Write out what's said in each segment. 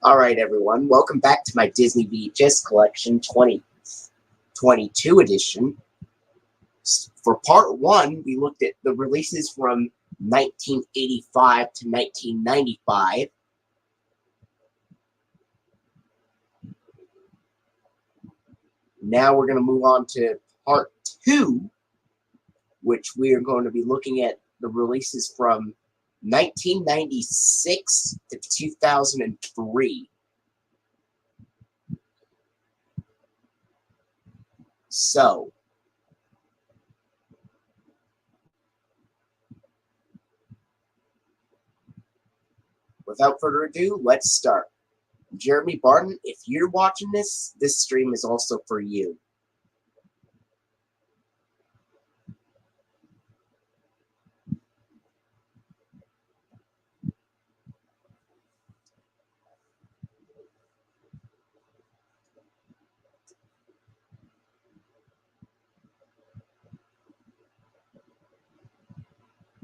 Alright everyone, welcome back to my Disney VHS Collection 2022 edition. For part 1, we looked at the releases from 1985 to 1995. Now we're going to move on to part 2, which we are going to be looking at the releases from 1996 to 2003. So, without further ado, let's start. Jeremy Barton, if you're watching this stream is also for you.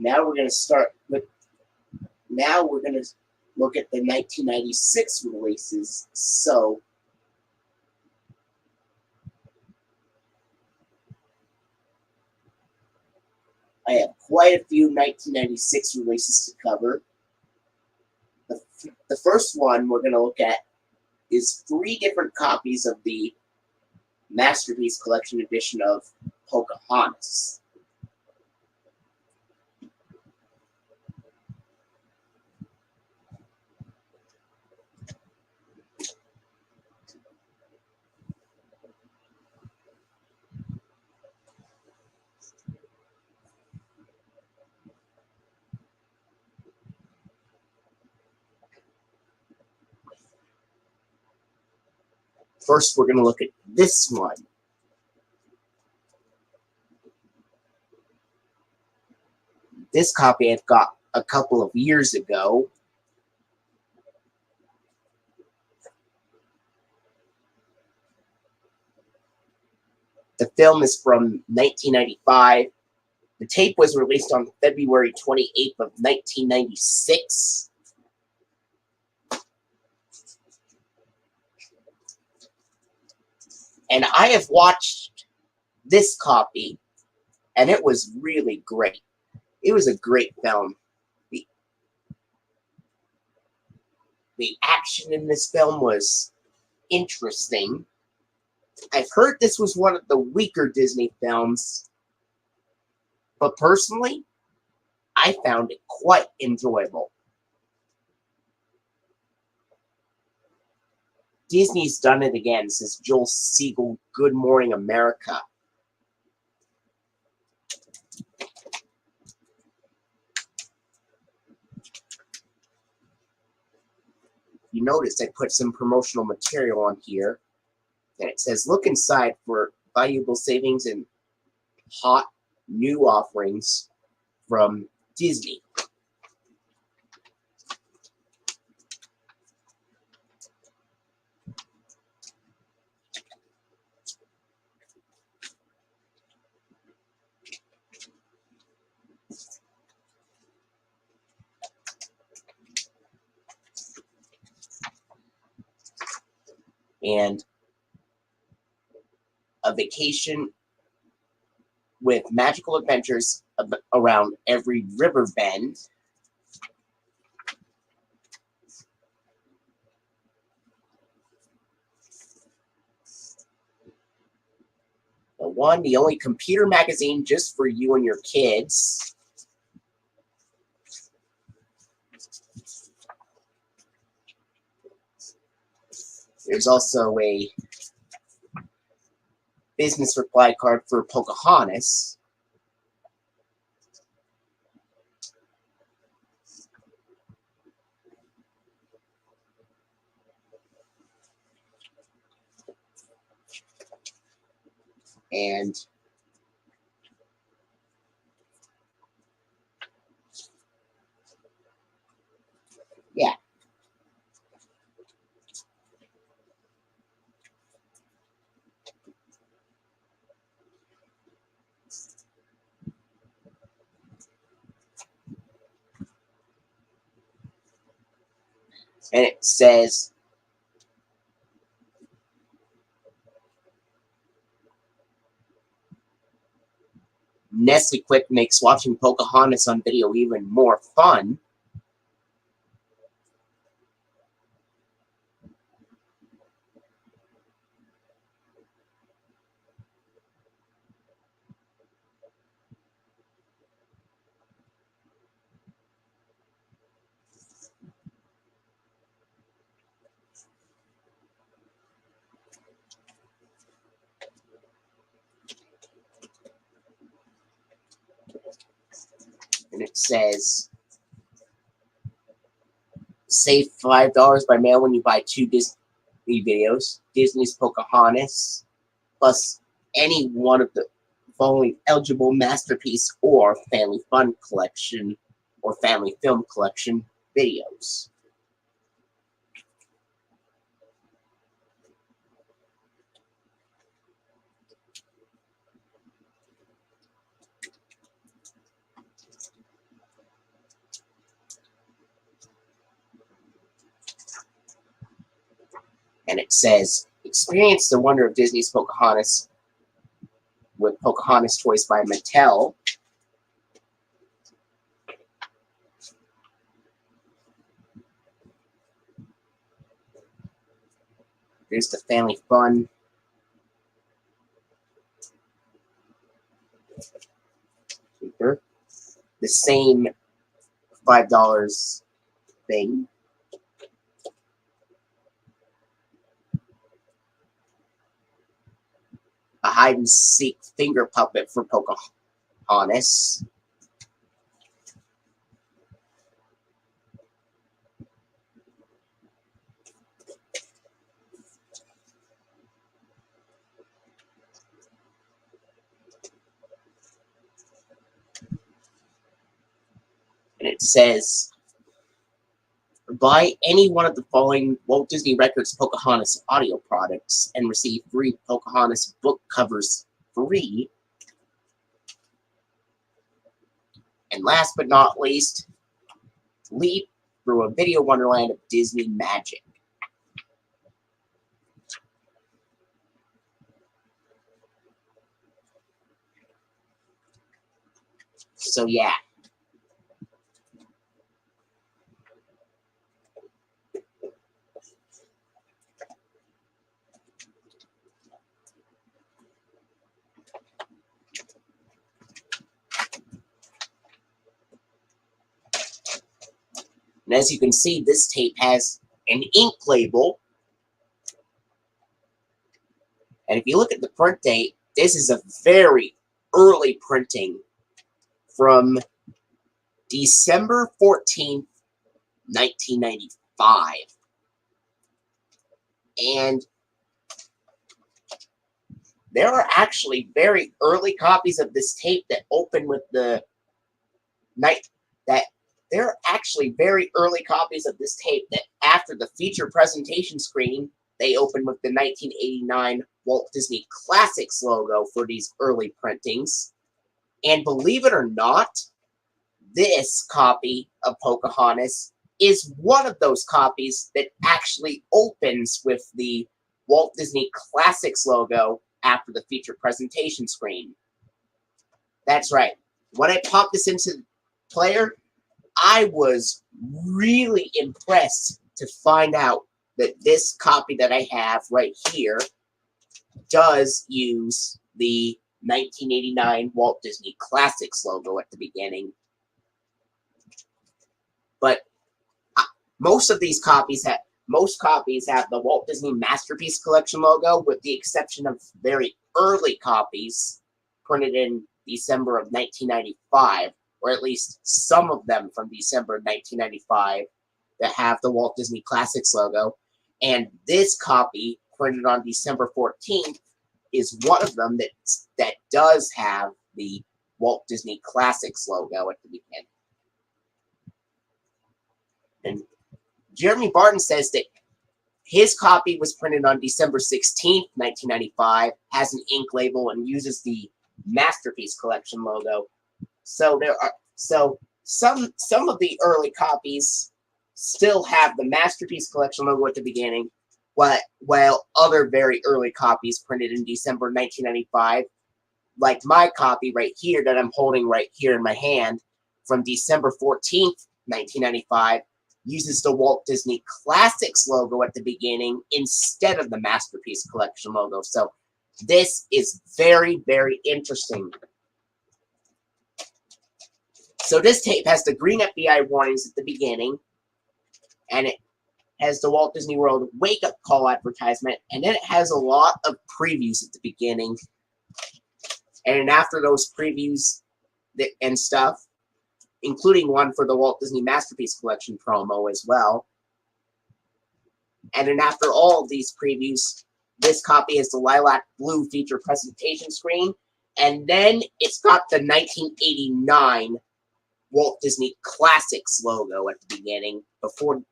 Now we're going to start with, now we're going to look at the 1996 releases. So, I have quite a few 1996 releases to cover. The first one we're going to look at is 3 different copies of the Masterpiece Collection edition of Pocahontas. First, we're going to look at this one. This copy I got a couple of years ago. The film is from 1995. The tape was released on February 28th of 1996. And I have watched this copy, and it was really great. It was a great film. The action in this film was interesting. I've heard this was one of the weaker Disney films, but personally, I found it quite enjoyable. Disney's done it again, says Joel Siegel, Good Morning America. You notice I put some promotional material on here, and it says, look inside for valuable savings and hot new offerings from Disney. And a vacation with magical adventures around every river bend. The only computer magazine just for you and your kids. There's also a business reply card for Pocahontas. And yeah. And it says, Nestle Quick makes watching Pocahontas on video even more fun. And it says, save $5 by mail when you buy 2 Disney videos. Disney's Pocahontas, plus any one of the following eligible Masterpiece or Family Fun Collection or Family Film Collection videos. And it says, experience the wonder of Disney's Pocahontas with Pocahontas toys by Mattel. There's the Family Fun. The same $5 thing. A hide-and-seek finger puppet for Pocahontas. And it says, buy any one of the following Walt Disney Records Pocahontas audio products and receive free Pocahontas book covers free. And last but not least, leap through a video wonderland of Disney magic. So yeah. And as you can see, this tape has an ink label. And if you look at the print date, this is a very early printing from December 14th, 1995. And there are actually very early copies of this tape that open with the There are actually very early copies of this tape that after the feature presentation screening, they opened with the 1989 Walt Disney Classics logo for these early printings. And believe it or not, this copy of Pocahontas is one of those copies that actually opens with the Walt Disney Classics logo after the feature presentation screen. That's right. When I popped this into the player, I was really impressed to find out that this copy that I have right here does use the 1989 Walt Disney Classics logo at the beginning. But most copies have the Walt Disney Masterpiece Collection logo, with the exception of very early copies printed in December of 1995. Or at least some of them from December 1995 that have the Walt Disney Classics logo. And this copy, printed on December 14th, is one of them that does have the Walt Disney Classics logo at the beginning. And Jeremy Barton says that his copy was printed on December 16th, 1995, has an ink label, and uses the Masterpiece Collection logo. So some of the early copies still have the Masterpiece Collection logo at the beginning, while other very early copies printed in December 1995 like my copy right here that I'm holding right here in my hand from December 14th, 1995, uses the Walt Disney Classics logo at the beginning instead of the Masterpiece Collection logo. So this is very, very interesting. So this tape has the green FBI warnings at the beginning, and it has the Walt Disney World wake-up call advertisement, and then it has a lot of previews at the beginning. And after those previews and stuff, including one for the Walt Disney Masterpiece Collection promo as well. And then after all of these previews, this copy has the lilac blue feature presentation screen, and then it's got the 1989 Walt Disney Classics logo at the beginning,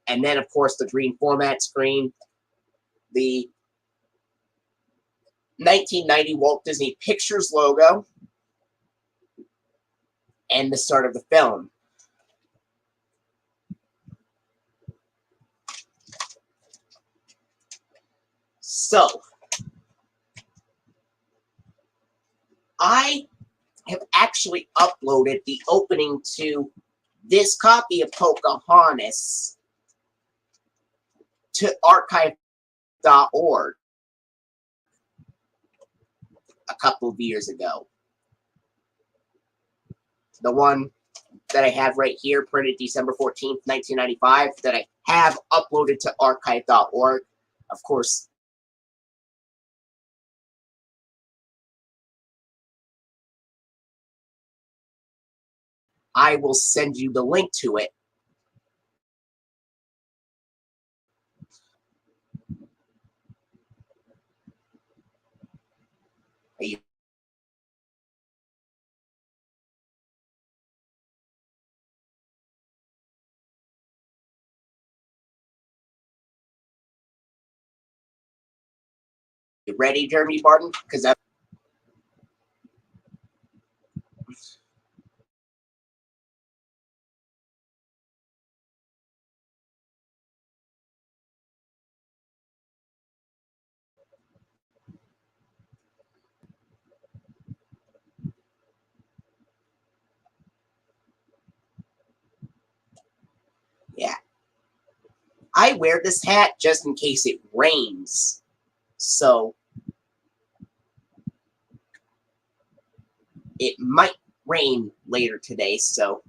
and then of course the green format screen, the 1990 Walt Disney Pictures logo, and the start of the film. So, I have actually uploaded the opening to this copy of Pocahontas to archive.org a couple of years ago. The one that I have right here, printed December 14th, 1995, that I have uploaded to archive.org. Of course, I will send you the link to it. Are you ready, Jeremy Barton? Because I'm yeah. I wear this hat just in case it rains. So it might rain later today, so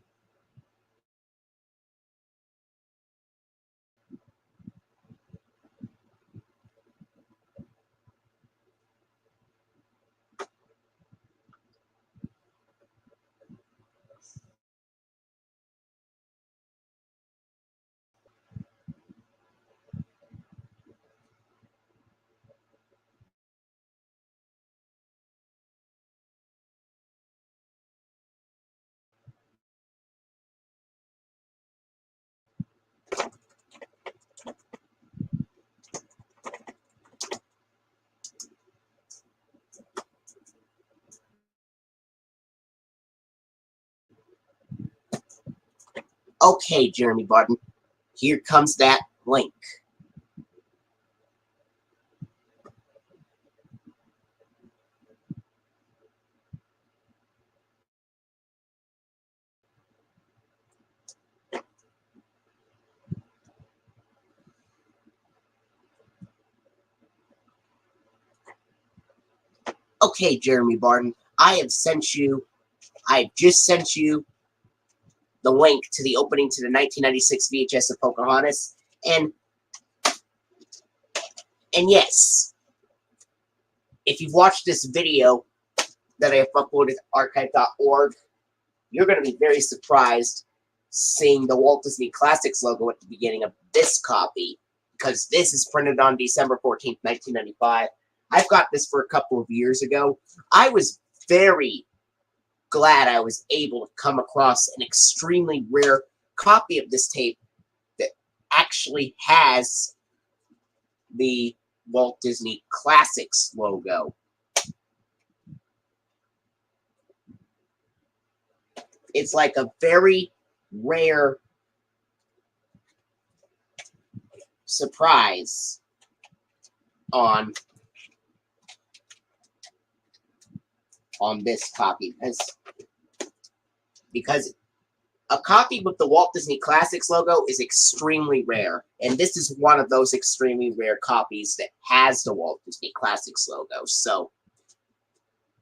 okay, Jeremy Barton. Here comes that link. Okay, Jeremy Barton, I've just sent you the link to the opening to the 1996 VHS of Pocahontas, and yes, if you've watched this video that I have uploaded to archive.org, you're going to be very surprised seeing the Walt Disney Classics logo at the beginning of this copy, because this is printed on December 14th, 1995. I've got this for a couple of years ago. I was very glad I was able to come across an extremely rare copy of this tape that actually has the Walt Disney Classics logo. It's like a very rare surprise on on this copy, because a copy with the Walt Disney Classics logo is extremely rare, and this is one of those extremely rare copies that has the Walt Disney Classics logo. So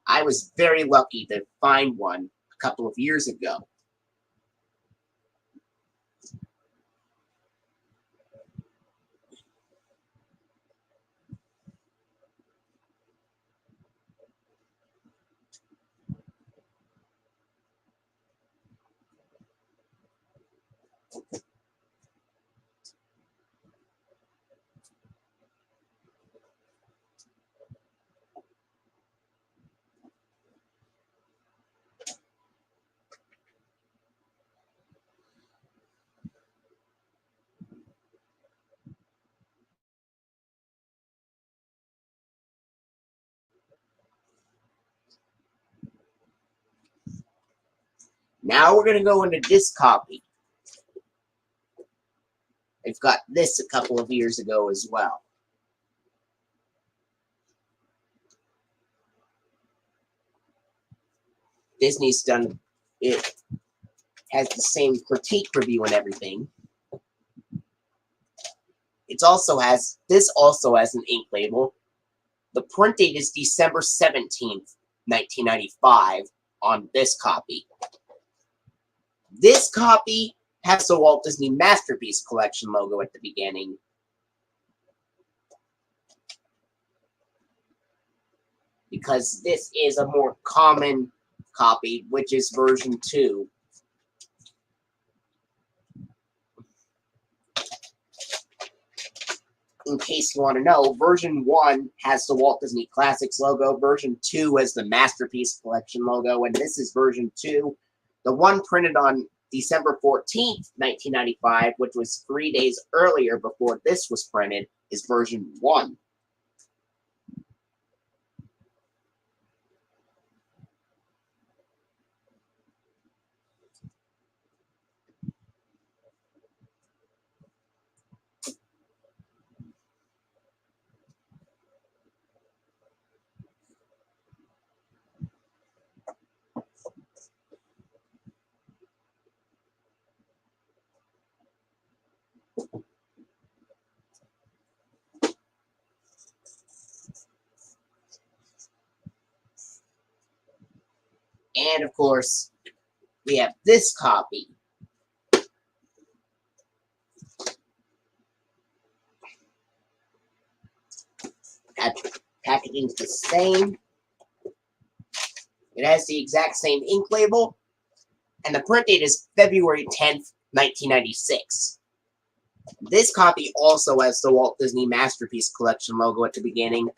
I was very lucky to find one a couple of years ago. Now we're going to go into this copy. I've got this a couple of years ago as well. Disney's done it, has the same critique review and everything. This also has an ink label. The print date is December 17th, 1995 on this copy. This copy has the Walt Disney Masterpiece Collection logo at the beginning. Because this is a more common copy, which is version 2. In case you want to know, version 1 has the Walt Disney Classics logo, version 2 has the Masterpiece Collection logo, and this is version 2. The one printed on December 14th, 1995, which was 3 days earlier before this was printed, is version 1. And of course, we have this copy. Packaging's the same. It has the exact same ink label. And the print date is February 10th, 1996. This copy also has the Walt Disney Masterpiece Collection logo at the beginning.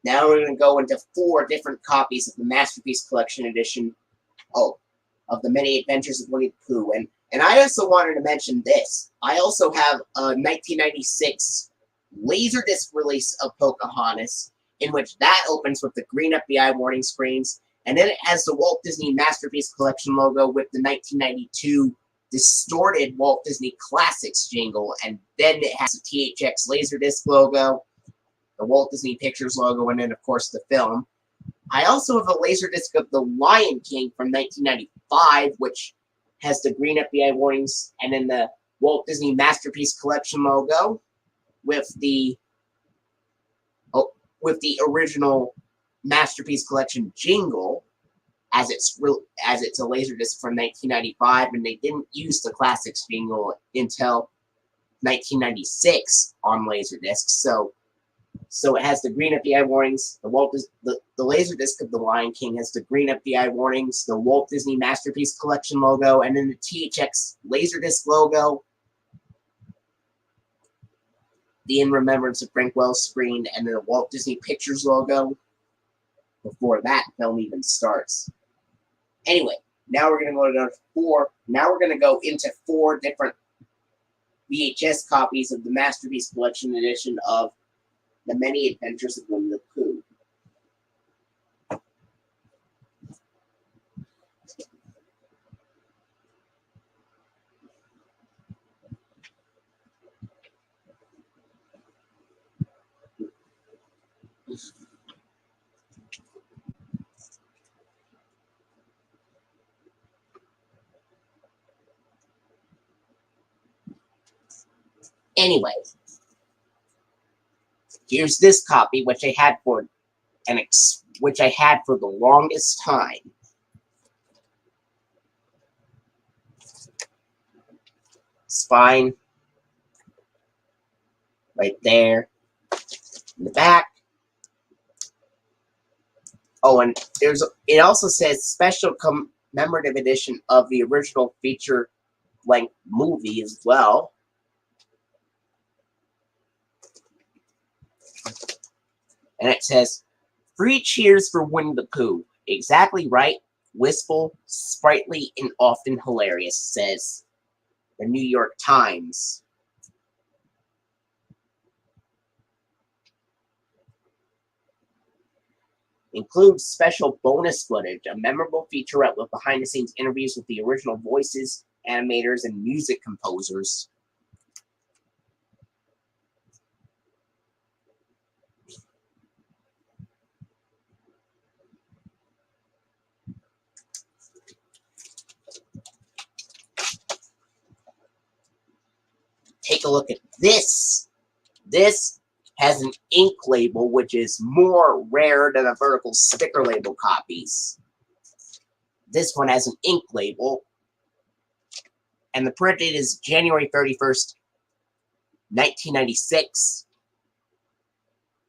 Now we're going to go into 4 different copies of the Masterpiece Collection edition of the Many Adventures of Winnie the Pooh. And I also wanted to mention this. I also have a 1996 Laserdisc release of Pocahontas, in which that opens with the green FBI warning screens, and then it has the Walt Disney Masterpiece Collection logo with the 1992 distorted Walt Disney Classics jingle, and then it has the THX Laserdisc logo, the Walt Disney Pictures logo, and then, of course, the film. I also have a Laserdisc of The Lion King from 1995, which has the green FBI warnings, and then the Walt Disney Masterpiece Collection logo with the original Masterpiece Collection jingle, as it's a Laserdisc from 1995, and they didn't use the Classics jingle until 1996 on Laserdisc. So it has the green FBI warnings. The Laserdisc of The Lion King has the green FBI warnings, the Walt Disney Masterpiece Collection logo, and then the THX Laserdisc logo. the In Remembrance of Frank Wells screen, and then the Walt Disney Pictures logo before that film even starts. Anyway, now we're going to go to four. Now we're going to go into 4 different VHS copies of the Masterpiece Collection edition of The Many Adventures of Winnie the Pooh. Anyway, here's this copy, which I had for the longest time. Spine, right there, in the back. Oh, and it also says special commemorative edition of the original feature-length movie as well. And it says, "Free cheers for Winnie the Pooh. Exactly right, wistful, sprightly, and often hilarious," says the New York Times. Includes special bonus footage, a memorable featurette with behind-the-scenes interviews with the original voices, animators, and music composers. Take a look at this. This has an ink label, which is more rare than the vertical sticker label copies. This one has an ink label, and the print date is January 31st, 1996.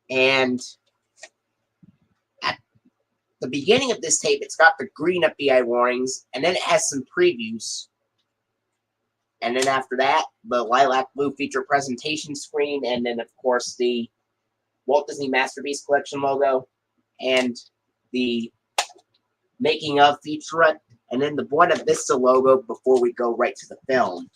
And at the beginning of this tape, it's got the green FBI warnings, and then it has some previews. And then after that, the lilac blue feature presentation screen, and then, of course, the Walt Disney Masterpiece Collection logo, and the making of featurette, and then the Buena Vista logo before we go right to the film.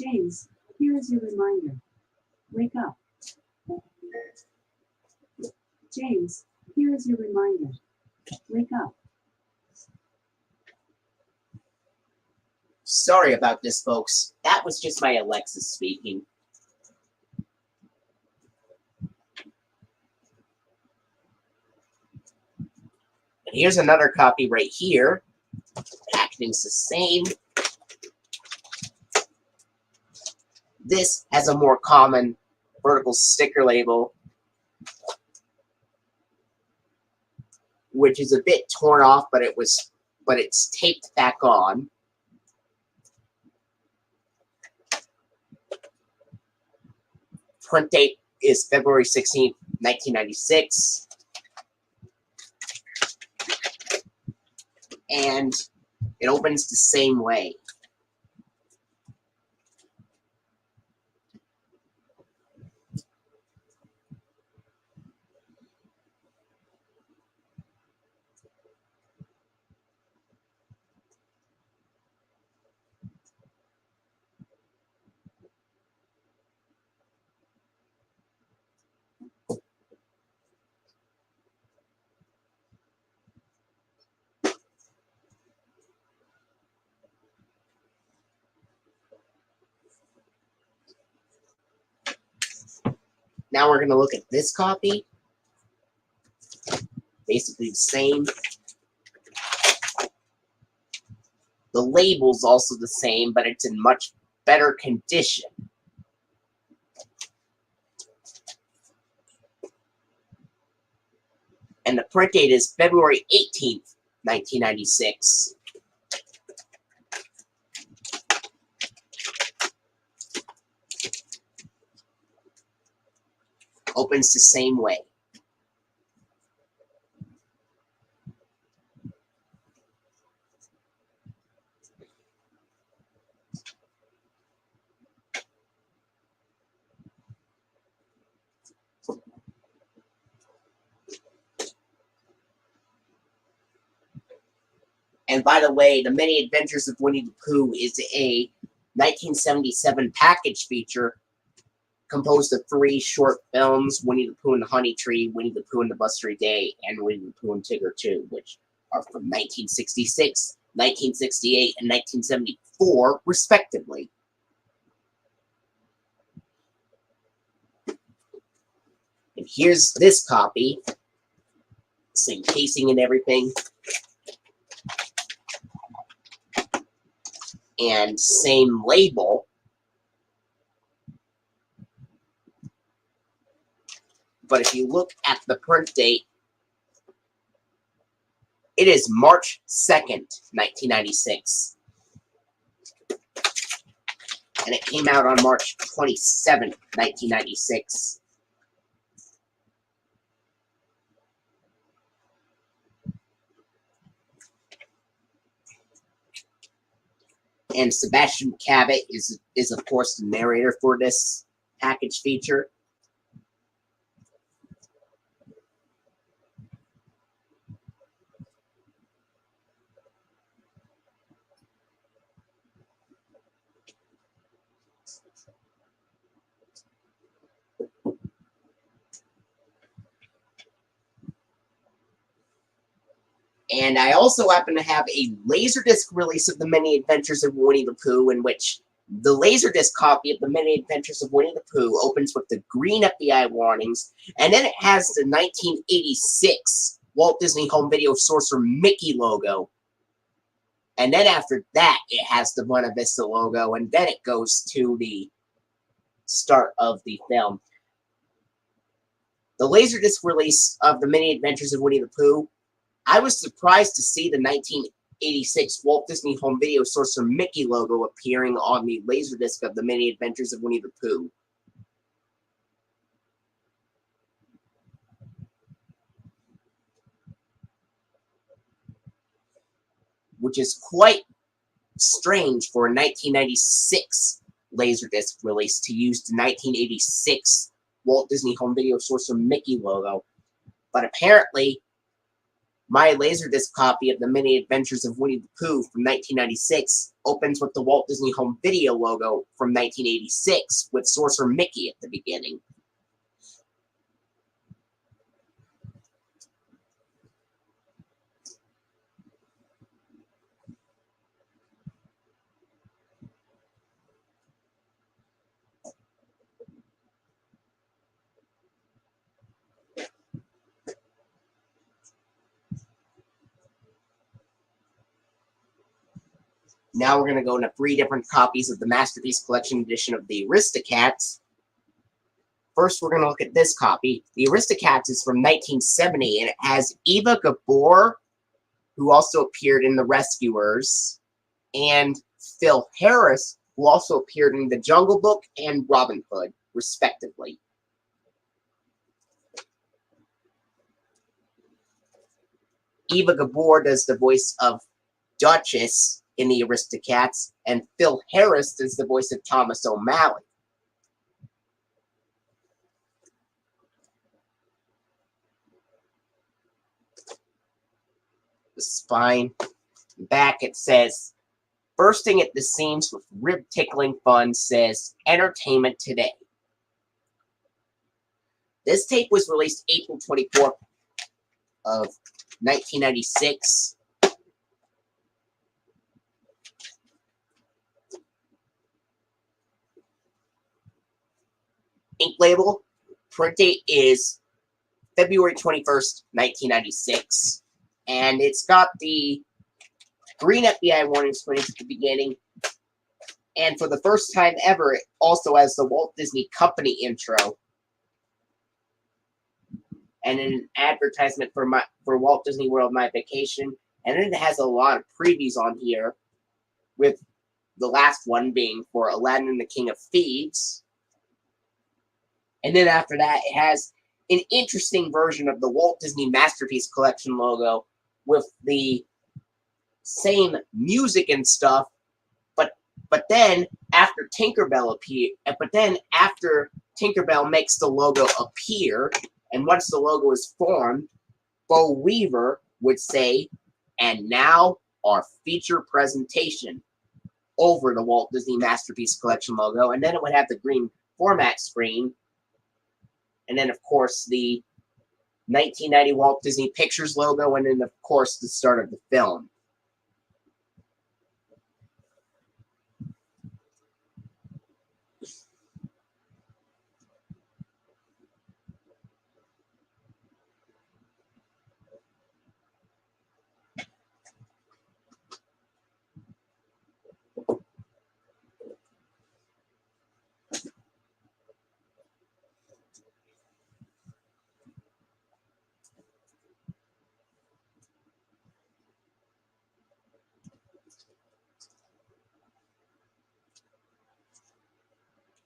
James, here is your reminder. Wake up. James, here is your reminder. Wake up. Sorry about this, folks. That was just my Alexa speaking. And here's another copy right here. Packaging's the same. This has a more common vertical sticker label, which is a bit torn off, but it's taped back on. Print date is February 16th, 1996. And it opens the same way. Now we're going to look at this copy. Basically the same. The label's also the same, but it's in much better condition. And the print date is February 18th, 1996. opens the same way. And by the way, The Many Adventures of Winnie the Pooh is a 1977 package feature composed of 3 short films, Winnie the Pooh and the Honey Tree, Winnie the Pooh and the Bustry Day, and Winnie the Pooh and Tigger 2, which are from 1966, 1968, and 1974, respectively. And here's this copy. Same casing and everything. And same label. But if you look at the print date, it is March 2nd, 1996. And it came out on March 27th, 1996. And Sebastian Cabot is of course the narrator for this package feature. And I also happen to have a Laserdisc release of The Many Adventures of Winnie the Pooh, in which the Laserdisc copy of The Many Adventures of Winnie the Pooh opens with the green FBI warnings, and then it has the 1986 Walt Disney Home Video Sorcerer Mickey logo. And then after that, it has the Buena Vista logo, and then it goes to the start of the film. The Laserdisc release of The Many Adventures of Winnie the Pooh, I was surprised to see the 1986 Walt Disney Home Video Sorcerer Mickey logo appearing on the Laserdisc of The Many Adventures of Winnie the Pooh. Which is quite strange for a 1996 Laserdisc release to use the 1986 Walt Disney Home Video Sorcerer Mickey logo. But apparently, my Laserdisc copy of The Many Adventures of Winnie the Pooh from 1996 opens with the Walt Disney Home Video logo from 1986 with Sorcerer Mickey at the beginning. Now we're going to go into 3 different copies of the Masterpiece Collection edition of the Aristocats. First, we're going to look at this copy. The Aristocats is from 1970, and it has Eva Gabor, who also appeared in The Rescuers, and Phil Harris, who also appeared in The Jungle Book and Robin Hood, respectively. Eva Gabor does the voice of Duchess in the Aristocats, and Phil Harris does the voice of Thomas O'Malley. The spine. Back it says, bursting at the seams with rib-tickling fun, says, Entertainment Today. This tape was released April 24th of 1996. Ink label, print date is February 21st, 1996. And it's got the green FBI warning screens at the beginning. And for the first time ever, it also has the Walt Disney Company intro. And an advertisement for Walt Disney World My Vacation. And then it has a lot of previews on here, with the last one being for Aladdin and the King of Thieves. And then after that, it has an interesting version of the Walt Disney Masterpiece Collection logo with the same music and stuff, but then after Tinkerbell makes the logo appear, and once the logo is formed, Bo Weaver would say, "And now our feature presentation," over the Walt Disney Masterpiece Collection logo, and then it would have the green format screen, and then of course the 1990 Walt Disney Pictures logo, and then of course the start of the film.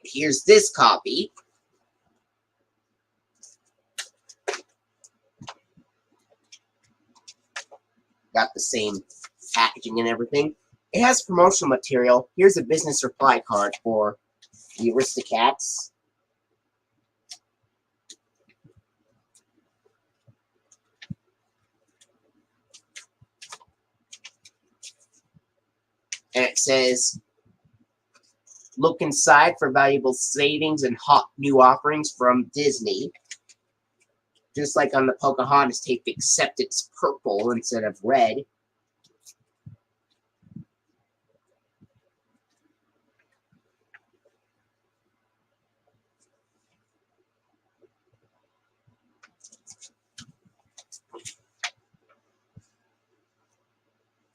Here's this copy. Got the same packaging and everything. It has promotional material. Here's a business reply card for the Aristocats. And it says, "Look inside for valuable savings and hot new offerings from Disney." Just like on the Pocahontas tape, except it's purple instead of red.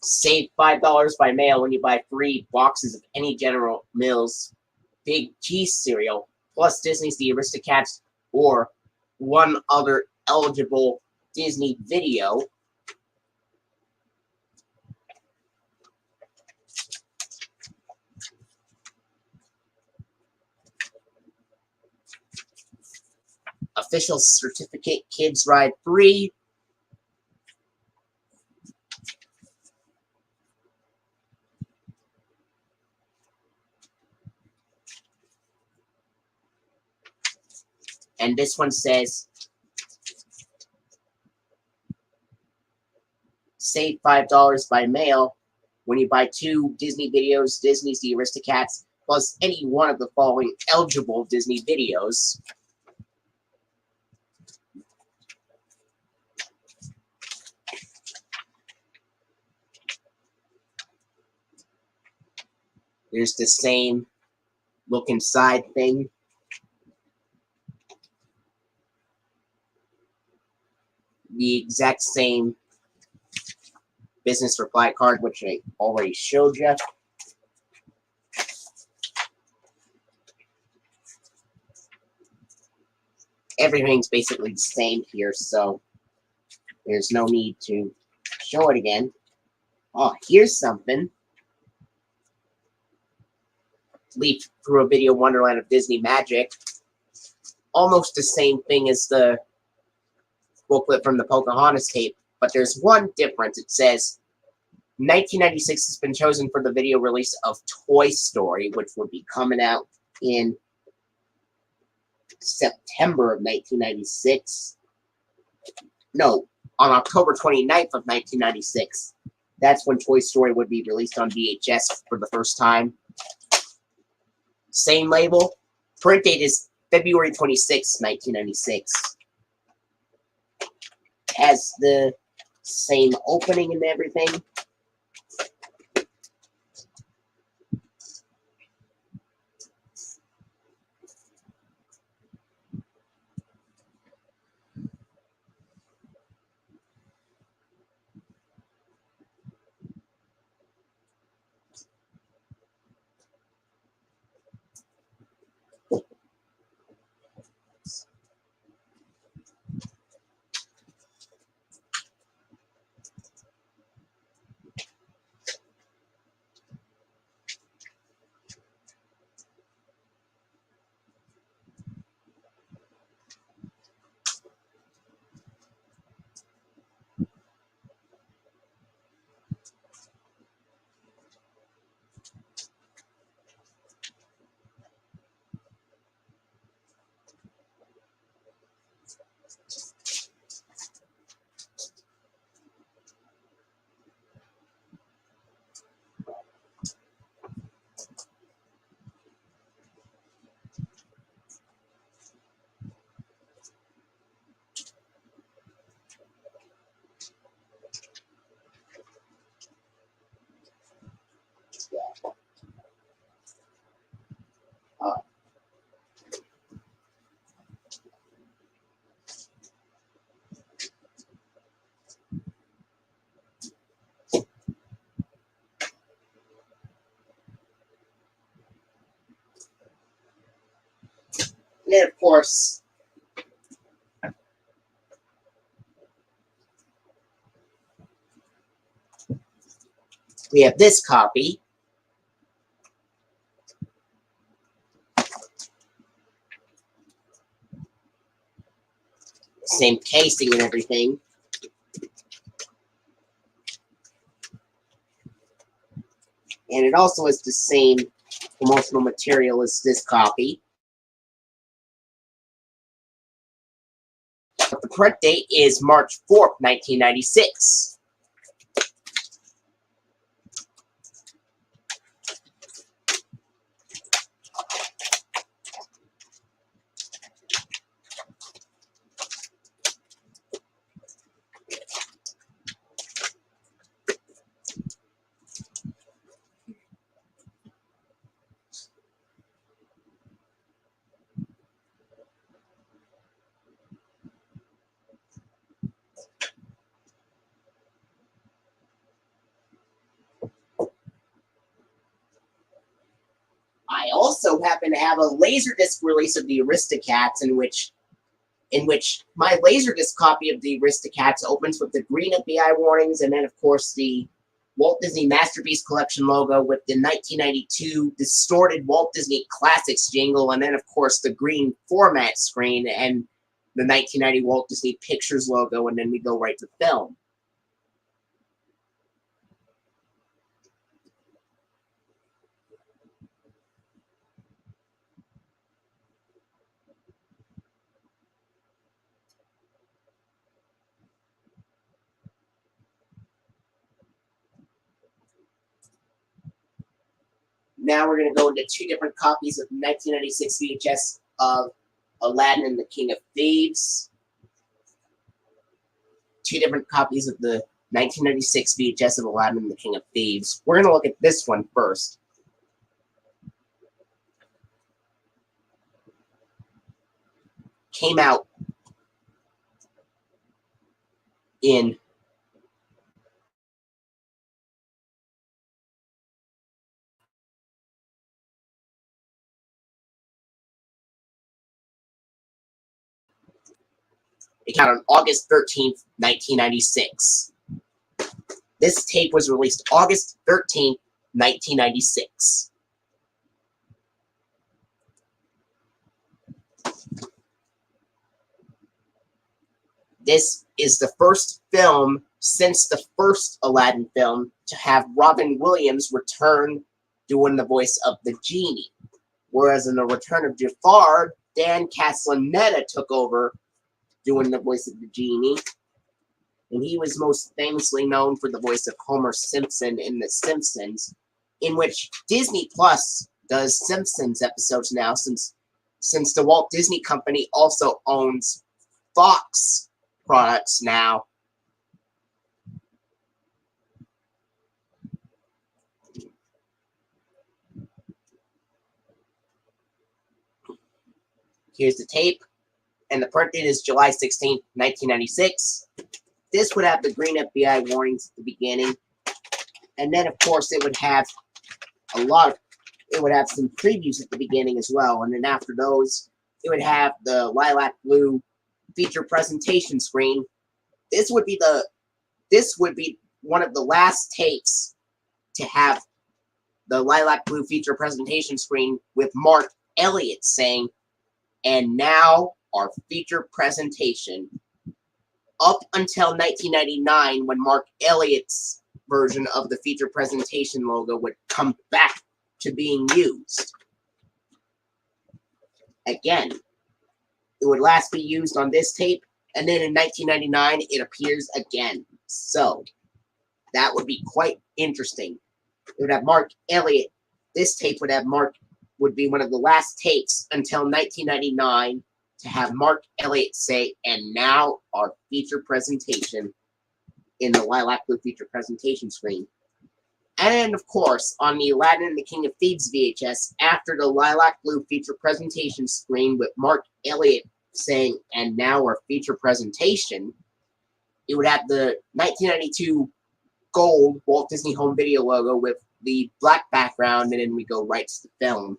Save $5 by mail when you buy 3 boxes of any General Mills Big Cheese cereal, plus Disney's The Aristocats or one other eligible Disney video. Official certificate, kids ride free. And this one says, save $5 by mail when you buy 2 Disney videos, Disney's The Aristocats, plus any one of the following eligible Disney videos. There's the same look inside thing. The exact same business reply card, which I already showed you. Everything's basically the same here, so there's no need to show it again. Oh, here's something. Leaf through a video Wonderland of Disney Magic. Almost the same thing as the booklet from the Pocahontas tape, but there's one difference. It says 1996 has been chosen for the video release of Toy Story, which would be coming out in September of 1996. No, on October 29th of 1996. That's when Toy Story would be released on VHS for the first time. Same label. Print date is February 26, 1996. Has the same opening and everything. And then, of course, we have this copy. Same casing and everything. And it also has the same promotional material as this copy. But the print date is March 4th, 1996. I also happen to have a Laserdisc release of the Aristocats in which my Laserdisc copy of the Aristocats opens with the green FBI warnings and then, of course, the Walt Disney Masterpiece Collection logo with the 1992 distorted Walt Disney Classics jingle and then, of course, the green format screen and the 1990 Walt Disney Pictures logo, and then we go right to film. Now we're going to go into two different copies of 1996 VHS of Aladdin and the King of Thieves. Two different copies of the 1996 VHS of Aladdin and the King of Thieves. We're going to look at this one first. Came out in It came out on August 13th, 1996. This tape was released August 13th, 1996. This is the first film since the first Aladdin film to have Robin Williams return doing the voice of the genie. Whereas in The Return of Jafar, Dan Castellaneta took over doing the voice of the genie. And he was most famously known for the voice of Homer Simpson in The Simpsons, in which Disney Plus does Simpsons episodes now, since the Walt Disney Company also owns Fox products now. Here's the tape, and the print date is July 16th, 1996. This would have the green FBI warnings at the beginning, and then, of course, it would have it would have some previews at the beginning as well, and then after those, it would have the lilac blue feature presentation screen. This would be one of the last tapes to have the lilac blue feature presentation screen with Mark Elliott saying, "And now our feature presentation." Up until 1999, when Mark Elliott's version of the feature presentation logo would come back to being used. Again, it would last be used on this tape, and then in 1999, it appears again. So, that would be quite interesting. It would have Mark Elliott. This tape would be one of the last tapes until 1999 to have Mark Elliott say, "And now our feature presentation," in the lilac blue feature presentation screen. And of course, on the Aladdin and the King of Thieves VHS, after the lilac blue feature presentation screen with Mark Elliott saying, "And now our feature presentation," it would have the 1992 gold Walt Disney Home Video logo with the black background, and then we go right to the film.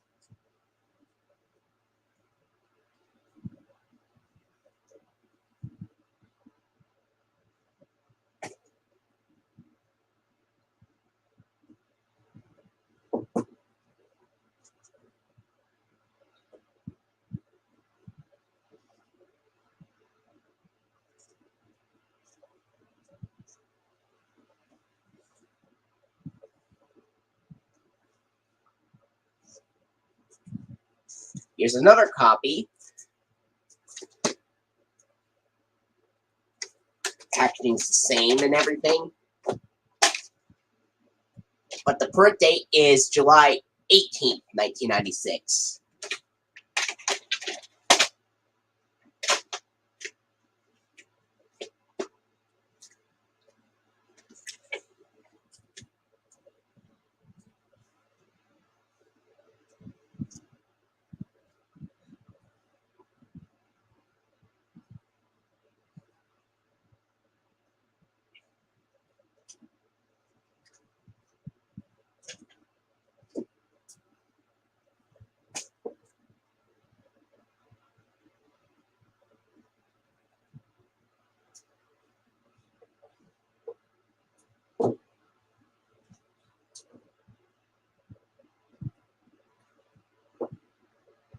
Here's another copy. Packaging's the same and everything. But the print date is July 18th, 1996.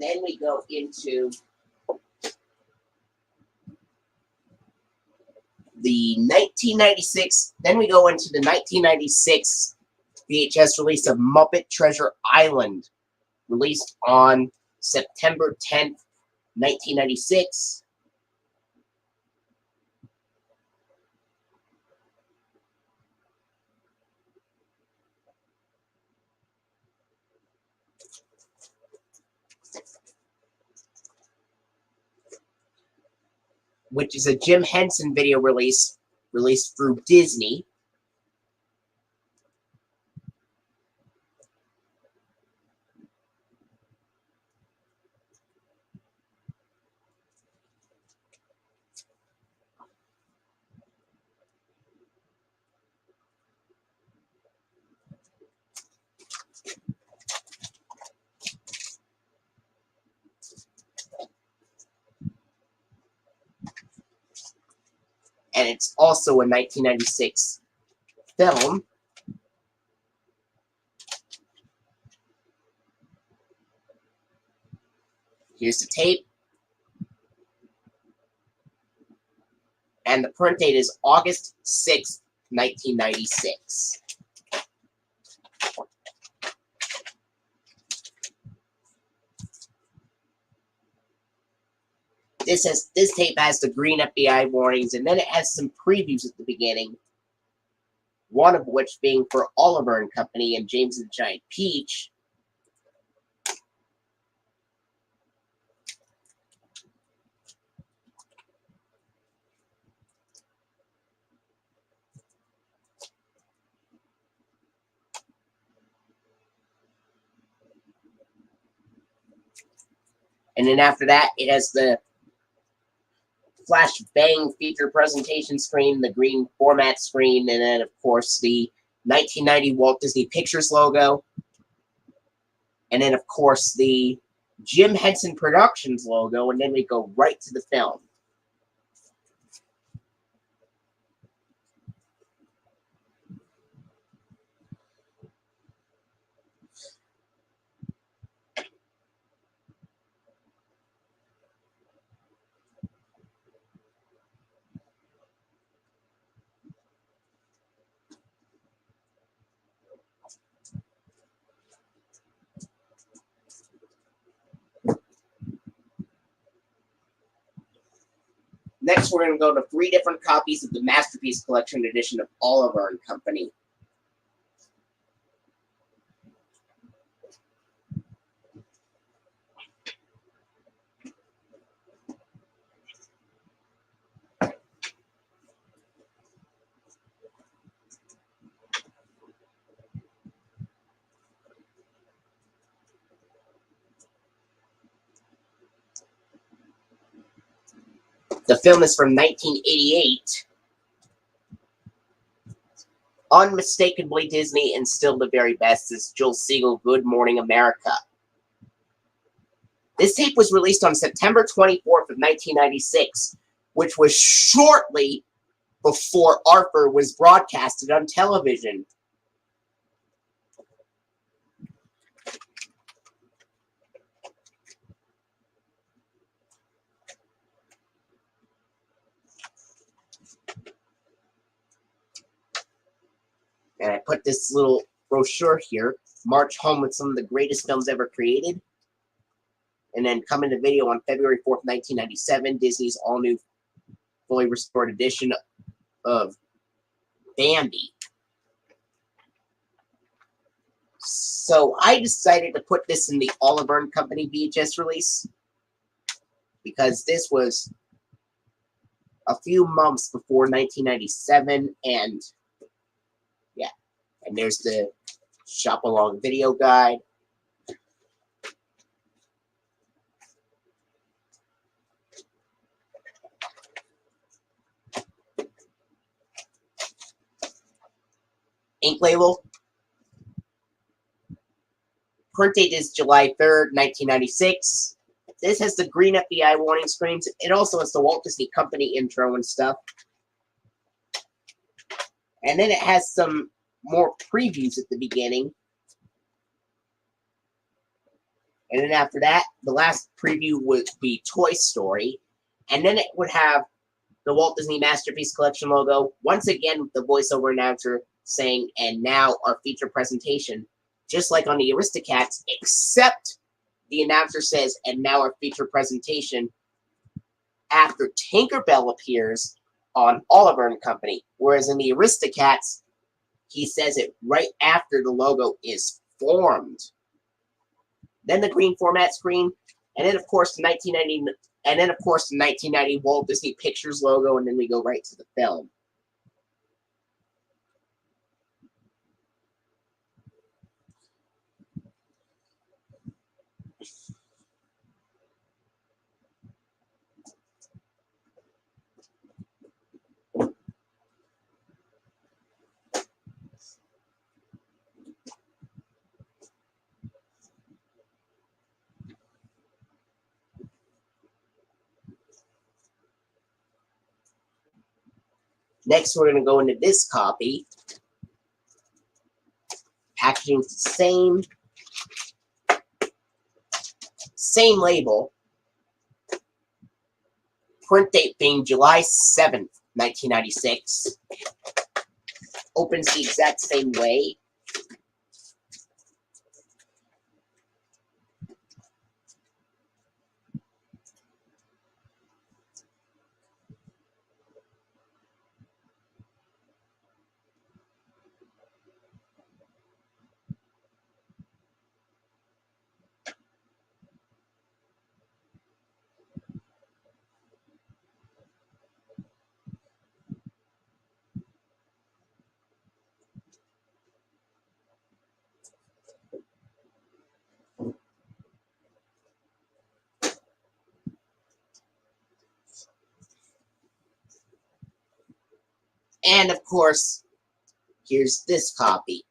Then we go into the 1996. Then we go into the 1996 VHS release of Muppet Treasure Island, released on September 10th, 1996. Which is a Jim Henson video release released through Disney. And it's also a 1996 film. Here's the tape. And the print date is August 6th, 1996. This tape has the green FBI warnings, and then it has some previews at the beginning. One of which being for Oliver and Company and James and the Giant Peach. And then after that, it has the flash bang feature presentation screen, the green format screen, and then, of course, the 1990 Walt Disney Pictures logo. And then, of course, the Jim Henson Productions logo, and then we go right to the film. Next, we're going to go to 3 different copies of the Masterpiece Collection edition of Oliver and Company. The film is from 1988. Unmistakably Disney and still the very best is Joel Siegel, Good Morning America. This tape was released on September 24th of 1996, which was shortly before Arthur was broadcasted on television. And I put this little brochure here, March Home with some of the greatest films ever created. And then coming to video on February 4th, 1997, Disney's all-new, fully restored edition of Bambi. So I decided to put this in the Oliver & Company VHS release because this was a few months before 1997, and yeah, and there's the shop along video guide. Ink label. Print date is July 3rd, 1996. This has the green FBI warning screens. It also has the Walt Disney Company intro and stuff. And then it has some more previews at the beginning. And then after that, the last preview would be Toy Story. And then it would have the Walt Disney Masterpiece Collection logo. Once again, with the voiceover announcer saying, and now our feature presentation. Just like on the Aristocats, except the announcer says, and now our feature presentation, after Tinkerbell appears on Oliver & Company. Whereas in the Aristocats, he says it right after the logo is formed. Then the green format screen, and then of course the 1990 Walt Disney Pictures logo, and then we go right to the film. Next, we're going to go into this copy. Packaging's the same label. Print date being July 7th, 1996. Opens the exact same way. And of course, here's this copy.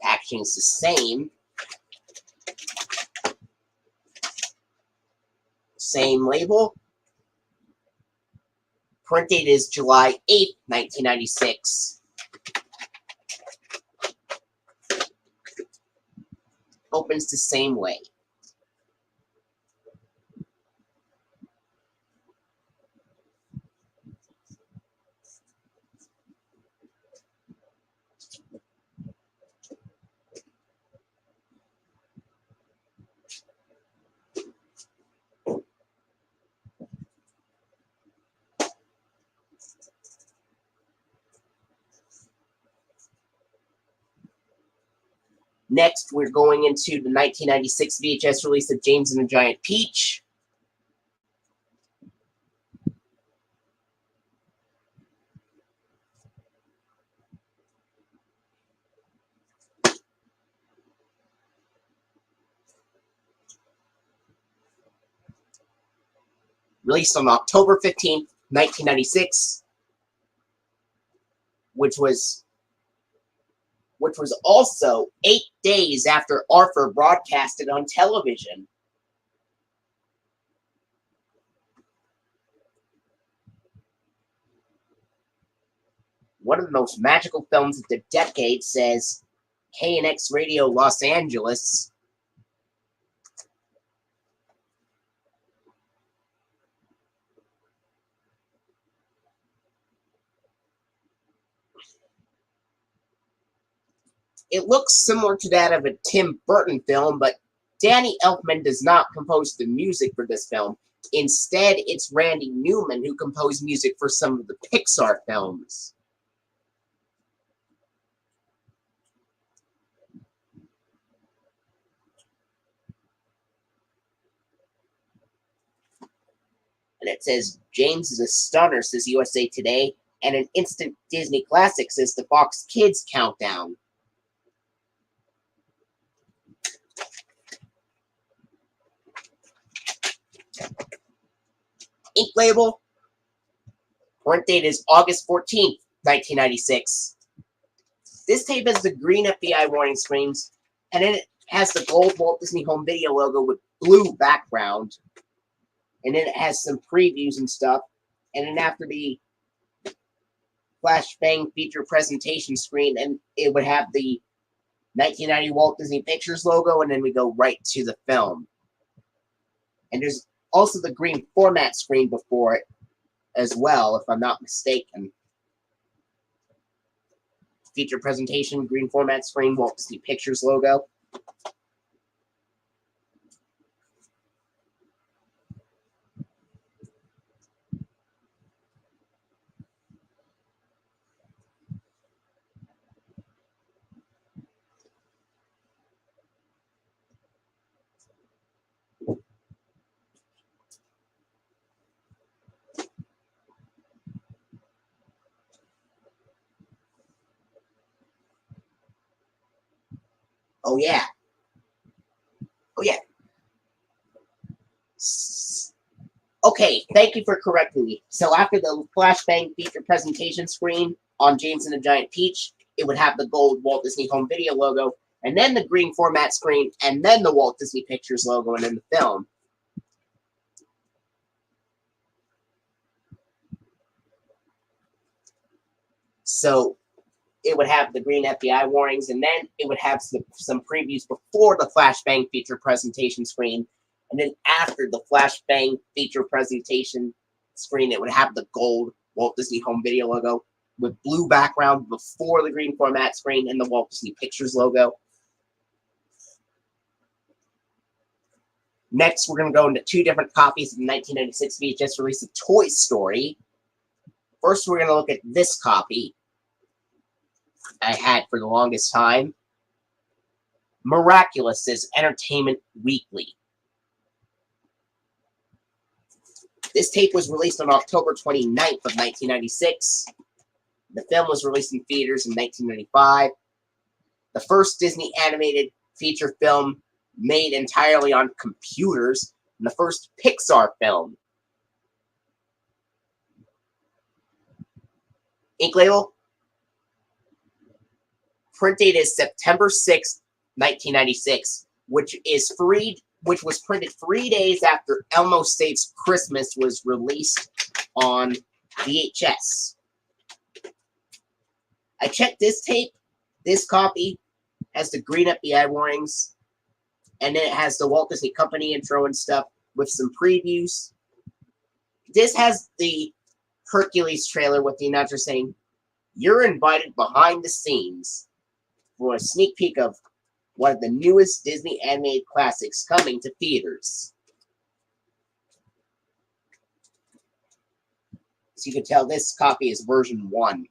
Packaging's the same. Same label. Print date is July 8th, 1996. Opens the same way. Next, we're going into the 1996 VHS release of James and the Giant Peach. Released on October 15th, 1996, which was also 8 days after Arthur broadcasted on television. One of the most magical films of the decade, says KNX Radio Los Angeles. It looks similar to that of a Tim Burton film, but Danny Elfman does not compose the music for this film. Instead, it's Randy Newman who composed music for some of the Pixar films. And it says, James is a stunner, says USA Today, and an instant Disney classic, says the Fox Kids Countdown. Ink label. Print date is August 14th, 1996. This tape has the green FBI warning screens, and then it has the gold Walt Disney Home Video logo with blue background. And then it has some previews and stuff. And then after the flashbang feature presentation screen, and it would have the 1990 Walt Disney Pictures logo, and then we go right to the film. And there's also the green format screen before it as well, if I'm not mistaken. Feature presentation, green format screen, Walt Disney Pictures logo. Oh, yeah. Oh, yeah. Okay, thank you for correcting me. So after the flashbang feature presentation screen on James and the Giant Peach, it would have the gold Walt Disney Home Video logo, and then the green format screen, and then the Walt Disney Pictures logo, and then the film. So it would have the green FBI warnings, and then it would have some previews before the flashbang feature presentation screen. And then after the flashbang feature presentation screen, it would have the gold Walt Disney Home Video logo with blue background before the green format screen and the Walt Disney Pictures logo. Next, we're going to go into two different copies of the 1996 VHS release of Toy Story. First, we're going to look at this copy I had for the longest time. Miraculous, says Entertainment Weekly. This tape was released on October 29th of 1996. The film was released in theaters in 1995. The first Disney animated feature film made entirely on computers, and the first Pixar film. Ink label. Print date is September 6th, 1996, which was printed 3 days after Elmo State's Christmas was released on VHS. I checked this tape. This copy has the green FBI warnings, and then it has the Walt Disney Company intro and stuff with some previews. This has the Hercules trailer with the announcer saying, "You're invited behind the scenes for a sneak peek of one of the newest Disney animated classics coming to theaters." So you can tell this copy is version 1.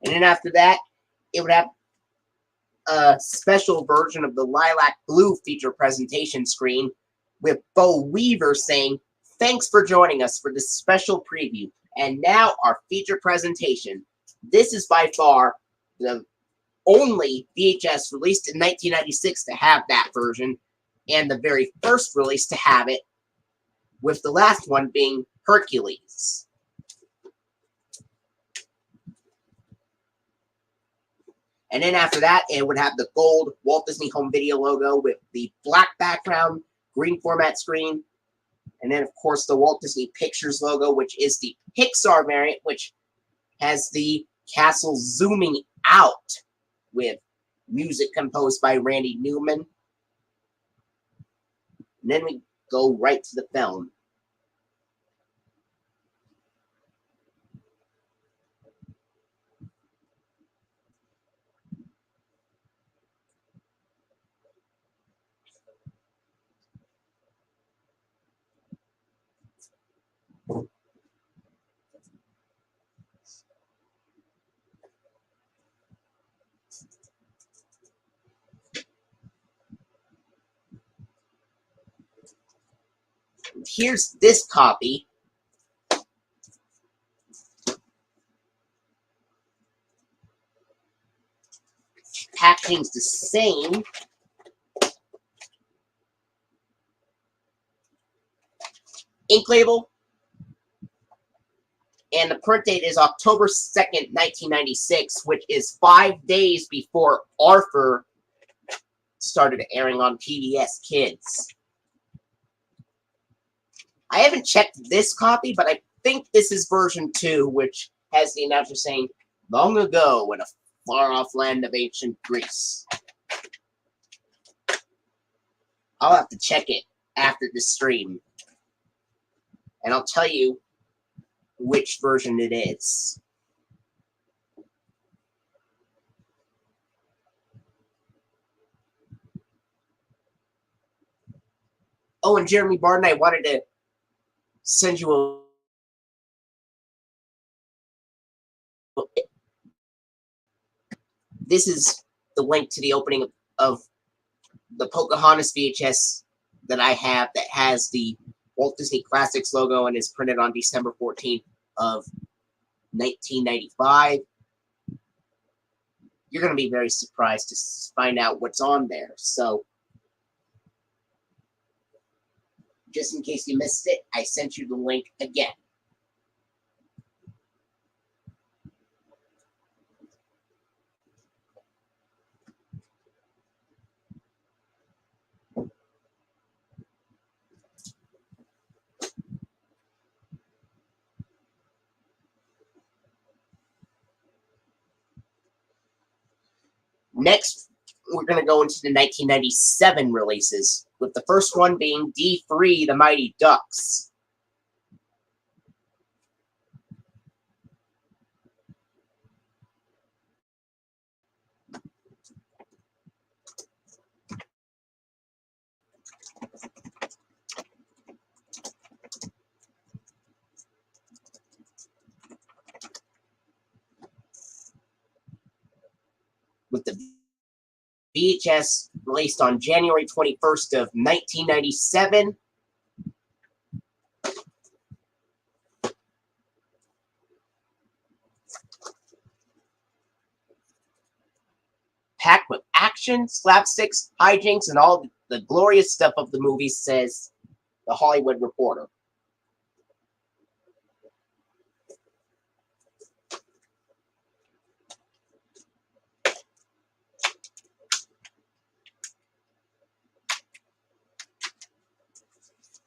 And then after that, it would have a special version of the lilac blue feature presentation screen with Bo Weaver saying, "Thanks for joining us for this special preview. And now our feature presentation. This is by far the only VHS released in 1996 to have that version, and the very first release to have it, with the last one being Hercules." And then after that, it would have the gold Walt Disney Home Video logo with the black background, green format screen, and then, of course, the Walt Disney Pictures logo, which is the Pixar variant, which has the castle zooming out with music composed by Randy Newman. And then we go right to the film. Here's this copy. Packaging's the same. Ink label. And the print date is October 2nd, 1996, which is 5 days before Arthur started airing on PBS Kids. I haven't checked this copy, but I think this is version 2, which has the announcer saying, "Long ago in a far-off land of ancient Greece." I'll have to check it after the stream, and I'll tell you which version it is. Oh, and Jeremy Barton, I wanted to send you a... This is the link to the opening of the Pocahontas VHS that I have that has the Walt Disney Classics logo and is printed on December 14th of 1995. You're going to be very surprised to find out what's on there. So, just in case you missed it, I sent you the link again. Next, we're going to go into the 1997 releases, with the first one being D3, The Mighty Ducks. With the VHS released on January 21st of 1997. Packed with action, slapsticks, hijinks, and all the glorious stuff of the movie, says The Hollywood Reporter.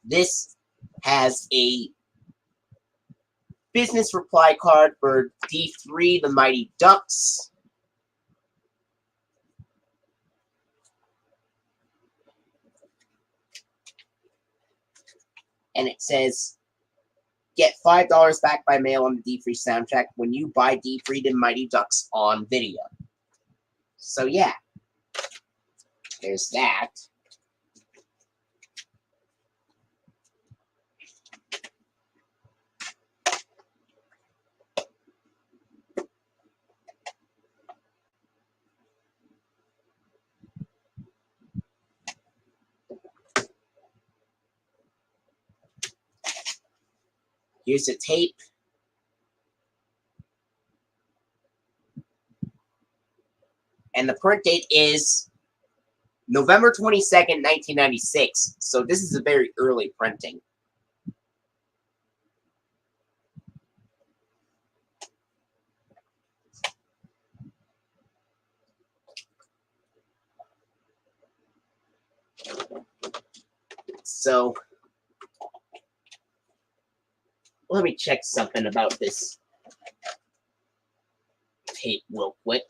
This has a business reply card for D3, The Mighty Ducks. And it says, get $5 back by mail on the D3 soundtrack when you buy D3, The Mighty Ducks on video. So yeah, there's that. Here's a tape. And the print date is November 22nd, 1996. So this is a very early printing. So let me check something about this tape real quick.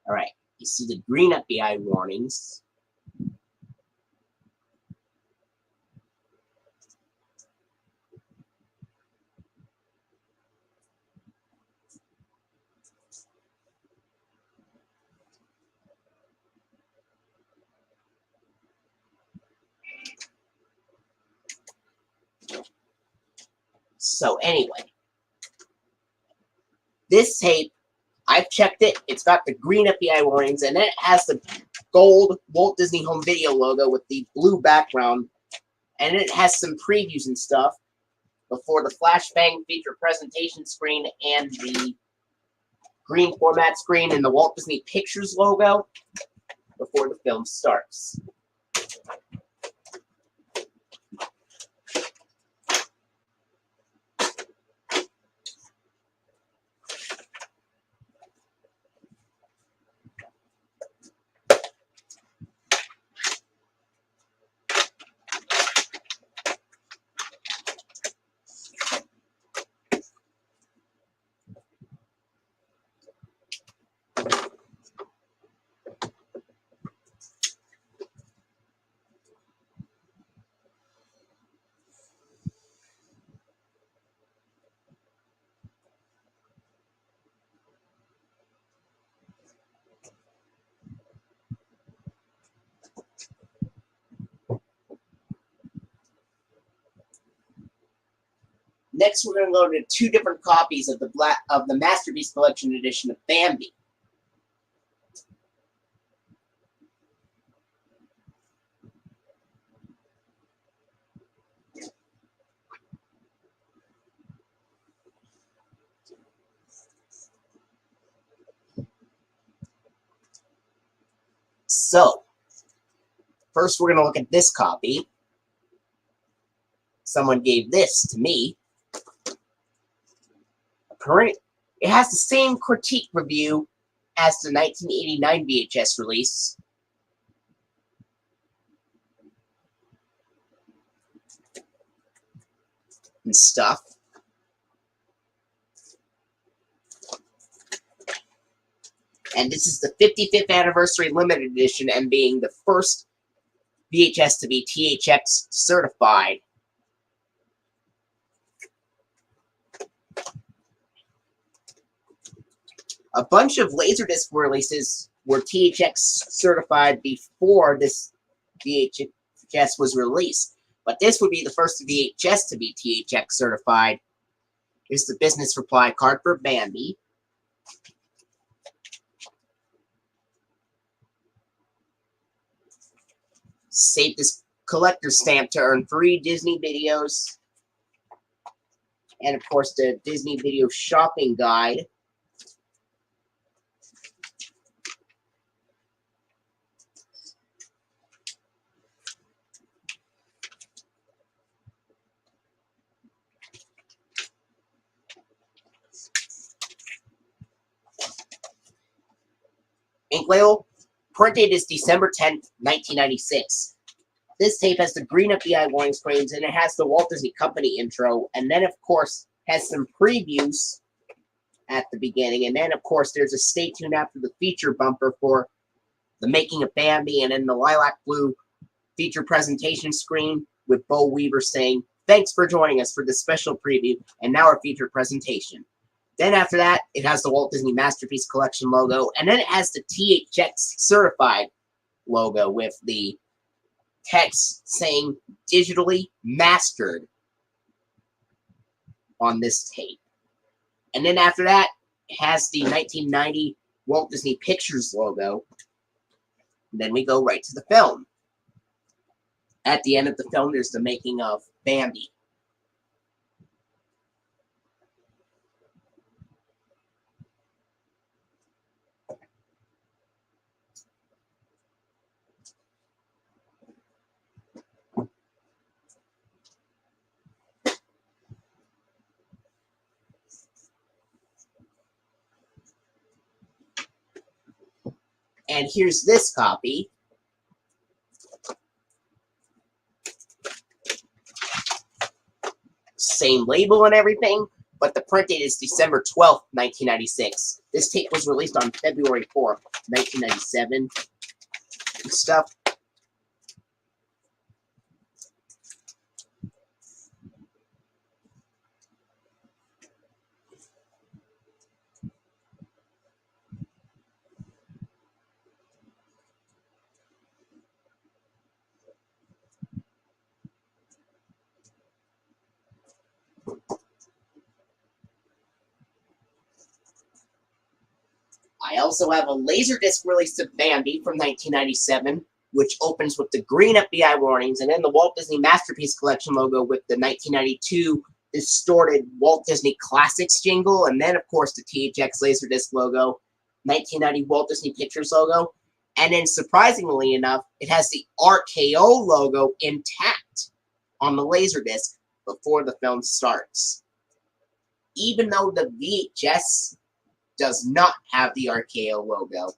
Alright, you see the green FBI warnings. So anyway, this tape, I've checked it. It's got the green FBI warnings, and then it has the gold Walt Disney Home Video logo with the blue background, and it has some previews and stuff before the flashbang feature presentation screen and the green format screen and the Walt Disney Pictures logo before the film starts. Next, we're going to go to two different copies of the Masterpiece Collection edition of Bambi. So, first we're going to look at this copy. Someone gave this to me. It has the same critique review as the 1989 VHS release. And stuff. And this is the 55th anniversary limited edition and being the first VHS to be THX certified. A bunch of Laserdisc releases were THX certified before this VHS was released. But this would be the first VHS to be THX certified. Here's the business reply card for Bambi. Save this collector's stamp to earn free Disney videos. And of course the Disney Video Shopping Guide. Ink label. Print date is December 10th, 1996. This tape has the green FBI warning screens, and it has the Walt Disney Company intro, and then, of course, has some previews at the beginning, and then, of course, there's a stay tuned after the feature bumper for the making of Bambi, and then the lilac blue feature presentation screen with Bo Weaver saying, "Thanks for joining us for this special preview, and now our feature presentation." Then after that, it has the Walt Disney Masterpiece Collection logo, and then it has the THX certified logo with the text saying digitally mastered on this tape. And then after that, it has the 1990 Walt Disney Pictures logo. And then we go right to the film. At the end of the film, there's the making of Bambi. And here's this copy. Same label and everything, but the print date is December 12th, 1996. This tape was released on February 4th, 1997 and stuff. I also have a Laserdisc release of Bambi from 1997, which opens with the green FBI warnings, and then the Walt Disney Masterpiece Collection logo with the 1992 distorted Walt Disney Classics jingle, and then, of course, the THX Laserdisc logo, 1990 Walt Disney Pictures logo, and then, surprisingly enough, it has the RKO logo intact on the Laserdisc before the film starts. Even though the VHS does not have the RKO logo.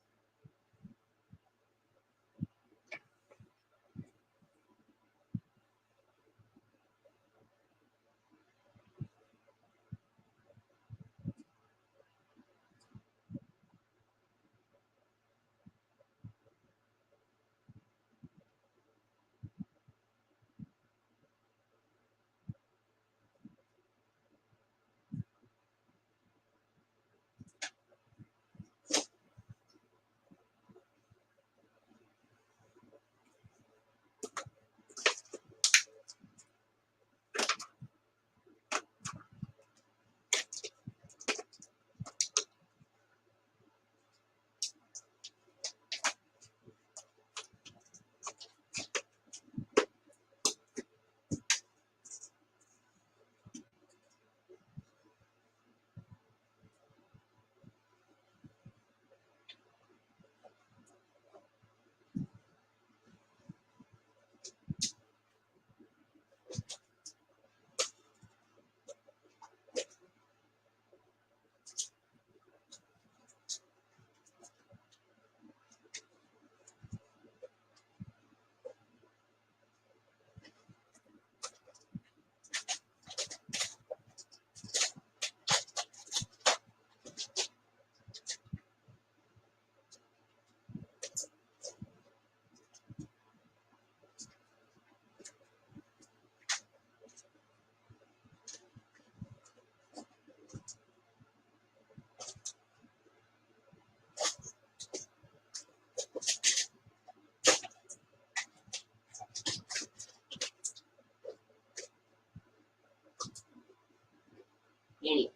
Anyway.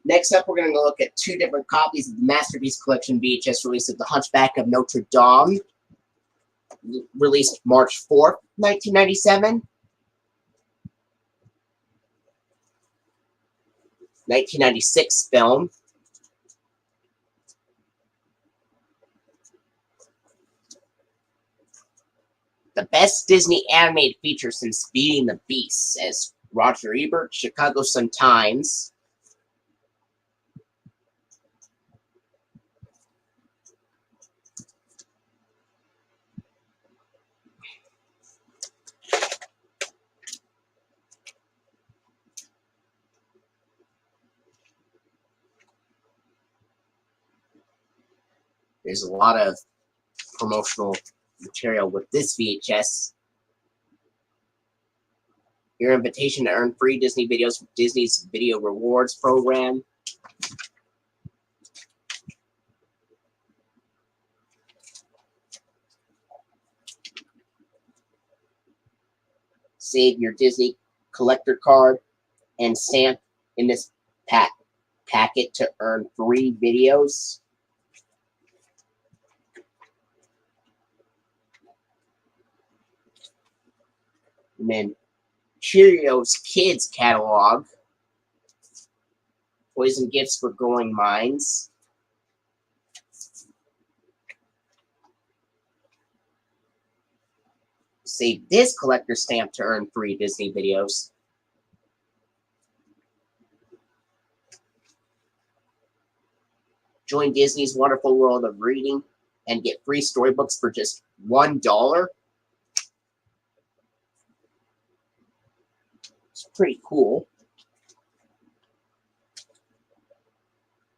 Next up, we're going to look at two different copies of the Masterpiece Collection VHS release of The Hunchback of Notre Dame, released March 4th, 1997. 1996 film. The best Disney animated feature since Beauty and the Beast, says Roger Ebert, Chicago Sun-Times. There's a lot of promotional material with this VHS. Your invitation to earn free Disney videos from Disney's Video Rewards program. Save your Disney collector card and stamp in this packet to earn free videos. And then Cheerios Kids catalog. Toys and gifts for growing minds. Save this collector stamp to earn free Disney videos. Join Disney's wonderful world of reading and get free storybooks for just $1. pretty cool.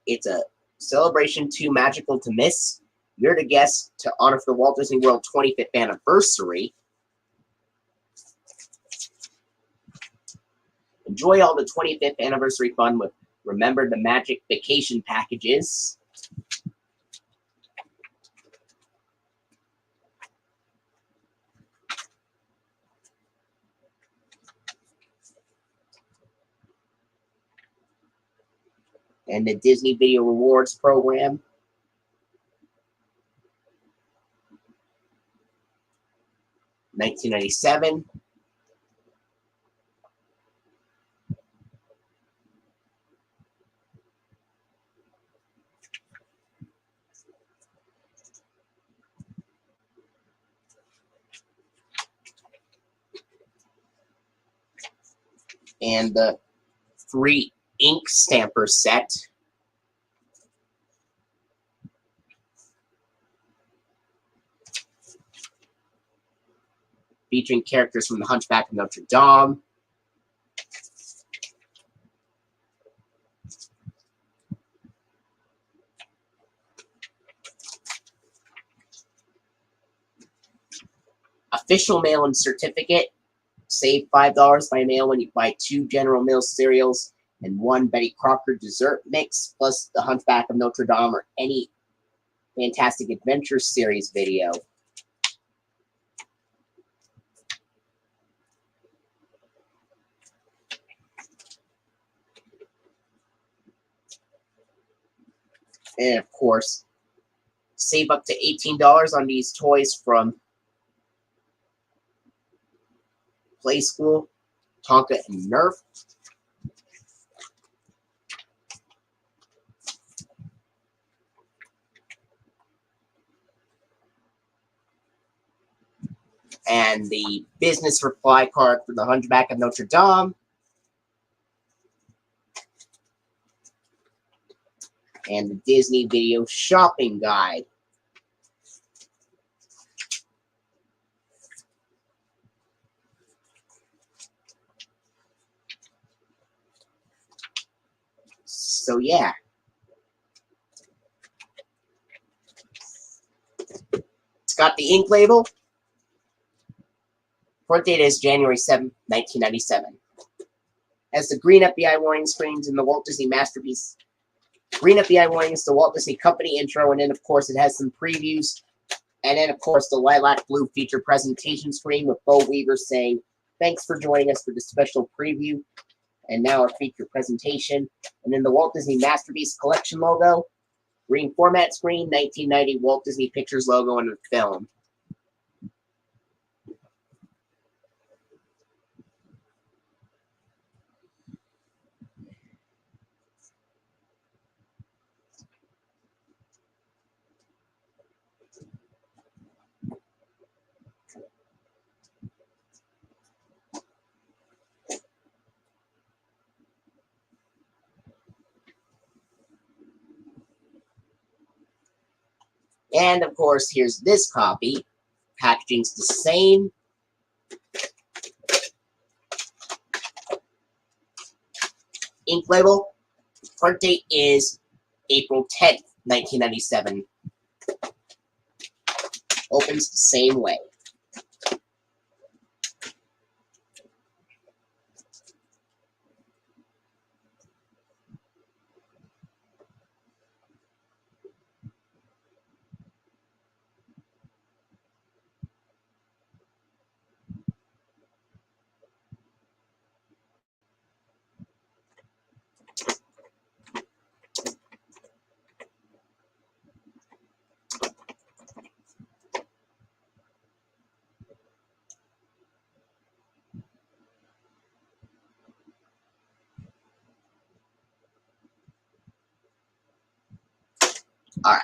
It's a celebration too magical to miss. You're the guest to honor the Walt Disney World 25th anniversary. Enjoy all the 25th anniversary fun with Remember the Magic vacation packages. And the Disney Video Rewards program. $19.97. And the free ink stamper set. Featuring characters from the Hunchback of Notre Dame. Official mail-in certificate. Save $5 by mail when you buy 2 General Mills cereals and 1 Betty Crocker dessert mix, plus the Hunchback of Notre Dame or any Fantastic Adventure series video. And of course, save up to $18 on these toys from Play School, Tonka, and Nerf. And the business reply card for the Hunchback of Notre Dame. And the Disney Video Shopping Guide. So yeah. It's got the ink label. Front date is January 7th, 1997. Has the green FBI warning screens and the Walt Disney Masterpiece. Green FBI warning is the Walt Disney Company intro, and then of course it has some previews. And then of course the lilac blue feature presentation screen with Bo Weaver saying, "Thanks for joining us for this special preview." And now our feature presentation. And then the Walt Disney Masterpiece Collection logo. Green format screen, 1990 Walt Disney Pictures logo and a film. And of course, here's this copy. Packaging's the same. Ink label. Front date is April 10th, 1997. Opens the same way. All right.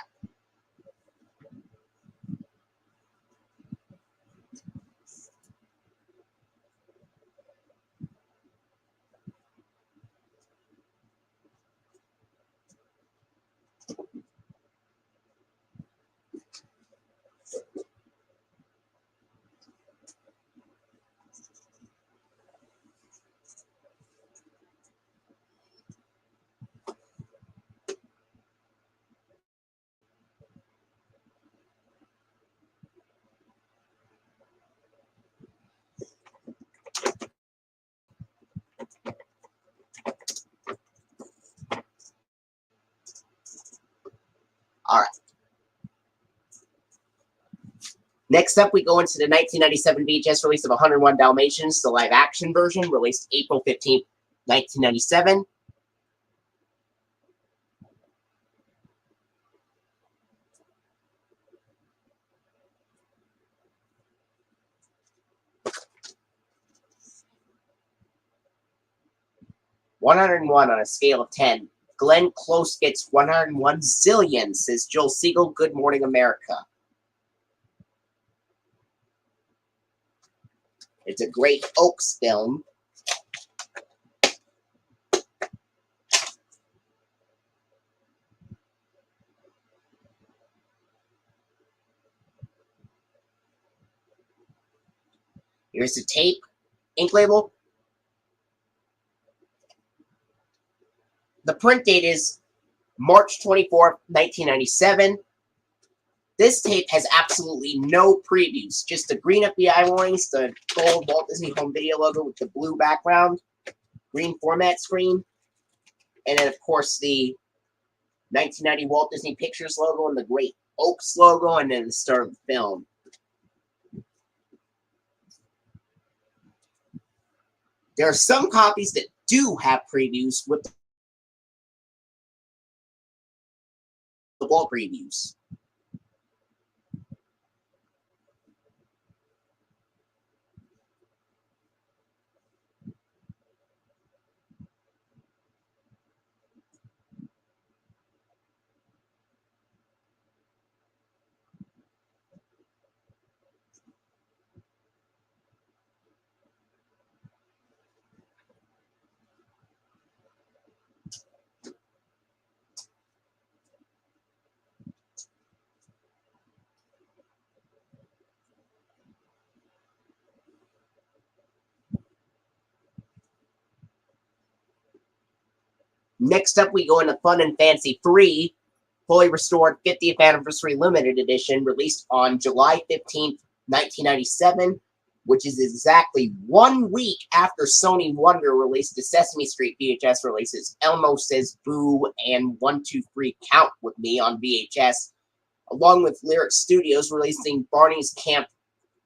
Next up, we go into the 1997 VHS release of 101 Dalmatians, the live-action version, released April 15th, 1997. "101 on a scale of 10. Glenn Close gets 101 zillion," says Joel Siegel, Good Morning America. It's a great Oaks film. Here's the tape, ink label. The print date is March 24th, 1997. This tape has absolutely no previews, just the green FBI warnings, the gold Walt Disney Home Video logo with the blue background, green format screen, and then, of course, the 1990 Walt Disney Pictures logo and the Great Oaks logo, and then the start of the film. There are some copies that do have previews with the Walt previews. Next up, we go into Fun and Fancy 3, fully restored 50th Anniversary Limited Edition, released on July 15th, 1997, which is exactly 1 week after Sony Wonder released the Sesame Street VHS releases Elmo Says Boo and 1, 2, 3 Count With Me on VHS, along with Lyric Studios releasing Barney's Camp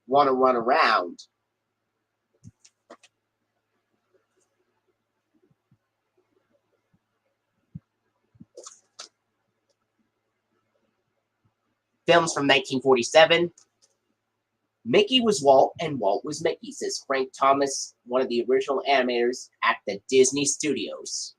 Wanna Run Around. Films from 1947. Mickey was Walt and Walt was Mickey, says Frank Thomas, one of the original animators at the Disney Studios.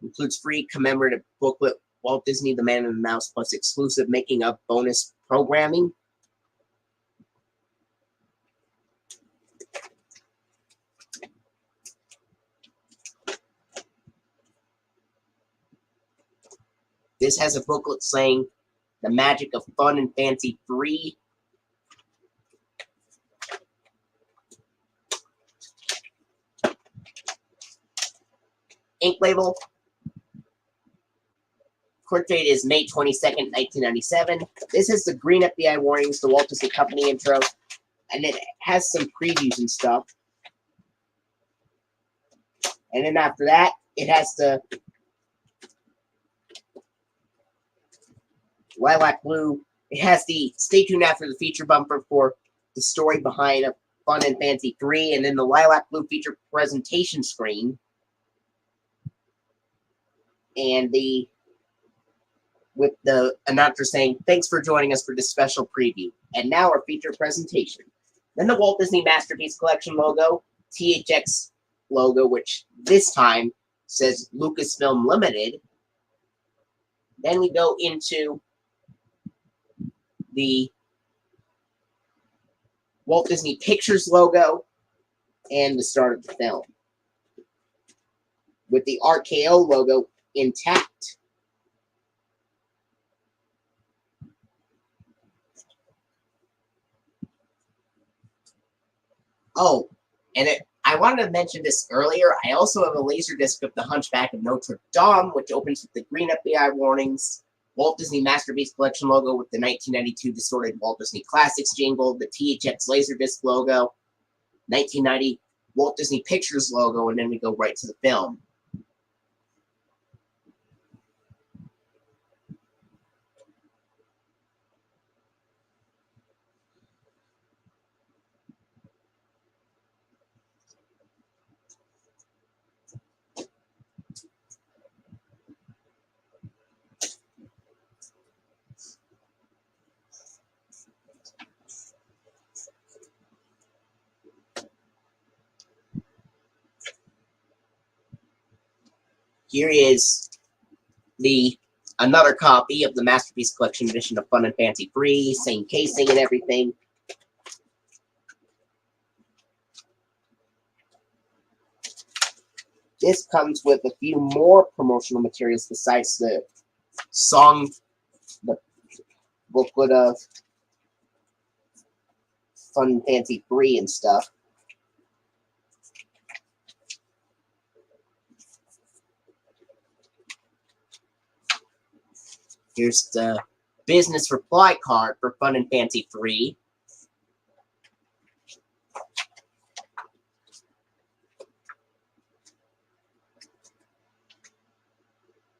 Includes free commemorative booklet, Walt Disney, The Man and the Mouse, plus exclusive making of bonus programming. This has a booklet saying The Magic of Fun and Fancy 3. Ink label. Print date is May 22nd, 1997. This has the green FBI warnings, the Walt Disney Company intro, and it has some previews and stuff. And then after that, it has the lilac blue. It has the stay tuned after the feature bumper for the story behind Fun and Fancy 3, and then the lilac blue feature presentation screen. And with the announcer saying, "Thanks for joining us for this special preview. And now our feature presentation." Then the Walt Disney Masterpiece Collection logo, THX logo, which this time says Lucasfilm Limited. Then we go into the Walt Disney Pictures logo and the start of the film, with the RKO logo intact. Oh, and I wanted to mention this earlier. I also have a Laserdisc of the Hunchback of Notre Dame, which opens with the green FBI warnings, Walt Disney Masterpiece Collection logo with the 1992 distorted Walt Disney Classics jingle, the THX Laserdisc logo, 1990 Walt Disney Pictures logo, and then we go right to the film. Here is another copy of the Masterpiece Collection edition of Fun and Fancy Free, same casing and everything. This comes with a few more promotional materials besides the booklet of Fun and Fancy Free and stuff. Here's the Business Reply card for Fun and Fancy Free.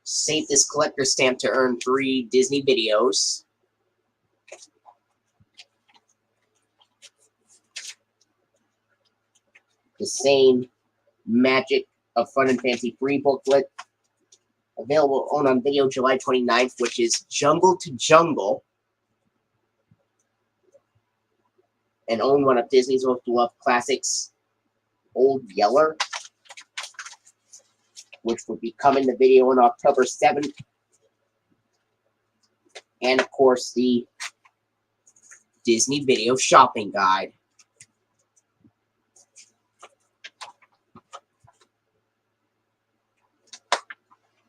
Save this collector stamp to earn free Disney videos. The same Magic of Fun and Fancy Free booklet. Available on video July 29th, which is Jungle to Jungle. And own one of Disney's most beloved classics, Old Yeller, which will be coming to video on October 7th. And, of course, the Disney Video Shopping Guide.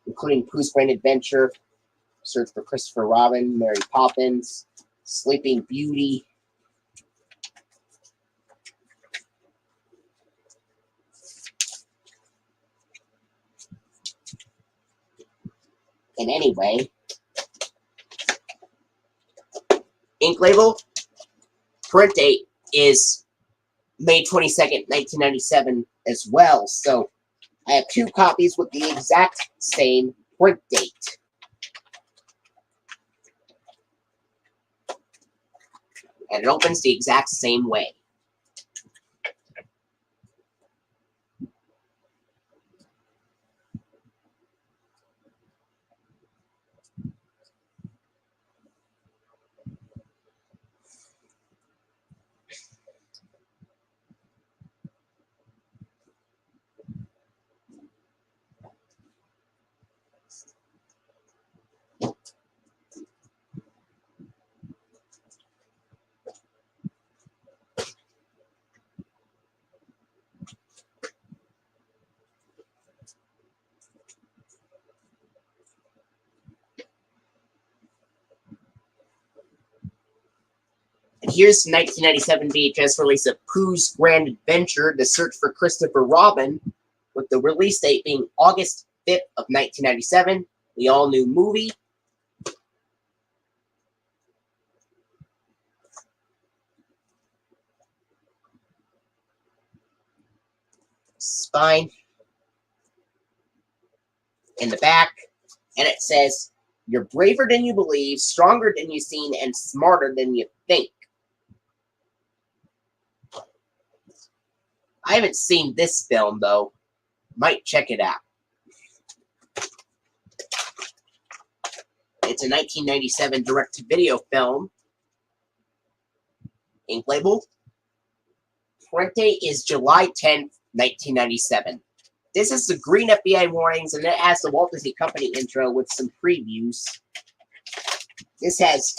Including Pooh's Grand Adventure, Search for Christopher Robin, Mary Poppins, Sleeping Beauty, and anyway, ink label, print date is May 22nd, 1997 as well, so I have two copies with the exact same print date. And it opens the exact same way. And here's the 1997 VHS release of Pooh's Grand Adventure, The Search for Christopher Robin, with the release date being August 5th of 1997, the all-new movie. Spine in the back, and it says, "You're braver than you believe, stronger than you've seen, and smarter than you think." I haven't seen this film, though. Might check it out. It's a 1997 direct-to-video film. Ink label. Print date is July 10th, 1997. This is the green FBI warnings, and it has the Walt Disney Company intro with some previews. This has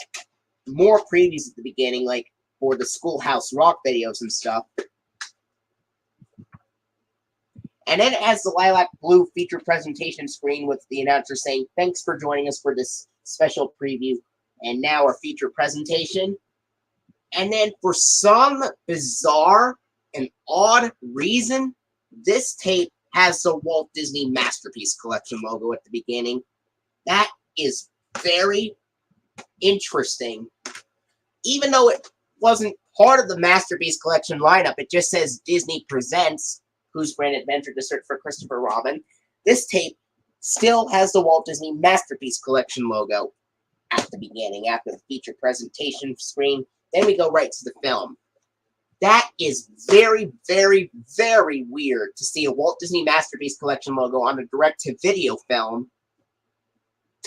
more previews at the beginning, like for the Schoolhouse Rock videos and stuff. And then it has the lilac blue feature presentation screen with the announcer saying, "Thanks for joining us for this special preview. And now our feature presentation." And then for some bizarre and odd reason, this tape has the Walt Disney Masterpiece Collection logo at the beginning. That is very interesting. Even though it wasn't part of the Masterpiece Collection lineup, it just says Disney Presents Pooh's Grand Adventure, to Search for Christopher Robin. This tape still has the Walt Disney Masterpiece Collection logo at the beginning, after the feature presentation screen. Then we go right to the film. That is very, very, very weird to see a Walt Disney Masterpiece Collection logo on a direct-to-video film.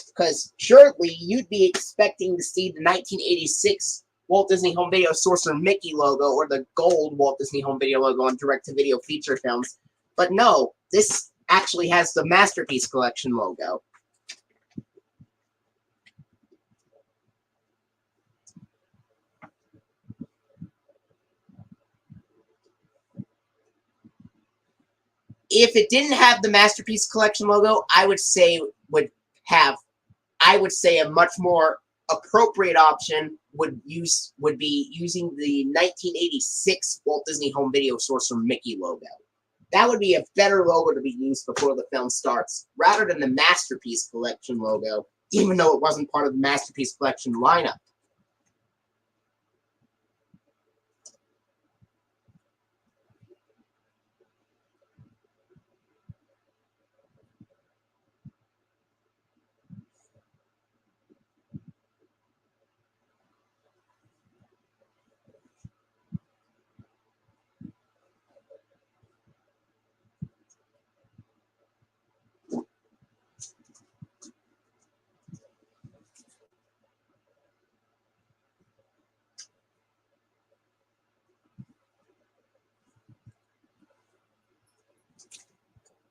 Because surely you'd be expecting to see the 1986 Walt Disney Home Video Sorcerer Mickey logo or the gold Walt Disney Home Video logo on direct-to-video feature films. But no, this actually has the Masterpiece Collection logo. If it didn't have the Masterpiece Collection logo, I would say a much more appropriate option would be using the 1986 Walt Disney Home Video Sorcerer Mickey logo. That would be a better logo to be used before the film starts, rather than the Masterpiece Collection logo, even though it wasn't part of the Masterpiece Collection lineup.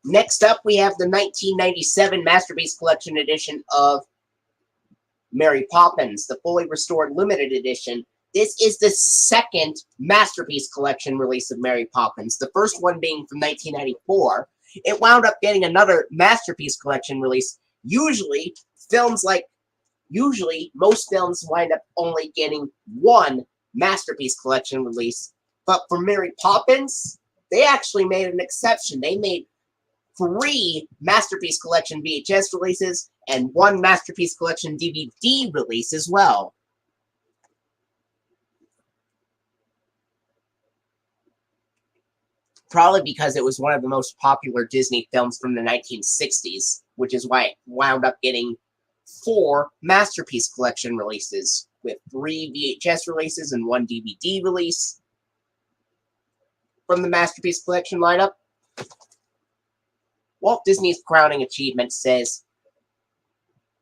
Next up, we have the 1997 Masterpiece Collection edition of Mary Poppins, the fully restored limited edition. This is the second Masterpiece Collection release of Mary Poppins, the first one being from 1994. It wound up getting another Masterpiece Collection release. Usually, most films wind up only getting one Masterpiece Collection release. But for Mary Poppins, they actually made an exception. They made 3 Masterpiece Collection VHS releases and 1 Masterpiece Collection DVD release as well. Probably because it was one of the most popular Disney films from the 1960s, which is why it wound up getting 4 Masterpiece Collection releases, with 3 VHS releases and 1 DVD release from the Masterpiece Collection lineup. Walt Disney's crowning achievement says,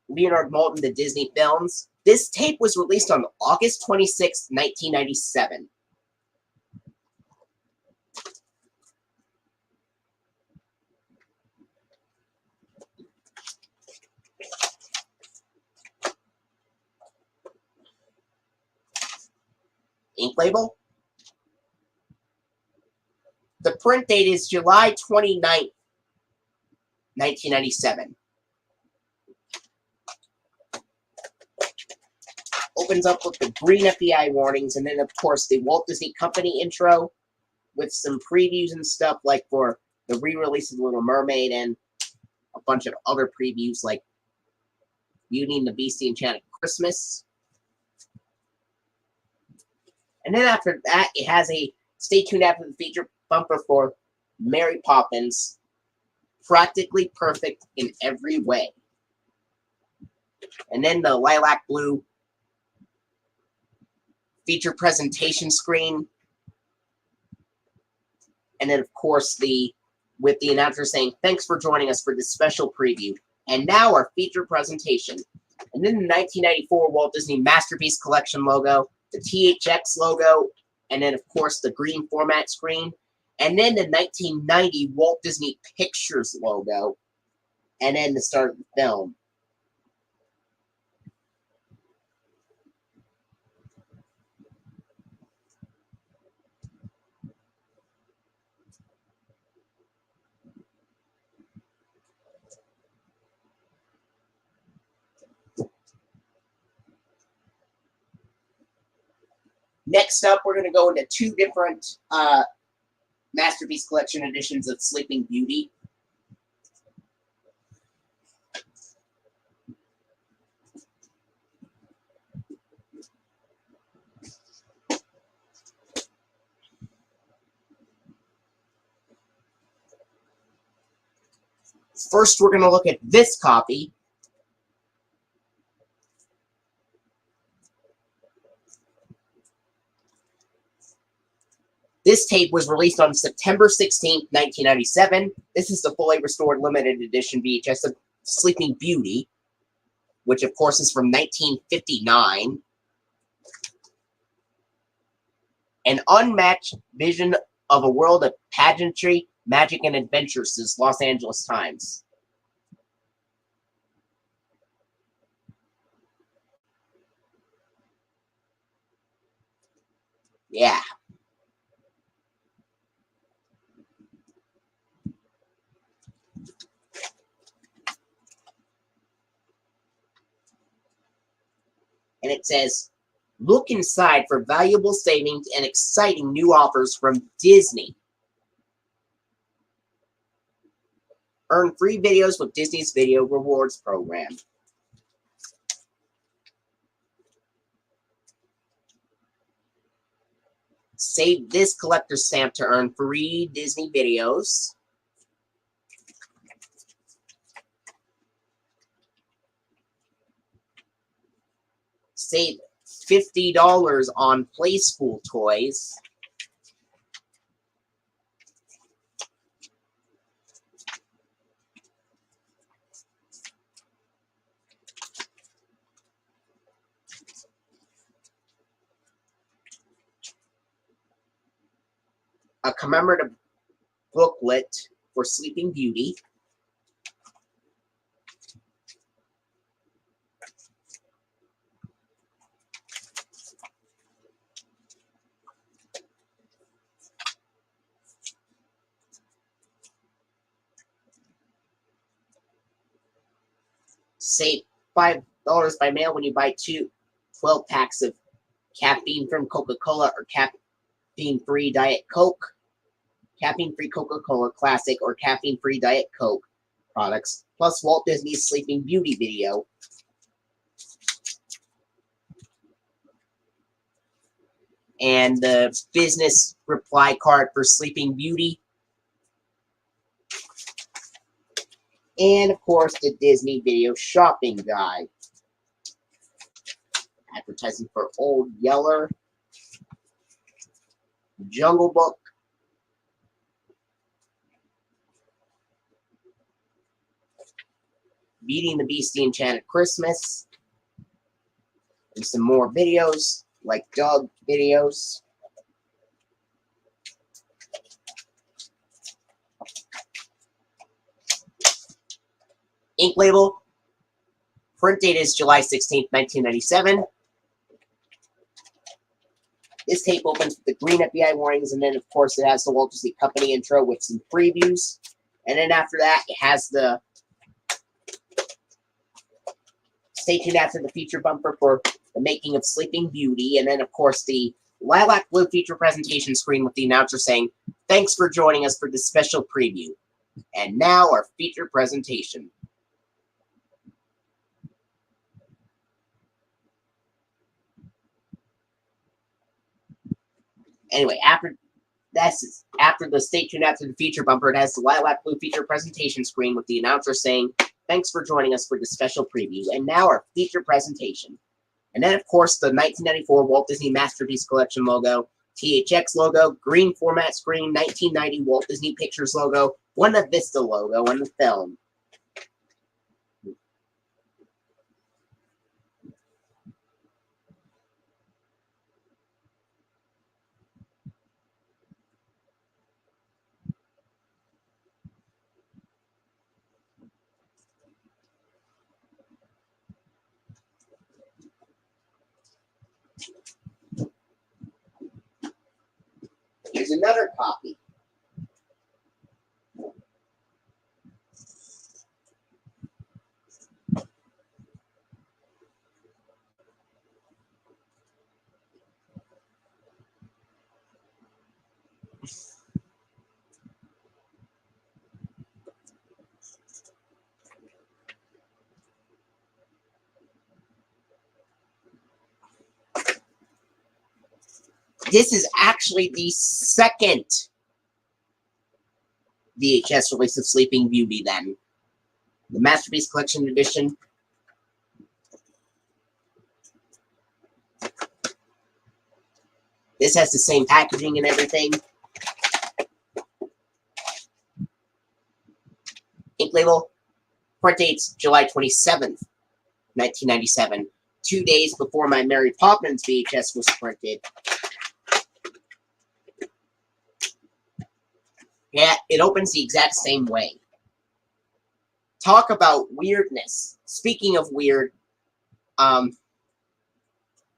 Leonard Maltin, The Disney Films. This tape was released on August 26, 1997. Ink label. The print date is July 29th, 1997. Opens up with the green FBI warnings, and then, of course, the Walt Disney Company intro with some previews and stuff, like for the re-release of The Little Mermaid and a bunch of other previews, like Beauty and the Beast, The Enchanted Christmas. And then after that, it has a stay tuned after the feature bumper for Mary Poppins, practically perfect in every way. And then the lilac blue feature presentation screen. And then, of course, with the announcer saying, thanks for joining us for this special preview. And now our feature presentation. And then the 1994 Walt Disney Masterpiece Collection logo, the THX logo, and then, of course, the green format screen. And then the 1990 Walt Disney Pictures logo. And then the start of the film. Next up, we're going to go into 2 different Masterpiece Collection editions of Sleeping Beauty. First, we're going to look at this copy. This tape was released on September 16, 1997. This is the fully restored limited edition VHS of Sleeping Beauty, which of course is from 1959. An unmatched vision of a world of pageantry, Magic and Adventures, Los Angeles Times. Yeah. And it says, look inside for valuable savings and exciting new offers from Disney. Earn free videos with Disney's Video Rewards program. Save this collector's stamp to earn free Disney videos. Save $50 on Play School toys. A commemorative booklet for Sleeping Beauty. Save $5 by mail when you buy 12 packs of caffeine-free Coca-Cola or caffeine-free Diet Coke, caffeine-free Coca-Cola Classic, or caffeine-free Diet Coke products, plus Walt Disney's Sleeping Beauty video. And the business reply card for Sleeping Beauty. And, of course, the Disney Video Shopping Guide. Advertising for Old Yeller, Jungle Book, Beauty and the Beast, The Enchanted Christmas, and some more videos, like Doug videos. Ink label. Print date is July 16th, 1997. This tape opens with the green FBI warnings, and then, of course, it has the Walt Disney Company intro with some previews. And then after that, it has the stay tuned after the feature bumper for the making of Sleeping Beauty. And then, of course, the lilac blue feature presentation screen with the announcer saying, thanks for joining us for this special preview. And now our feature presentation. Anyway, after the stay tuned after the feature bumper, it has the lilac blue feature presentation screen with the announcer saying, thanks for joining us for this special preview. And now our feature presentation. And then, of course, the 1994 Walt Disney Masterpiece Collection logo, THX logo, green format screen, 1990 Walt Disney Pictures logo, Buena Vista logo, and the film. Here's another copy. This is actually the second VHS release of Sleeping Beauty then. The Masterpiece Collection Edition. This has the same packaging and everything. Ink label. Print date's July 27th, 1997. 2 days before my Mary Poppins VHS was printed. Yeah, it opens the exact same way. Talk about weirdness. Speaking of weird,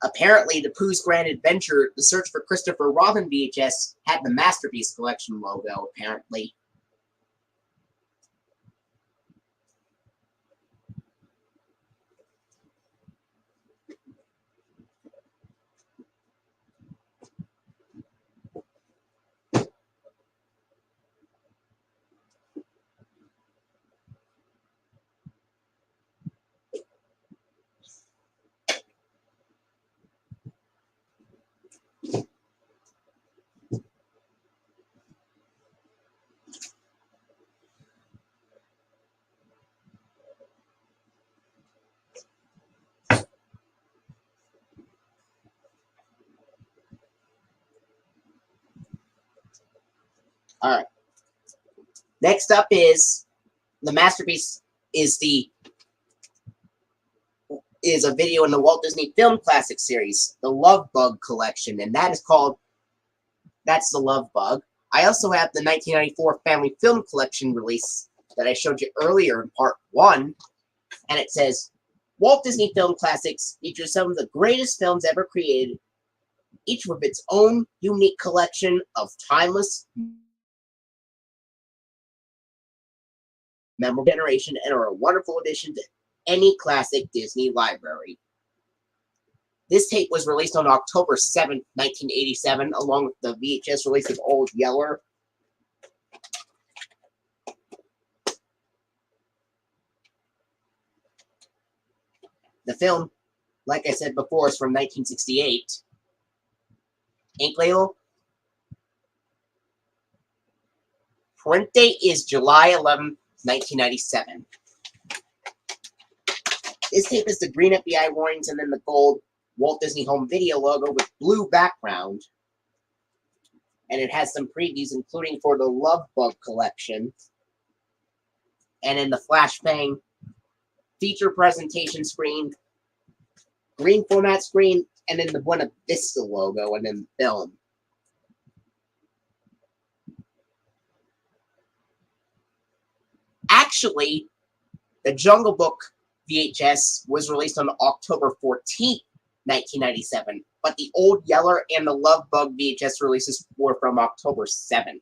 apparently the Pooh's Grand Adventure, The Search for Christopher Robin VHS, had the Masterpiece Collection logo, apparently. Alright. Next up is the Masterpiece is a video in the Walt Disney Film Classic series, the Love Bug Collection, and that's the Love Bug. I also have the 1994 Family Film Collection release that I showed you earlier in part 1, and it says, Walt Disney Film Classics features some of the greatest films ever created, each with its own unique collection of timeless, memorable generation, and are a wonderful addition to any classic Disney library. This tape was released on October 7th, 1987, along with the VHS release of Old Yeller. The film, like I said before, is from 1968. Ink label. Print date is July 11th, 1997. This tape is the green FBI warnings and then the gold Walt Disney Home Video logo with blue background. And it has some previews, including for the Love Bug Collection. And in the Flashbang feature presentation screen, green format screen, and then the Buena Vista logo, and then the film. Actually, the Jungle Book VHS was released on October 14th, 1997, but the Old Yeller and the Love Bug VHS releases were from October 7th.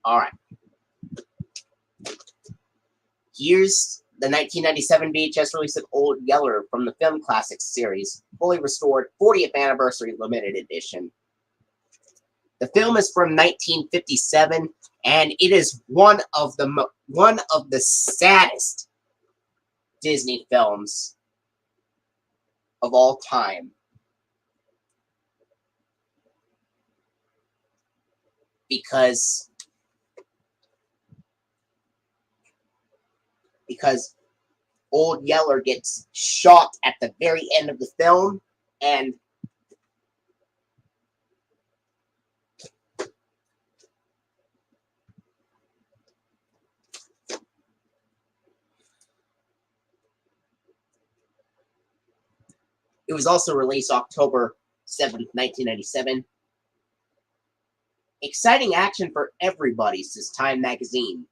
All right. Here's the 1997 VHS release of Old Yeller from the Film Classics series, fully restored 40th anniversary limited edition. The film is from 1957, and it is one of the saddest Disney films of all time. Because Old Yeller gets shot at the very end of the film, and it was also released October 7th, 1997. Exciting action for everybody, says Time magazine.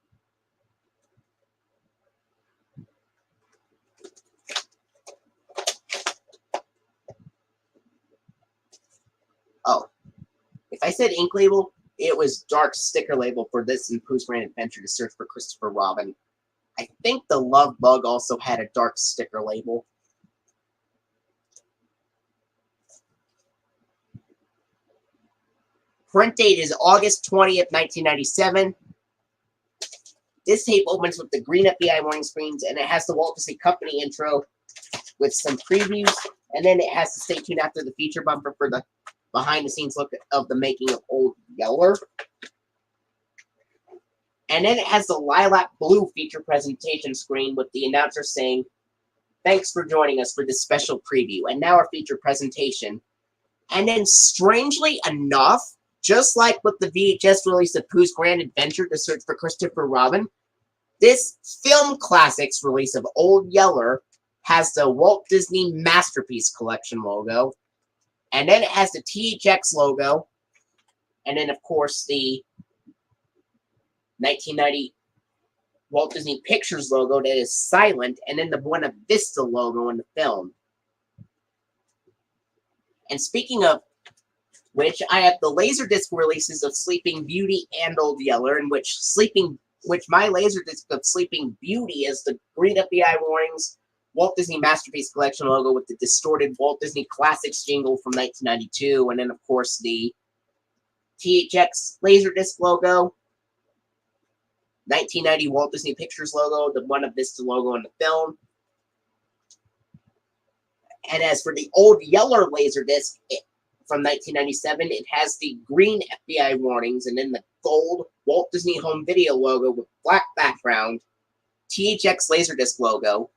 Oh, if I said ink label, it was dark sticker label for this and Pooh's Grand Adventure to search for Christopher Robin. I think the Love Bug also had a dark sticker label. Print date is August 20th, 1997. This tape opens with the green FBI warning screens, and it has the Walt Disney Company intro with some previews, and then it has to stay tuned after the feature bumper for the behind-the-scenes look of the making of Old Yeller. And then it has the lilac blue feature presentation screen with the announcer saying, "Thanks for joining us for this special preview." And now our feature presentation. And then, strangely enough, just like with the VHS release of Pooh's Grand Adventure to Search for Christopher Robin, this Film Classics release of Old Yeller has the Walt Disney Masterpiece Collection logo. And then it has the THX logo. And then, of course, the 1990 Walt Disney Pictures logo that is silent. And then the Buena Vista logo in the film. And speaking of which, I have the Laserdisc releases of Sleeping Beauty and Old Yeller, in which my Laserdisc of Sleeping Beauty is the green FBI warnings Walt Disney Masterpiece Collection logo with the distorted Walt Disney Classics jingle from 1992, and then of course the THX Laserdisc logo, 1990 Walt Disney Pictures logo, the Buena Vista logo in the film. And as for the Old Yeller Laserdisc from 1997, it has the green FBI warnings and then the gold Walt Disney Home Video logo with black background, THX Laserdisc logo,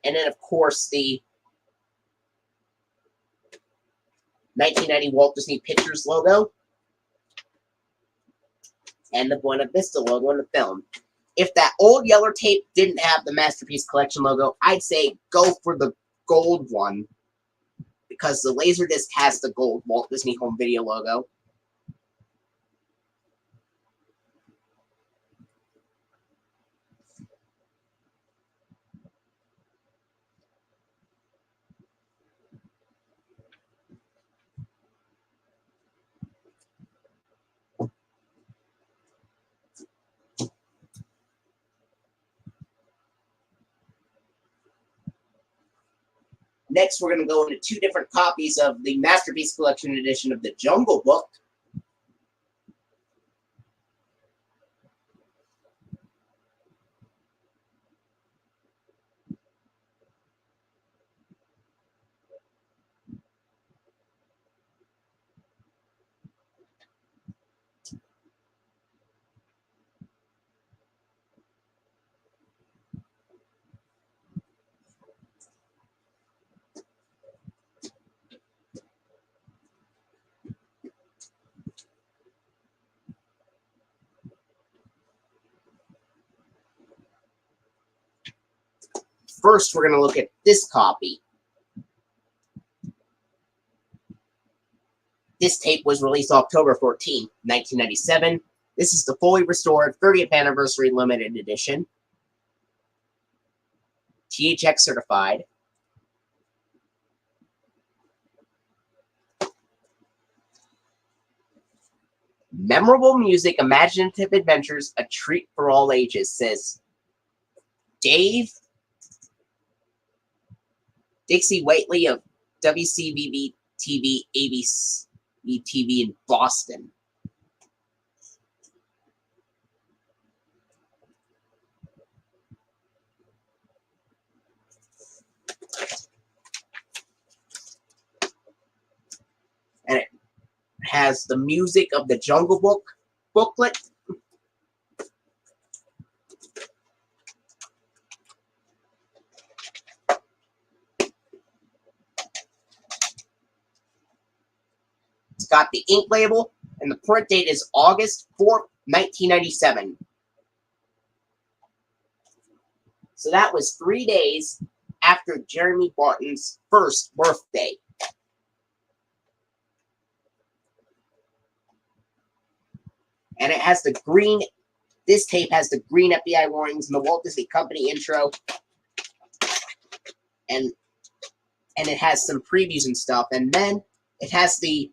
and then, of course, the 1990 Walt Disney Pictures logo and the Buena Vista logo in the film. If that Old Yeller tape didn't have the Masterpiece Collection logo, I'd say go for the gold one, because the Laserdisc has the gold Walt Disney Home Video logo. Next, we're going to go into two different copies of the Masterpiece Collection edition of the Jungle Book. First, we're going to look at this copy. This tape was released October 14, 1997. This is the fully restored 30th Anniversary Limited Edition. THX certified. Memorable music, imaginative adventures, a treat for all ages, says Dave Dixie Whiteley of WCVB TV, ABC TV in Boston. And it has the music of the Jungle Book booklet. It's got the ink label, and the print date is August 4th, 1997. So that was 3 days after Jeremy Barton's first birthday. And it has the green, this tape has the green FBI warnings and the Walt Disney Company intro. And it has some previews and stuff. And then it has the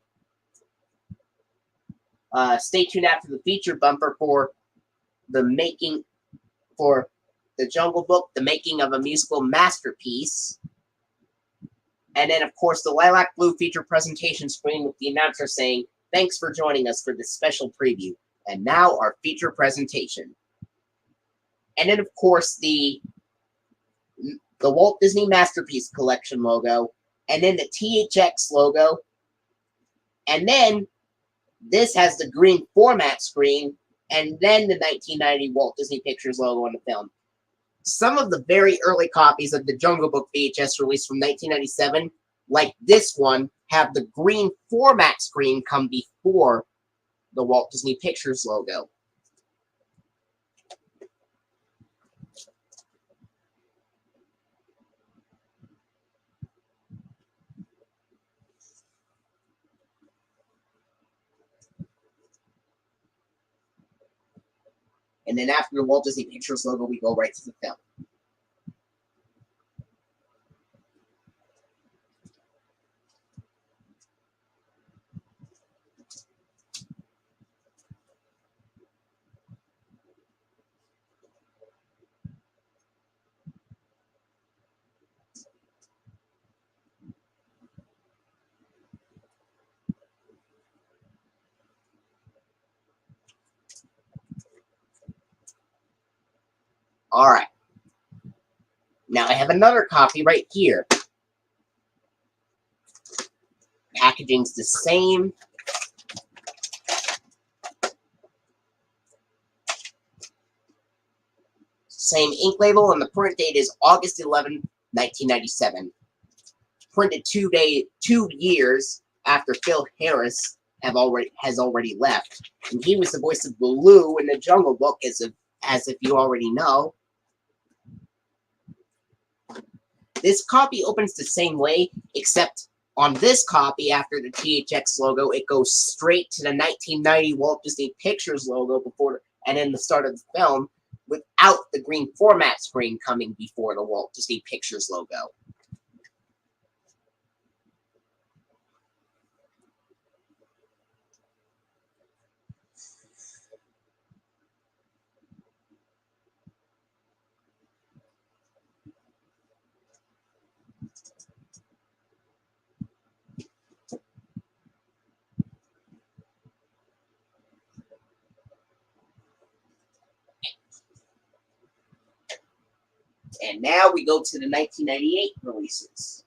stay tuned after the feature bumper for the making, for the Jungle Book, the making of a musical masterpiece. And then, of course, the lilac blue feature presentation screen with the announcer saying, "Thanks for joining us for this special preview. And now our feature presentation." And then, of course, the Walt Disney Masterpiece Collection logo, and then the THX logo, and then This has the green format screen, and then the 1990 Walt Disney Pictures logo on the film. Some of the very early copies of the Jungle Book VHS released from 1997, like this one, have the green format screen come before the Walt Disney Pictures logo. And then after the Walt Disney Pictures logo, we go right to the film. All right. Now I have another copy right here. Packaging's the same. Same ink label, and the print date is August 11, 1997. Printed 2 years after Phil Harris has already left, and he was the voice of Baloo in the Jungle Book, as if you already know. This copy opens the same way, except on this copy, after the THX logo, it goes straight to the 1990 Walt Disney Pictures logo and then the start of the film, without the green format screen coming before the Walt Disney Pictures logo. And now we go to the 1998 releases.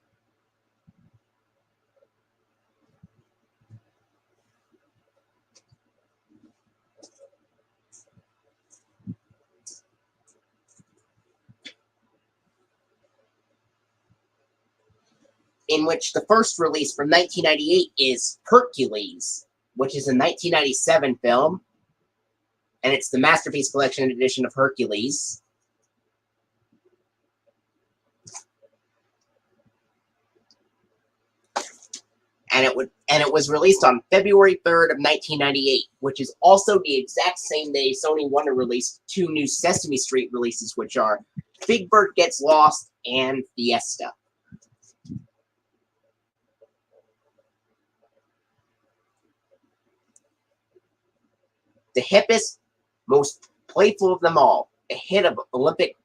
In which the first release from 1998 is Hercules, which is a 1997 film, and it's the Masterpiece Collection edition of Hercules. And it was released on February 3rd of 1998, which is also the exact same day Sony Wonder released 2 new Sesame Street releases, which are Big Bird Gets Lost and Fiesta. The hippest, most playful of them all, a hit of Olympic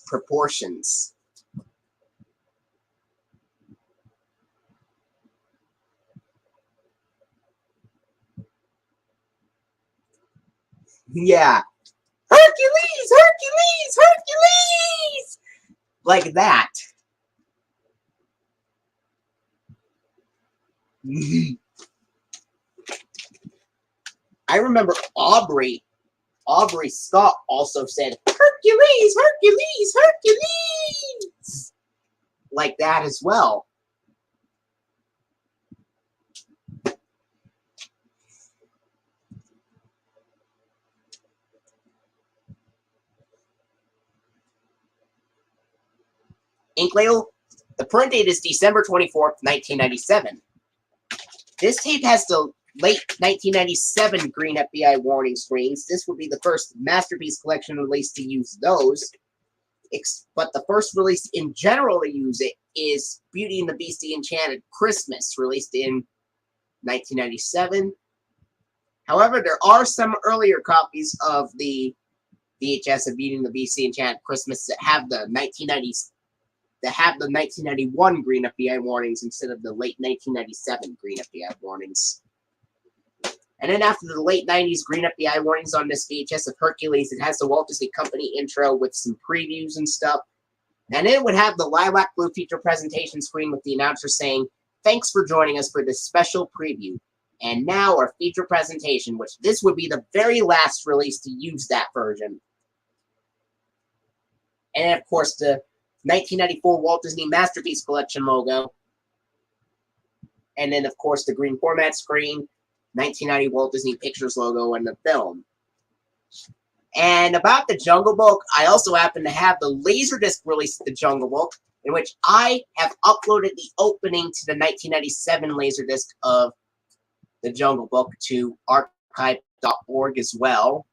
proportions. Yeah. Hercules! Hercules! Hercules! Like that. I remember Aubrey Scott also said, Hercules! Hercules! Hercules! Like that as well. Ink label, the print date is December 24th, 1997. This tape has the late 1997 green FBI warning screens. This would be the first Masterpiece Collection release to use those. But the first release in general to use it is Beauty and the Beast: The Enchanted Christmas, released in 1997. However, there are some earlier copies of the VHS of Beauty and the Beast: The Enchanted Christmas that have the 1991 green FBI warnings instead of the late 1997 green FBI warnings. And then after the late 90s green FBI warnings on this VHS of Hercules, it has the Walt Disney Company intro with some previews and stuff. And it would have the lilac blue feature presentation screen with the announcer saying, "Thanks for joining us for this special preview. And now our feature presentation, which this would be the very last release to use that version. And then, of course, the 1994 Walt Disney Masterpiece Collection logo. And then, of course, the green format screen, 1990 Walt Disney Pictures logo, and the film. And about the Jungle Book, I also happen to have the Laserdisc release of the Jungle Book, in which I have uploaded the opening to the 1997 Laserdisc of the Jungle Book to archive.org as well,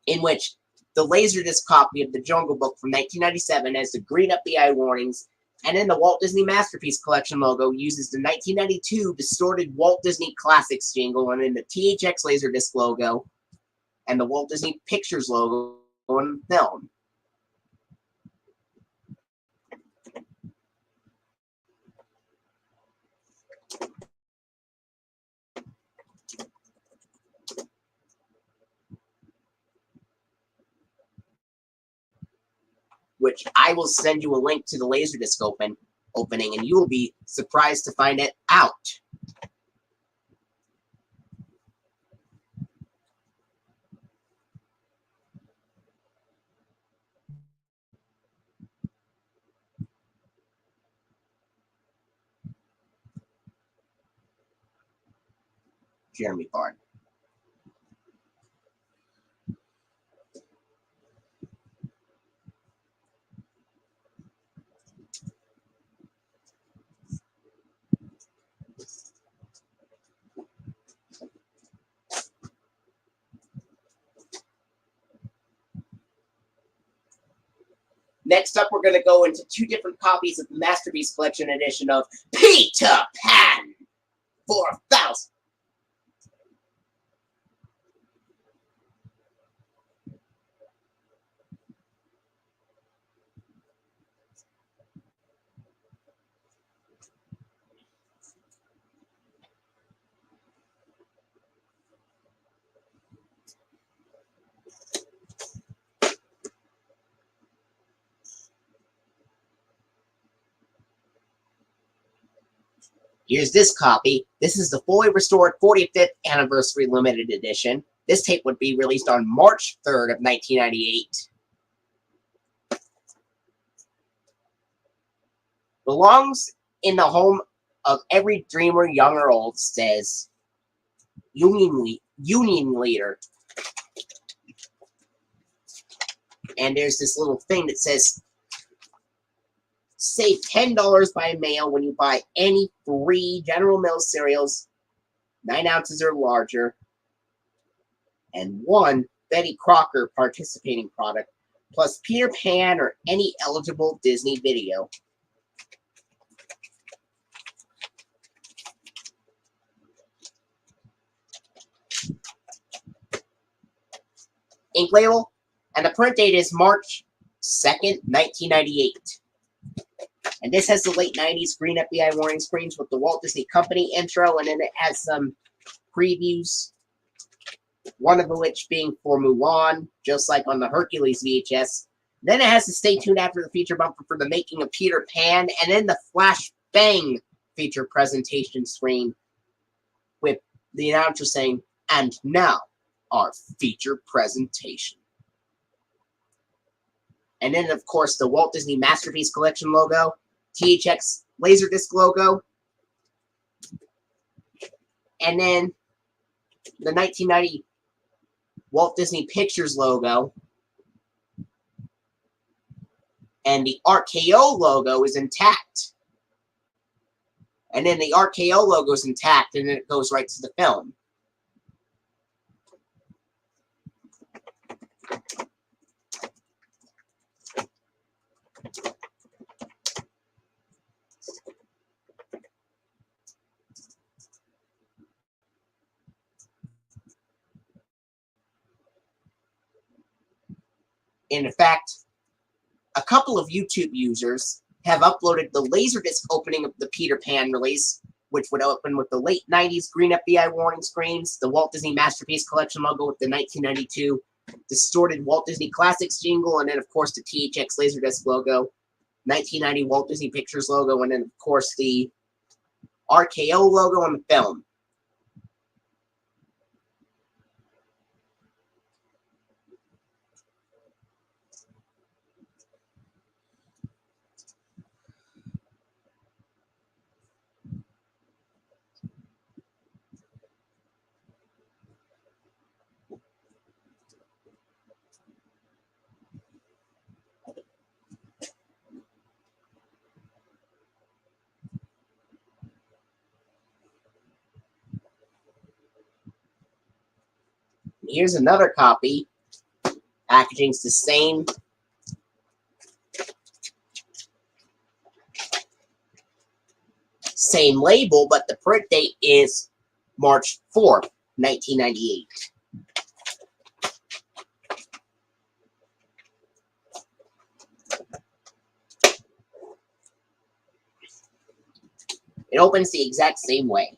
in which the Laserdisc copy of the Jungle Book from 1997 has the green up the eye warnings, and then the Walt Disney Masterpiece Collection logo uses the 1992 distorted Walt Disney Classics jingle, and then the THX Laserdisc logo, and the Walt Disney Pictures logo on the film. Which I will send you a link to the Laserdisc opening, and you will be surprised to find it out. Jeremy Bard. Next up, we're going to go into two different copies of the Masterpiece Collection edition of Peter Pan 4000. Here's this copy. This is the fully restored 45th Anniversary Limited Edition. This tape would be released on March 3rd of 1998. Belongs in the home of every dreamer, young or old, says Union Leader. And there's this little thing that says, save $10 by mail when you buy any 3 General Mills cereals, 9 ounces or larger, and 1 Betty Crocker participating product, plus Peter Pan or any eligible Disney video. Ink label, and the print date is March 2nd, 1998. And this has the late 90s green FBI warning screens with the Walt Disney Company intro, and then it has some previews, one of which being for Mulan, just like on the Hercules VHS. Then it has the stay tuned after the feature bumper for the making of Peter Pan, and then the Flash Bang feature presentation screen with the announcer saying, and now, our feature presentation. And then, of course, the Walt Disney Masterpiece Collection logo, THX Laserdisc logo, and then the 1990 Walt Disney Pictures logo, and the RKO logo is intact. And then the RKO logo is intact, and then it goes right to the film. In fact, a couple of YouTube users have uploaded the Laserdisc opening of the Peter Pan release, which would open with the late 90s green FBI warning screens, the Walt Disney Masterpiece Collection logo with the 1992 distorted Walt Disney Classics jingle, and then, of course, the THX Laserdisc logo, 1990 Walt Disney Pictures logo, and then, of course, the RKO logo on the film. Here's another copy. Packaging's the same. Same label, but the print date is March 4th, 1998. It opens the exact same way.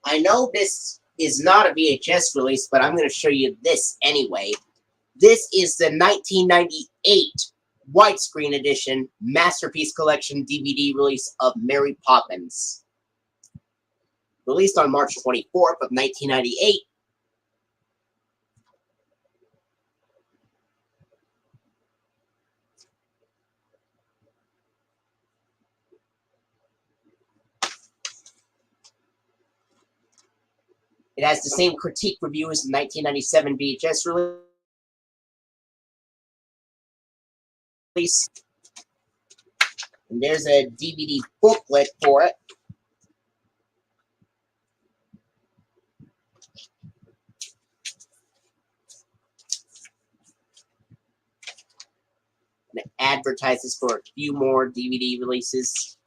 I know this is not a VHS release, but I'm going to show you this anyway. This is the 1998 widescreen edition Masterpiece Collection DVD release of Mary Poppins. Released on March 24th of 1998. It has the same critique review as the 1997 VHS release. And there's a DVD booklet for it. And it advertises for a few more DVD releases.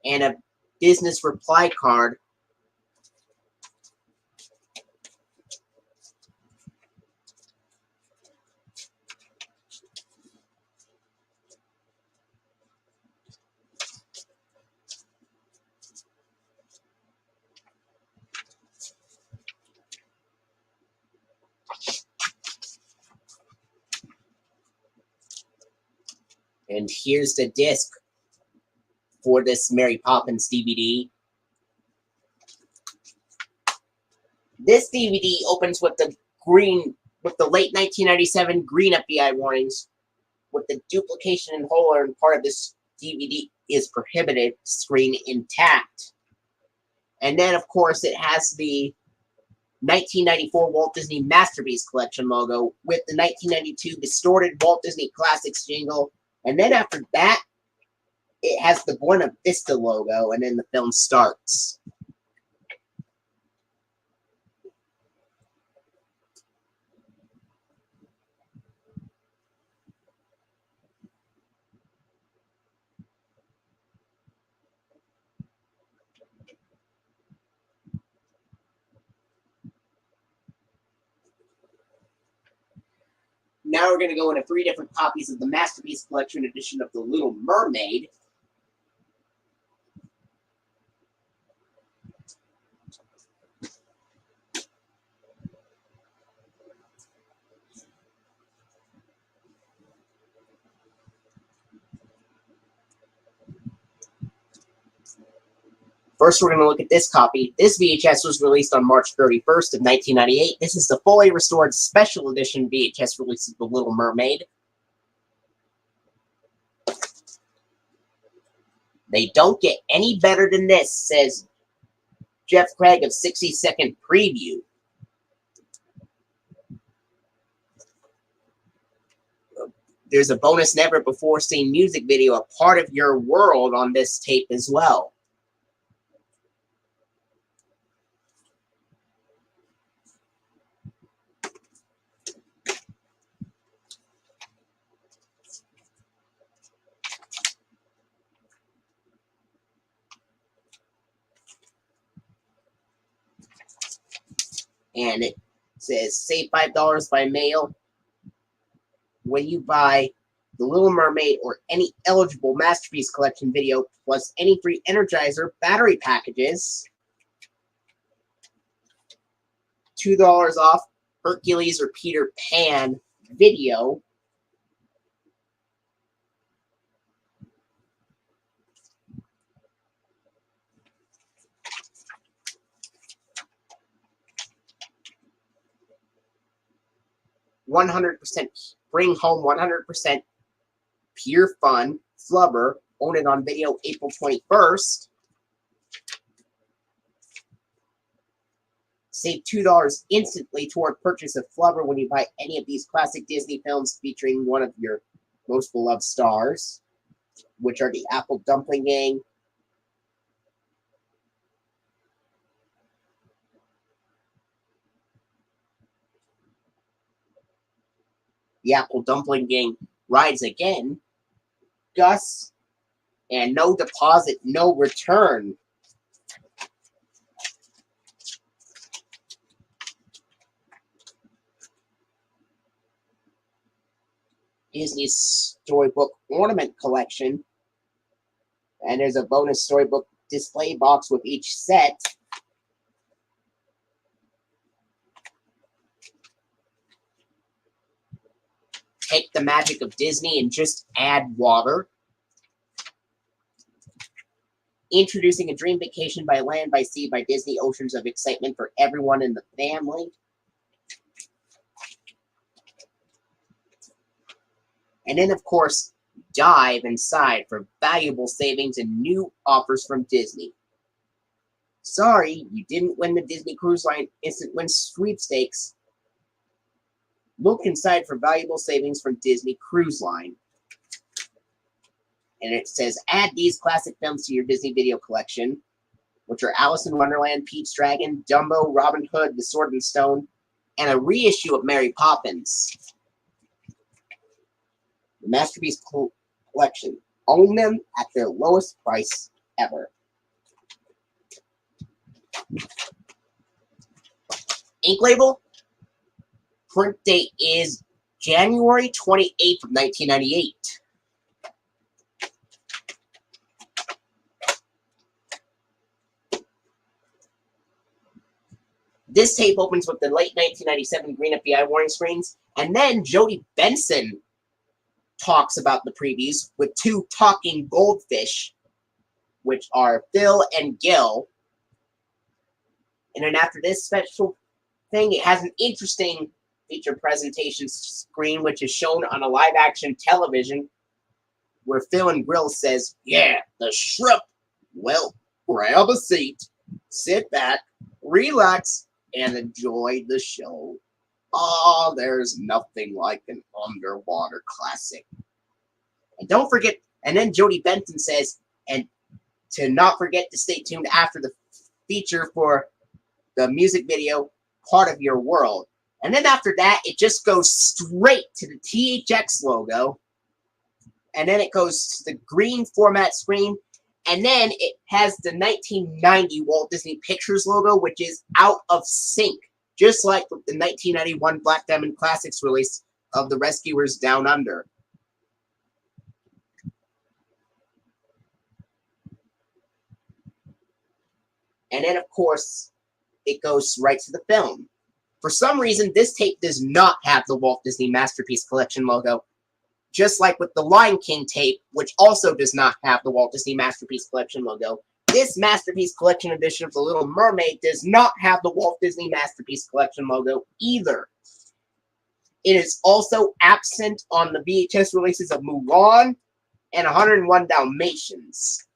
And a business reply card. And here's the disc for this Mary Poppins DVD. This DVD opens with the late 1997 green FBI warnings, with the duplication and holder and part of this DVD is prohibited screen intact. And then, of course, it has the 1994 Walt Disney Masterpiece Collection logo with the 1992 distorted Walt Disney Classics jingle. And then after that, it has the Buena Vista logo, and then the film starts. Now we're going to go into 3 different copies of the Masterpiece Collection edition of The Little Mermaid. First, we're going to look at this copy. This VHS was released on March 31st of 1998. This is the fully restored special edition VHS release of The Little Mermaid. They don't get any better than this, says Jeff Craig of 60 Second Preview. There's a bonus never before seen music video, A Part of Your World, on this tape as well. And it says save $5 by mail when you buy The Little Mermaid or any eligible Masterpiece Collection video, plus any free Energizer battery packages. $2 off Hercules or Peter Pan video. Bring home 100% pure fun. Flubber, own it on video April 21st. Save $2 instantly toward purchase of Flubber when you buy any of these classic Disney films featuring one of your most beloved stars, which are the Apple Dumpling Gang, the Apple Dumpling Gang Rides Again, Gus, and No Deposit, No Return. Disney's Storybook Ornament Collection. And there's a bonus storybook display box with each set. Take the magic of Disney and just add water. Introducing a dream vacation by land, by sea, by Disney. Oceans of excitement for everyone in the family. And then, of course, dive inside for valuable savings and new offers from Disney. Sorry, you didn't win the Disney Cruise Line Instant Win Sweepstakes. Look inside for valuable savings from Disney Cruise Line. And it says, add these classic films to your Disney video collection, which are Alice in Wonderland, Pete's Dragon, Dumbo, Robin Hood, The Sword and Stone, and a reissue of Mary Poppins. The Masterpiece Collection. Own them at their lowest price ever. Ink label. Print date is January 28th of 1998. This tape opens with the late 1997 green FBI warning screens, and then Jody Benson talks about the previews with two talking goldfish, which are Phil and Gil. And then after this special thing, it has an interesting feature presentation screen, which is shown on a live-action television, where Phil and Gil says, yeah, the shrimp. Well, grab a seat, sit back, relax, and enjoy the show. Oh, there's nothing like an underwater classic. And don't forget, and then Jody Benson says, and to not forget to stay tuned after the feature for the music video, Part of Your World. And then after that, it just goes straight to the THX logo. And then it goes to the green format screen. And then it has the 1990 Walt Disney Pictures logo, which is out of sync. Just like with the 1991 Black Diamond Classics release of The Rescuers Down Under. And then, of course, it goes right to the film. For some reason, this tape does not have the Walt Disney Masterpiece Collection logo. Just like with the Lion King tape, which also does not have the Walt Disney Masterpiece Collection logo. This Masterpiece Collection edition of The Little Mermaid does not have the Walt Disney Masterpiece Collection logo either. It is also absent on the VHS releases of Mulan and 101 Dalmatians.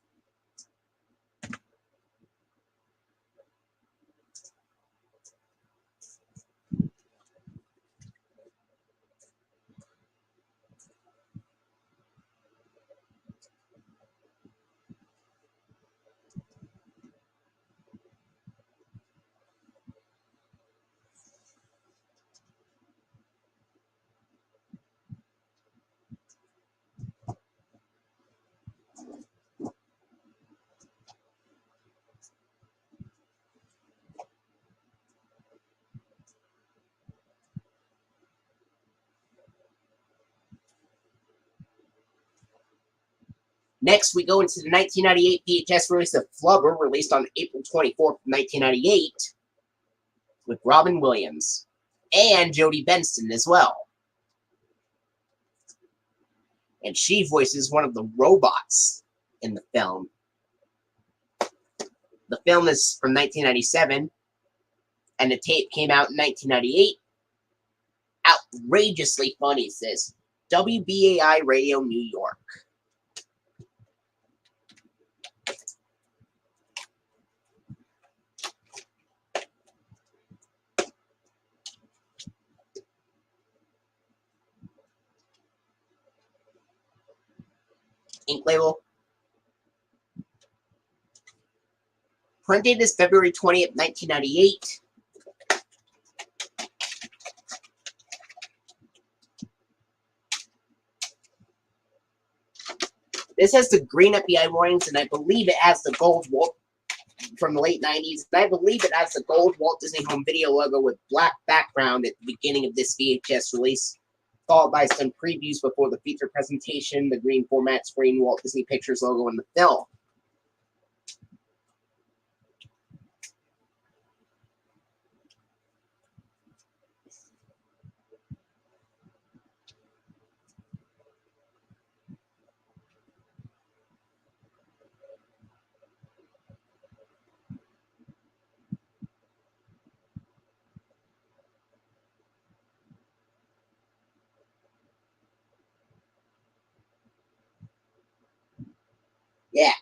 Next, we go into the 1998 VHS release of Flubber, released on April 24th, 1998, with Robin Williams and Jodie Benson as well. And she voices one of the robots in the film. The film is from 1997, and the tape came out in 1998. Outrageously funny, it says WBAI Radio New York. Ink label. Printed is February 20th, 1998. This has the green FBI warnings, and I believe it has the gold Walt from the late 90s. And I believe it has the gold Walt Disney Home Video logo with black background at the beginning of this VHS release, followed by some previews before the feature presentation, the green format screen Walt Disney Pictures logo in the film. Yeah.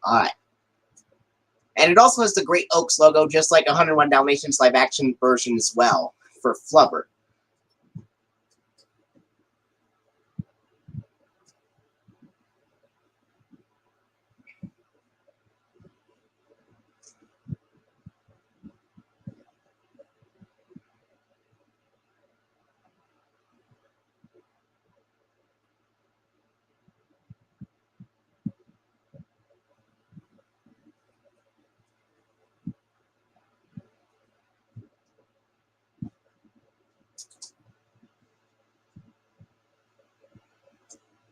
Alright. And it also has the Great Oaks logo, just like 101 Dalmatians live action version as well, for Flubber.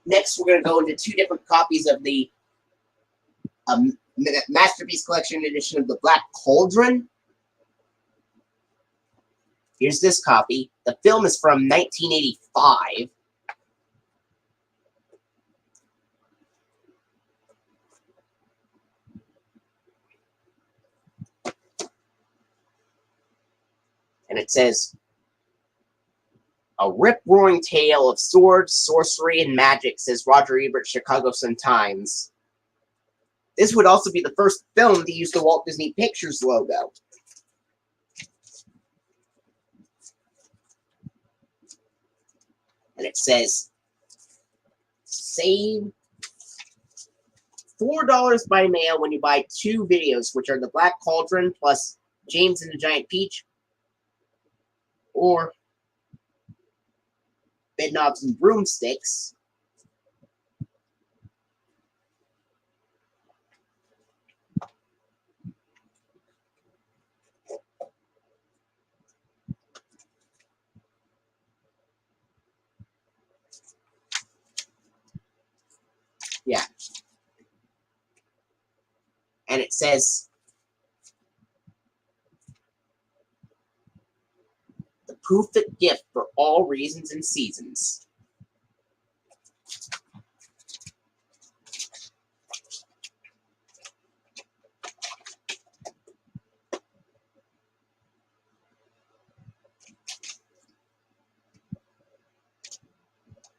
Next, we're going to go into two different copies of the Masterpiece Collection edition of the Black Cauldron. Here's this copy. The film is from 1985. And it says, "A rip-roaring tale of swords, sorcery, and magic," says Roger Ebert's Chicago Sun-Times. This would also be the first film to use the Walt Disney Pictures logo. And it says, save $4 by mail when you buy 2 videos, which are the Black Cauldron plus James and the Giant Peach, or Bedknobs and Broomsticks. Yeah. And it says, the perfect gift for all reasons and seasons.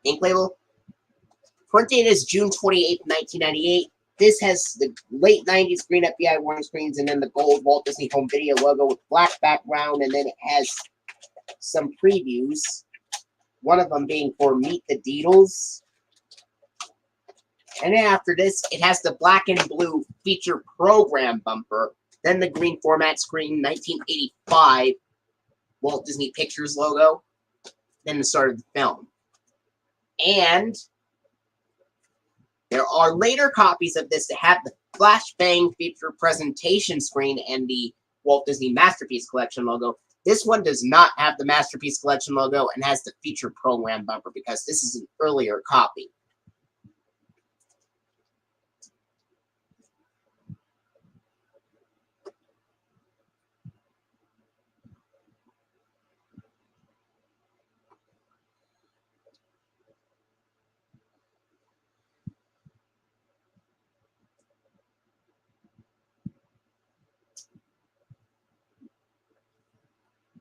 Ink label. Print date is June 28th, 1998. This has the late 90s green FBI warning screens and then the gold Walt Disney Home Video logo with black background, and then it has some previews. One of them being for Meet the Deedles. And then after this, it has the black and blue feature program bumper. Then the green format screen, 1985 Walt Disney Pictures logo. Then the start of the film. And there are later copies of this that have the flashbang feature presentation screen and the Walt Disney Masterpiece Collection logo. This one does not have the Masterpiece Collection logo and has the feature program bumper because this is an earlier copy.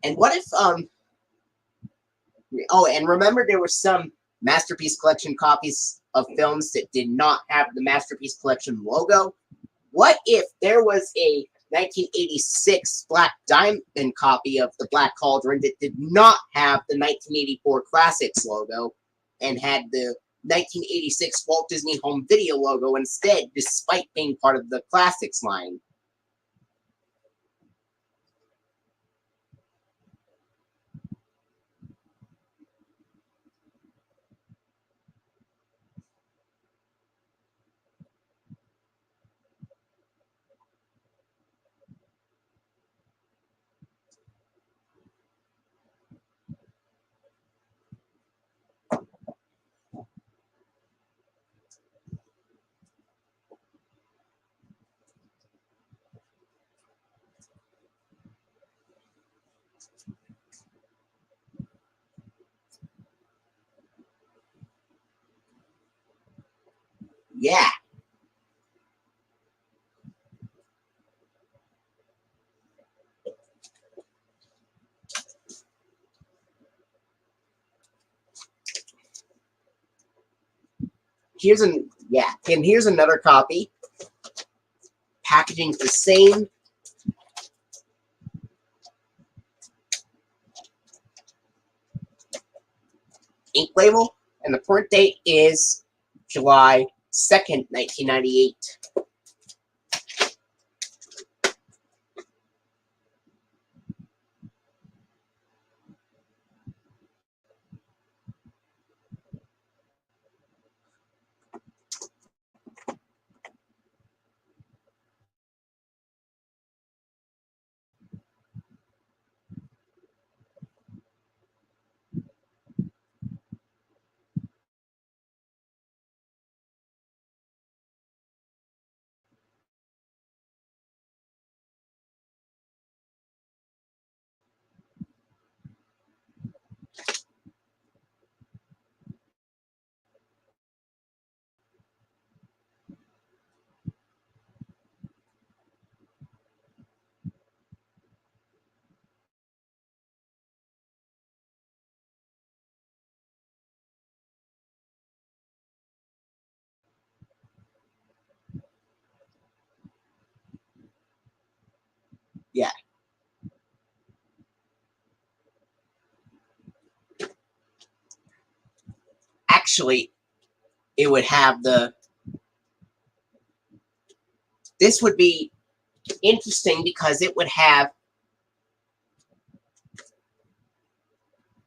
And what if, oh, and remember there were some Masterpiece Collection copies of films that did not have the Masterpiece Collection logo? What if there was a 1986 Black Diamond copy of the Black Cauldron that did not have the 1984 Classics logo and had the 1986 Walt Disney Home Video logo instead, despite being part of the Classics line? Yeah. And here's another copy. Packaging's the same. Ink label, and the print date is July 2nd, 1998. Yeah. Actually, it would have this would be interesting because it would have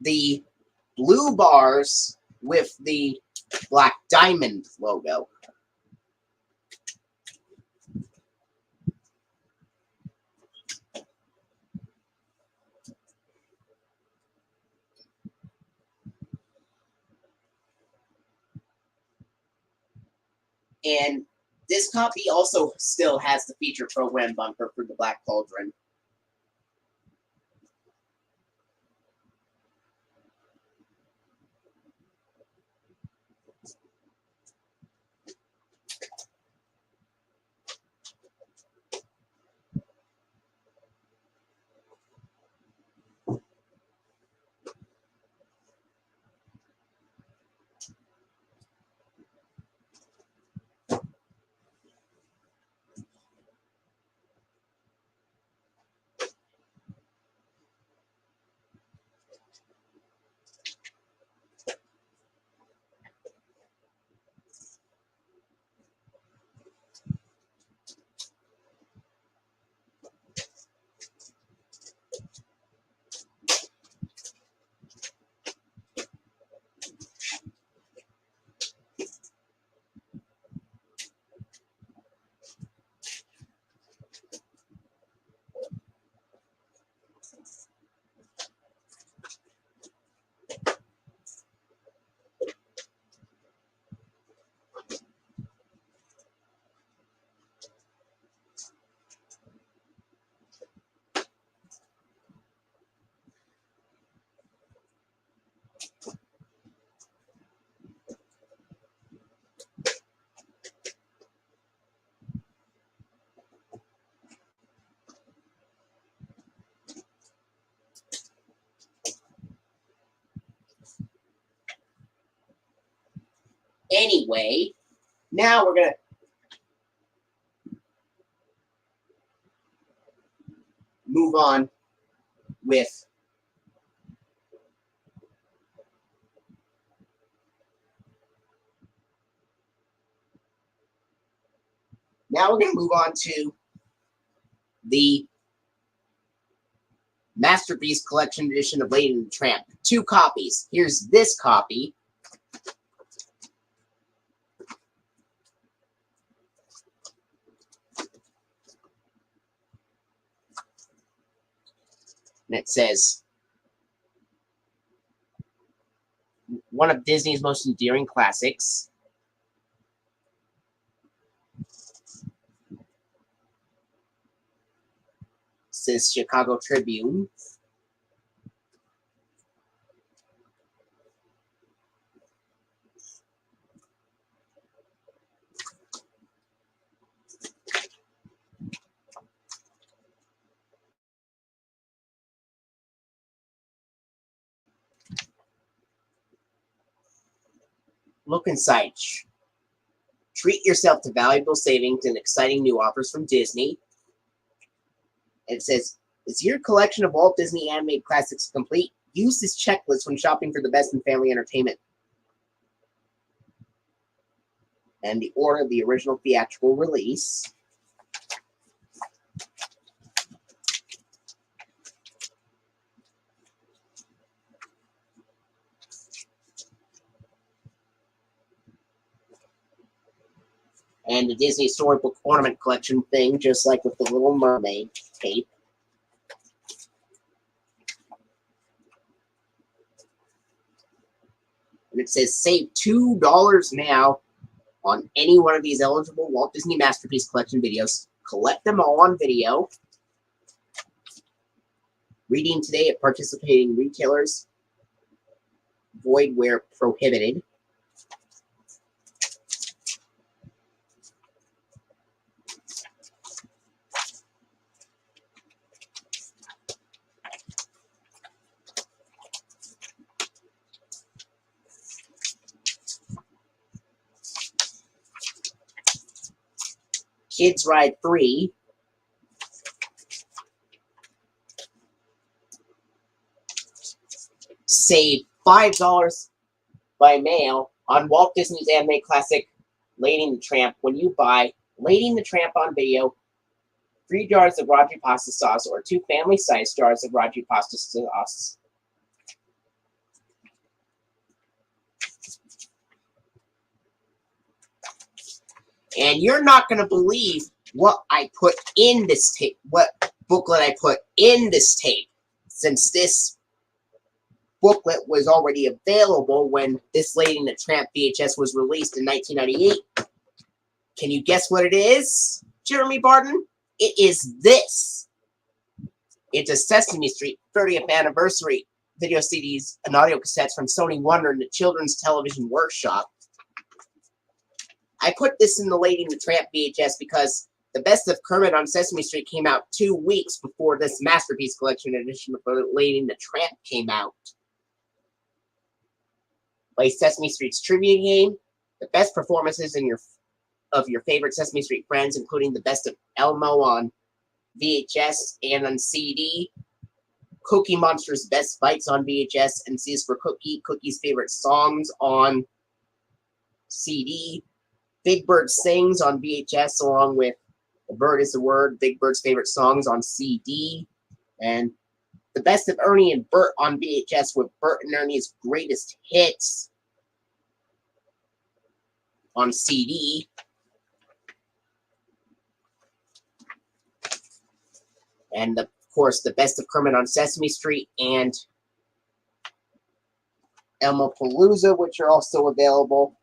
the blue bars with the Black Diamond logo. And this copy also still has the feature program bumper for the Black Cauldron. Anyway, now we're going to move on with the Masterpiece Collection edition of Lady and the Tramp. 2 copies. Here's this copy. And it says, one of Disney's most endearing classics. Says Chicago Tribune. Look inside. Treat yourself to valuable savings and exciting new offers from Disney. It says, is your collection of Walt Disney animated classics complete? Use this checklist when shopping for the best in family entertainment. And the order of the original theatrical release. And the Disney Storybook Ornament Collection thing, just like with the Little Mermaid tape. And it says, save $2 now on any one of these eligible Walt Disney Masterpiece Collection videos. Collect them all on video. Reading today at participating retailers. Void where prohibited. Kids Ride 3. Save $5 by mail on Walt Disney's animated classic Lady and the Tramp when you buy Lady and the Tramp on video, 3 jars of Raji pasta sauce, or 2 family-sized jars of Raji pasta sauce. And you're not going to believe what I put in this tape, what booklet I put in this tape, since this booklet was already available when this Lady and the Tramp VHS was released in 1998. Can you guess what it is, Jeremy Barton? It is this. It's a Sesame Street 30th anniversary video CDs and audio cassettes from Sony Wonder and the Children's Television Workshop. I put this in the Lady and the Tramp VHS because the Best of Kermit on Sesame Street came out 2 weeks before this Masterpiece Collection edition of Lady and the Tramp came out. Play Sesame Street's trivia game, the best performances of your favorite Sesame Street friends, including the Best of Elmo on VHS and on CD, Cookie Monster's Best Bites on VHS and C's for Cookie, Cookie's favorite songs on CD, Big Bird Sings on VHS along with The Bird is the Word, Big Bird's favorite songs on CD, and the Best of Ernie and Bert on VHS with Bert and Ernie's Greatest Hits on CD. And, of course, the Best of Kermit on Sesame Street and Elmo Palooza, which are also available.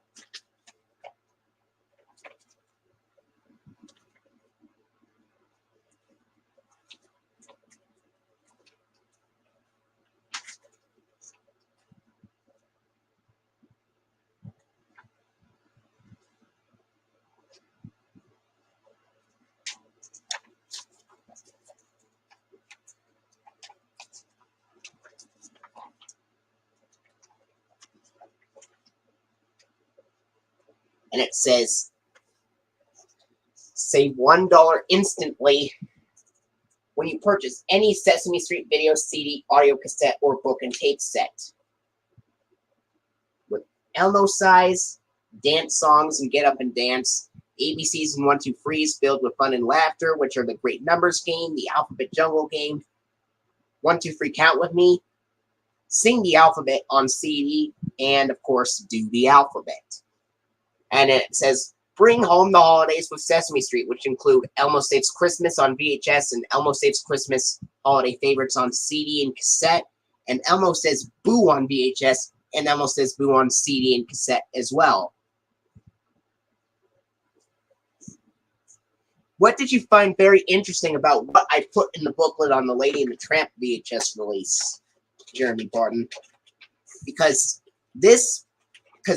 And it says, save $1 instantly when you purchase any Sesame Street video, CD, audio cassette, or book and tape set. With Elmo size, dance songs, and Get Up and Dance, ABCs and 1, 2, Freeze filled with fun and laughter, which are the Great Numbers game, the Alphabet Jungle game, 1, 2, 3, Count With Me, Sing the Alphabet on CD, and of course, Do the Alphabet. And it says, bring home the holidays with Sesame Street, which include Elmo Saves Christmas on VHS and Elmo Saves Christmas Holiday Favorites on CD and cassette, and Elmo Says Boo on VHS, and Elmo Says Boo on CD and cassette as well. What did you find very interesting about what I put in the booklet on the Lady and the Tramp VHS release, Jeremy Barton? Because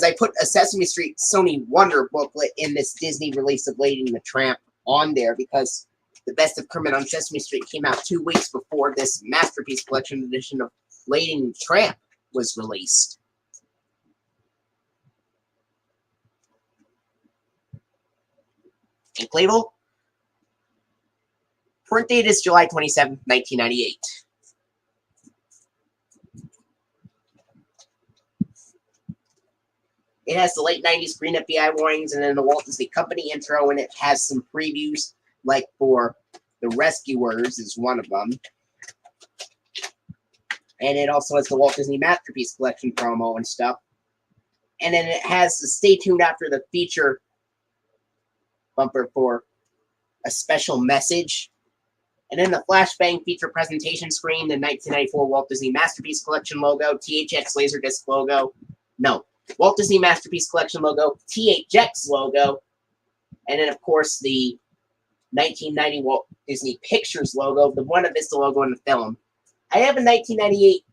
I put a Sesame Street Sony Wonder booklet in this Disney release of Lady and the Tramp on there, because the Best of Kermit on Sesame Street came out 2 weeks before this Masterpiece Collection edition of Lady and the Tramp was released. Ink label. Print date is July 27th, 1998. It has the late 90s green FBI warnings and then the Walt Disney Company intro, and it has some previews, like for The Rescuers is one of them. And it also has the Walt Disney Masterpiece Collection promo and stuff. And then it has the Stay Tuned After the Feature bumper for a special message. And then the Flashbang feature presentation screen, the 1994 Walt Disney Masterpiece Collection logo, THX Laserdisc logo. No, Walt Disney Masterpiece Collection logo, THX logo. And then, of course, the 1990 Walt Disney Pictures logo, the Buena Vista logo in the film. I have a 1998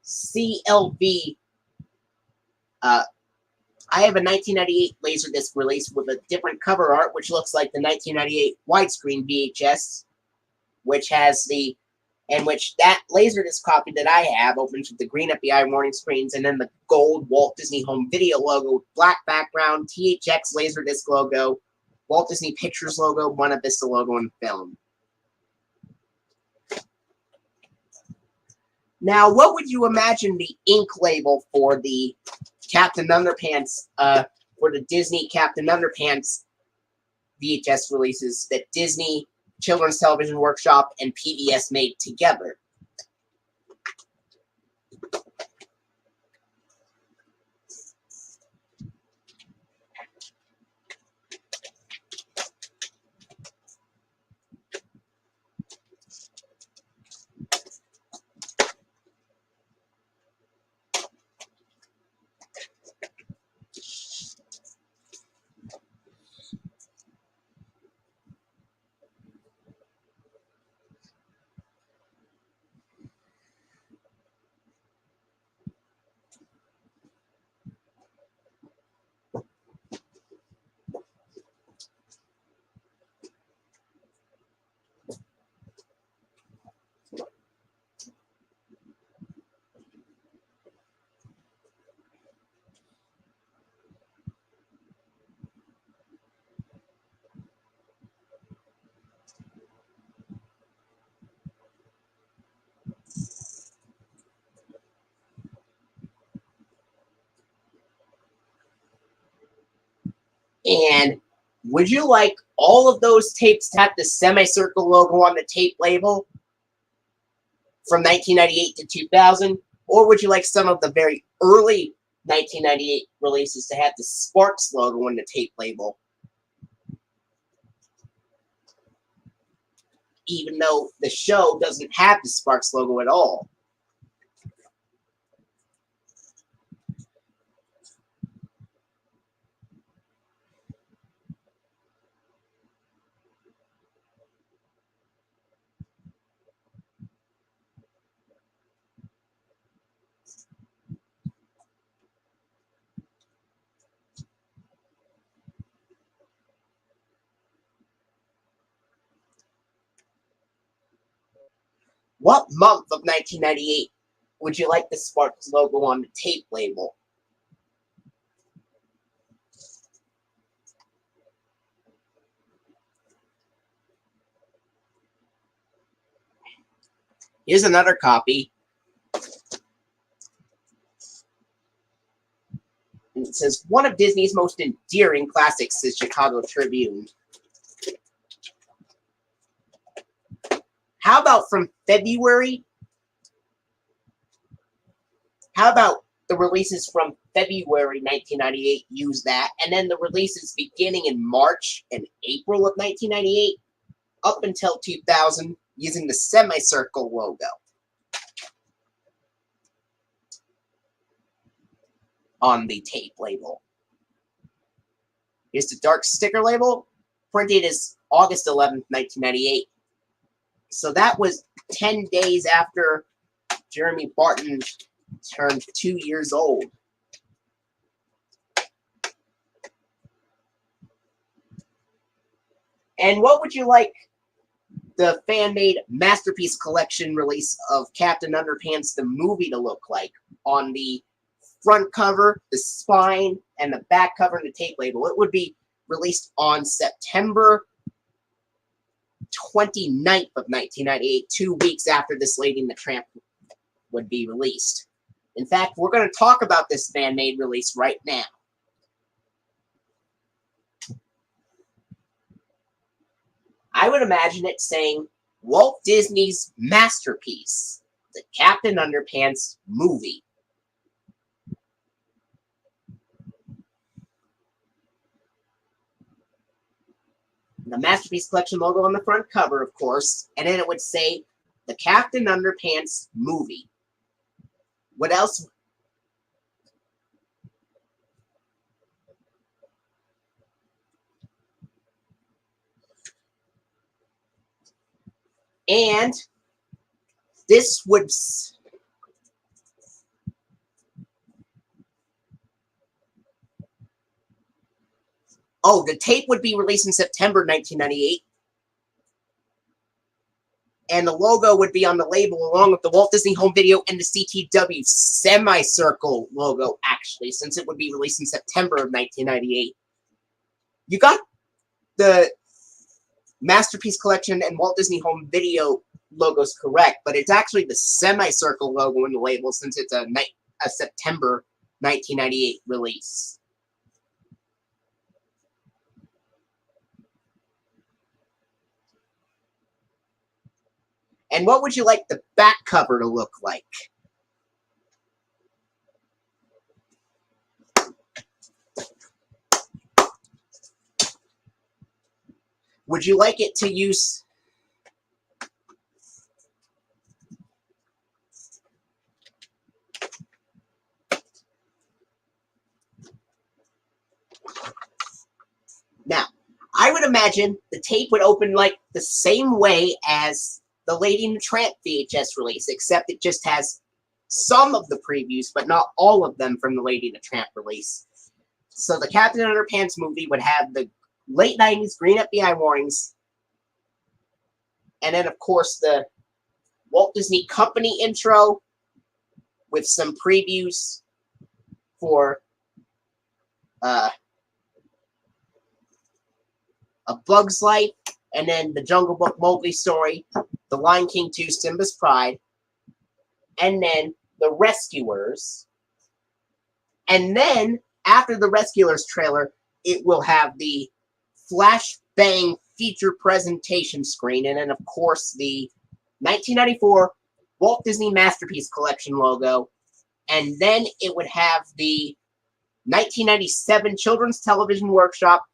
CLV. I have a 1998 Laserdisc release with a different cover art, which looks like the 1998 widescreen VHS, which has that Laserdisc copy that I have opens with the green FBI warning screens and then the gold Walt Disney Home Video logo with black background, THX Laserdisc logo, Walt Disney Pictures logo, Buena Vista logo in the film. Now, what would you imagine the ink label for the Captain Underpants, for the Disney Captain Underpants VHS releases that Disney Children's Television Workshop and PBS made together? And would you like all of those tapes to have the semicircle logo on the tape label from 1998 to 2000? Or would you like some of the very early 1998 releases to have the Sparks logo on the tape label? Even though the show doesn't have the Sparks logo at all. What month of 1998 would you like the Sparks logo on the tape label? Here's another copy. And it says, one of Disney's most endearing classics, says Chicago Tribune. How about from February? How about the releases from February 1998 use that, and then the releases beginning in March and April of 1998 up until 2000 using the semicircle logo on the tape label. Here's the dark sticker label, printed as August 11th, 1998. So that was 10 days after Jeremy Barton turned 2 years old. And what would you like the fan-made Masterpiece Collection release of Captain Underpants the movie to look like? On the front cover, the spine, and the back cover and the tape label. It would be released on September 29th of 1998, 2 weeks after this Lady and the Tramp would be released. In fact, we're going to talk about this fan-made release right now. I would imagine it saying, Walt Disney's masterpiece, the Captain Underpants movie. The Masterpiece Collection logo on the front cover, of course, and then it would say, the Captain Underpants movie. What else? And this would... Oh, the tape would be released in September 1998. And the logo would be on the label along with the Walt Disney Home Video and the CTW semicircle logo, actually, since it would be released in September of 1998. You got the Masterpiece Collection and Walt Disney Home Video logos correct, but it's actually the semicircle logo in the label since it's a September 1998 release. And what would you like the back cover to look like? Would you like it to use... Now, I would imagine the tape would open like the same way as the Lady and the Tramp VHS release, except it just has some of the previews, but not all of them from the Lady and the Tramp release. So the Captain Underpants movie would have the late 90s green FBI warnings, and then, of course, the Walt Disney Company intro with some previews for A Bug's Life, and then the Jungle Book Mowgli story, The Lion King 2, Simba's Pride, and then The Rescuers. And then, after the Rescuers trailer, it will have the flashbang feature presentation screen, and then, of course, the 1994 Walt Disney Masterpiece Collection logo, and then it would have the 1997 Children's Television Workshop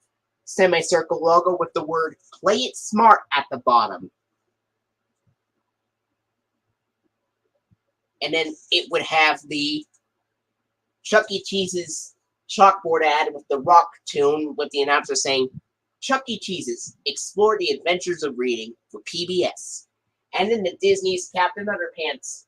semicircle logo with the word Play It Smart at the bottom. And then it would have the Chuck E. Cheese's chalkboard ad with the rock tune with the announcer saying, Chuck E. Cheese's Explore the Adventures of Reading for PBS. And then the Disney's Captain Underpants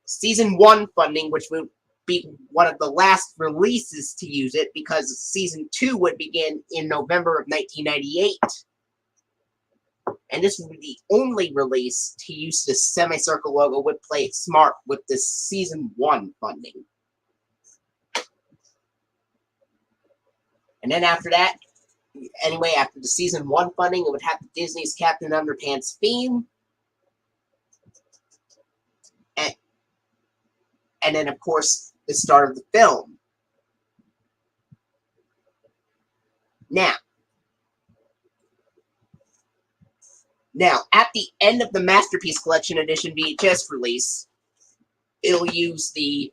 Season 1 funding, which would be one of the last releases to use it because Season 2 would begin in November of 1998. And this would be the only release to use the semicircle logo with Play It Smart with the Season 1 funding. And then after that, anyway, after the Season 1 funding, it would have the Disney's Captain Underpants theme. and then, of course, the start of the film. Now, at the end of the Masterpiece Collection Edition VHS release, it'll use the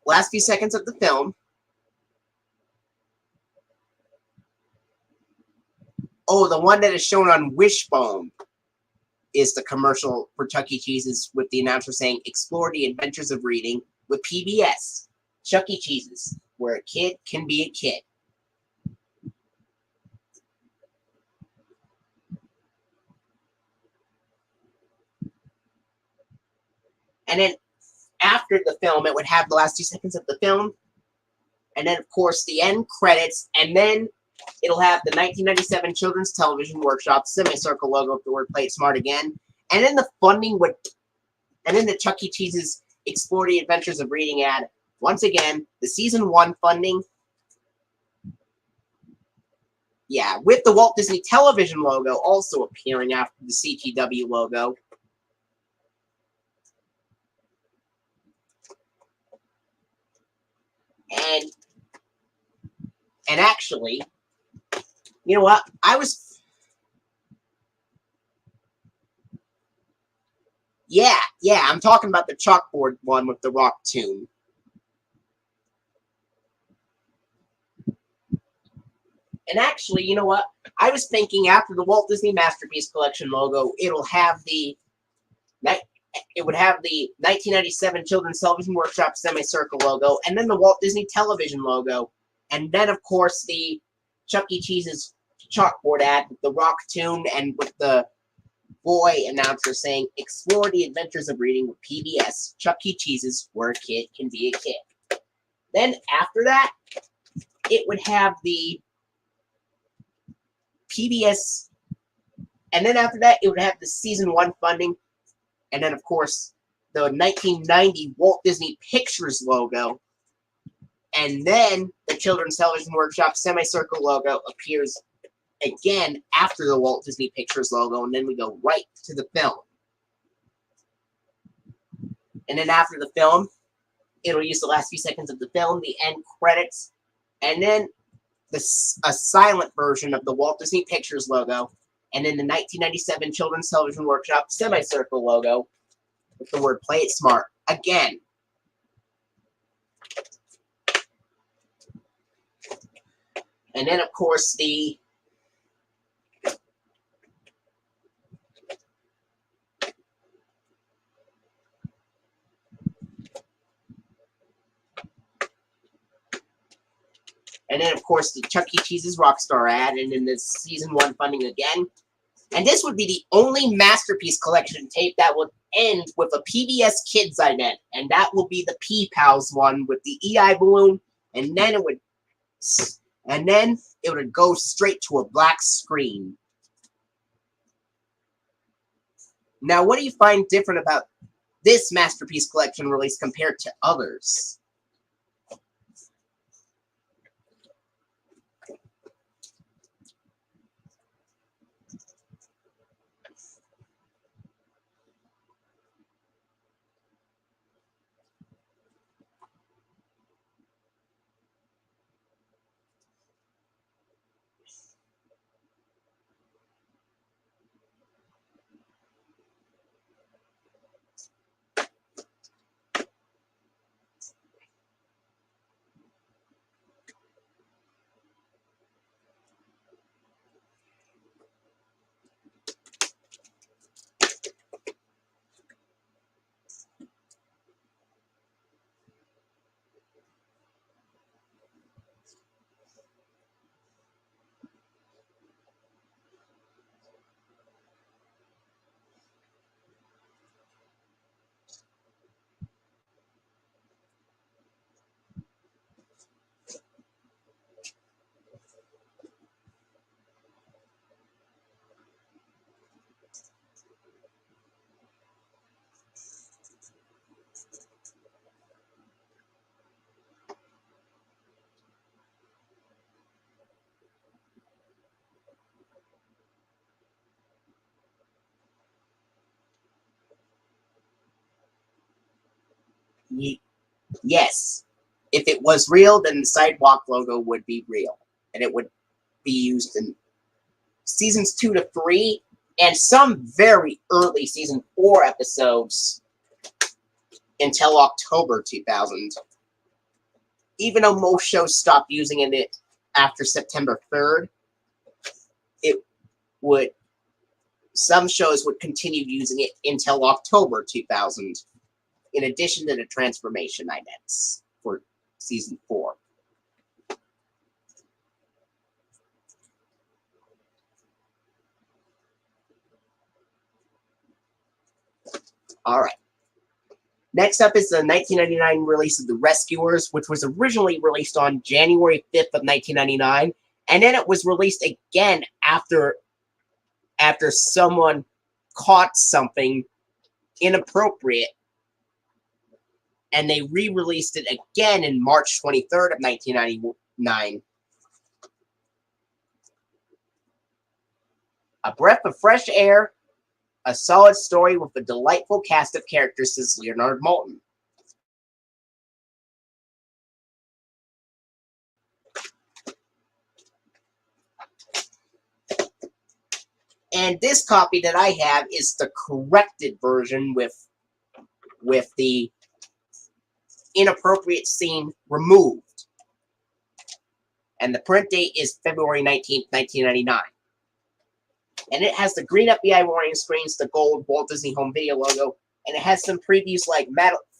last few seconds of the film. Oh, the one that is shown on Wishbone is the commercial for Chuck E. Cheese's with the announcer saying, "Explore the adventures of reading with PBS. Chuck E. Cheese's, where a kid can be a kid." And then after the film, it would have the last 2 seconds of the film. And then, of course, the end credits. And then it'll have the 1997 Children's Television Workshop semicircle logo with the word "Play It Smart" again. And then the funding would... And then the Chuck E. Cheese's Explore the Adventures of Reading ad. Once again, the Season 1 funding. Yeah, with the Walt Disney Television logo also appearing after the CTW logo. And actually, you know what? Yeah, I'm talking about the chalkboard one with the rock tune. And actually, you know what? I was thinking after the Walt Disney Masterpiece Collection logo, it would have the 1997 Children's Television Workshop semicircle logo, and then the Walt Disney Television logo, and then, of course, the Chuck E. Cheese's chalkboard ad with the rock tune and with the boy announcer saying, "Explore the adventures of reading with PBS. Chuck E. Cheese's, where a kid can be a kid." Then after that, it would have the PBS, and then after that, it would have the Season 1 funding, and then, of course, the 1990 Walt Disney Pictures logo, and then the Children's Television Workshop semicircle logo appears again after the Walt Disney Pictures logo, and then we go right to the film. And then after the film, it'll use the last few seconds of the film, the end credits, and then a silent version of the Walt Disney Pictures logo, and then the 1997 Children's Television Workshop semicircle logo with the word "Play It Smart" again. And then, of course, the Chuck E. Cheese's Rockstar ad, and then the Season 1 funding again. And this would be the only Masterpiece Collection tape that would end with a PBS Kids ident, and that will be the P-Pals one with the EI balloon, and then it would go straight to a black screen. Now, what do you find different about this Masterpiece Collection release compared to others? Yes. If it was real, then the sidewalk logo would be real. And it would be used in seasons 2 to 3 and some very early season 4 episodes until October 2000. Even though most shows stopped using it after September 3rd, some shows would continue using it until October 2000, in addition to the transformation idents for season 4. Alright. Next up is the 1999 release of The Rescuers, which was originally released on January 5th of 1999, and then it was released again after someone caught something inappropriate, and they re-released it again in March 23rd of 1999. A breath of fresh air, a solid story with a delightful cast of characters, says Leonard Maltin. And this copy that I have is the corrected version with the inappropriate scene removed. And the print date is February 19th, 1999. And it has the green FBI warning screens, the gold Walt Disney Home Video logo, and it has some previews like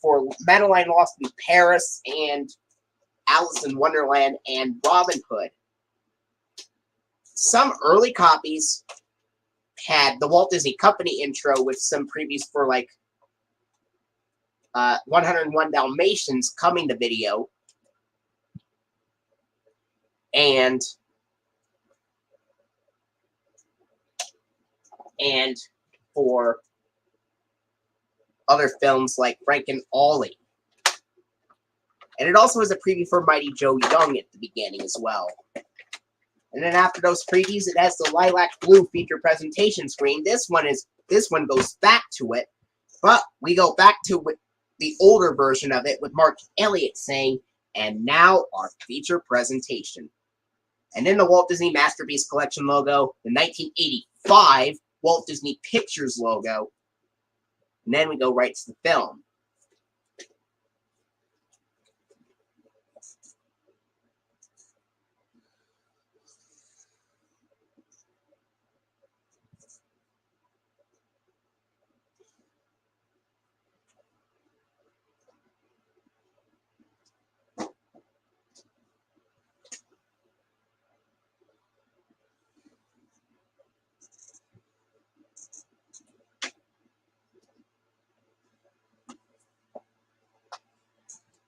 for Madeline Lost in Paris and Alice in Wonderland and Robin Hood. Some early copies had the Walt Disney Company intro with some previews for like 101 Dalmatians coming to video, and for other films like Frank and Ollie. And it also has a preview for Mighty Joe Young at the beginning as well. And then after those previews, it has the lilac blue feature presentation screen. This one goes back to it, but we go back to the older version of it with Mark Elliott saying, "And now our feature presentation." And then the Walt Disney Masterpiece Collection logo, the 1985 Walt Disney Pictures logo, and then we go right to the film.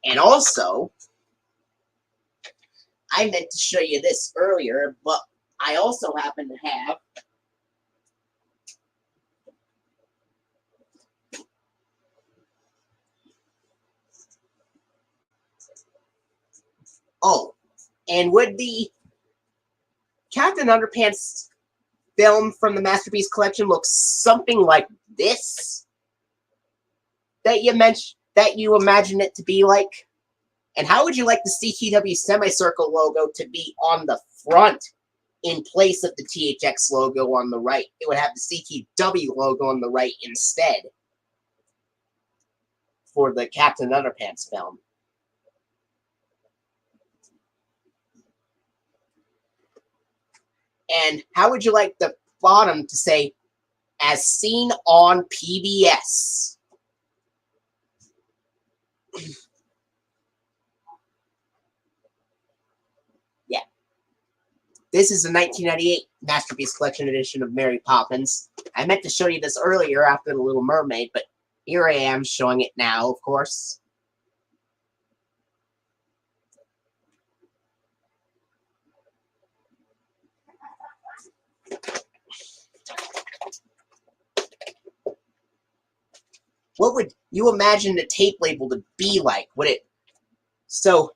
And also, I meant to show you this earlier, but I also happen to have and would the Captain Underpants film from the Masterpiece Collection look something like this? That you imagine it to be like? And how would you like the CTW semicircle logo to be on the front in place of the THX logo on the right? It would have the CTW logo on the right instead for the Captain Underpants film. And how would you like the bottom to say, "As seen on PBS"? Yeah. This is a 1998 Masterpiece Collection edition of Mary Poppins. I meant to show you this earlier after The Little Mermaid, but here I am showing it now, of course. What would you imagine the tape label to be like? Would it... So,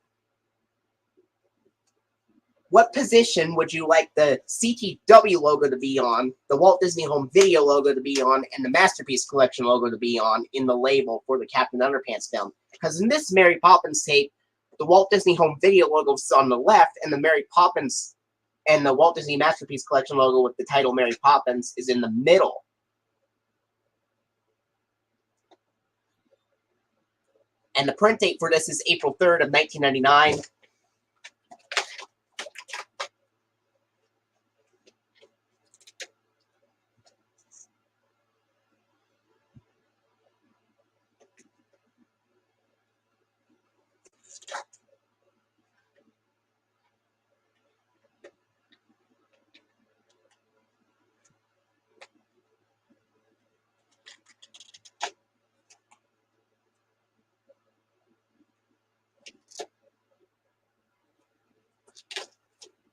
What position would you like the CTW logo to be on, the Walt Disney Home Video logo to be on, and the Masterpiece Collection logo to be on in the label for the Captain Underpants film? Because in this Mary Poppins tape, the Walt Disney Home Video logo is on the left, and the Mary Poppins and the Walt Disney Masterpiece Collection logo with the title Mary Poppins is in the middle. And the print date for this is April 3rd of 1999.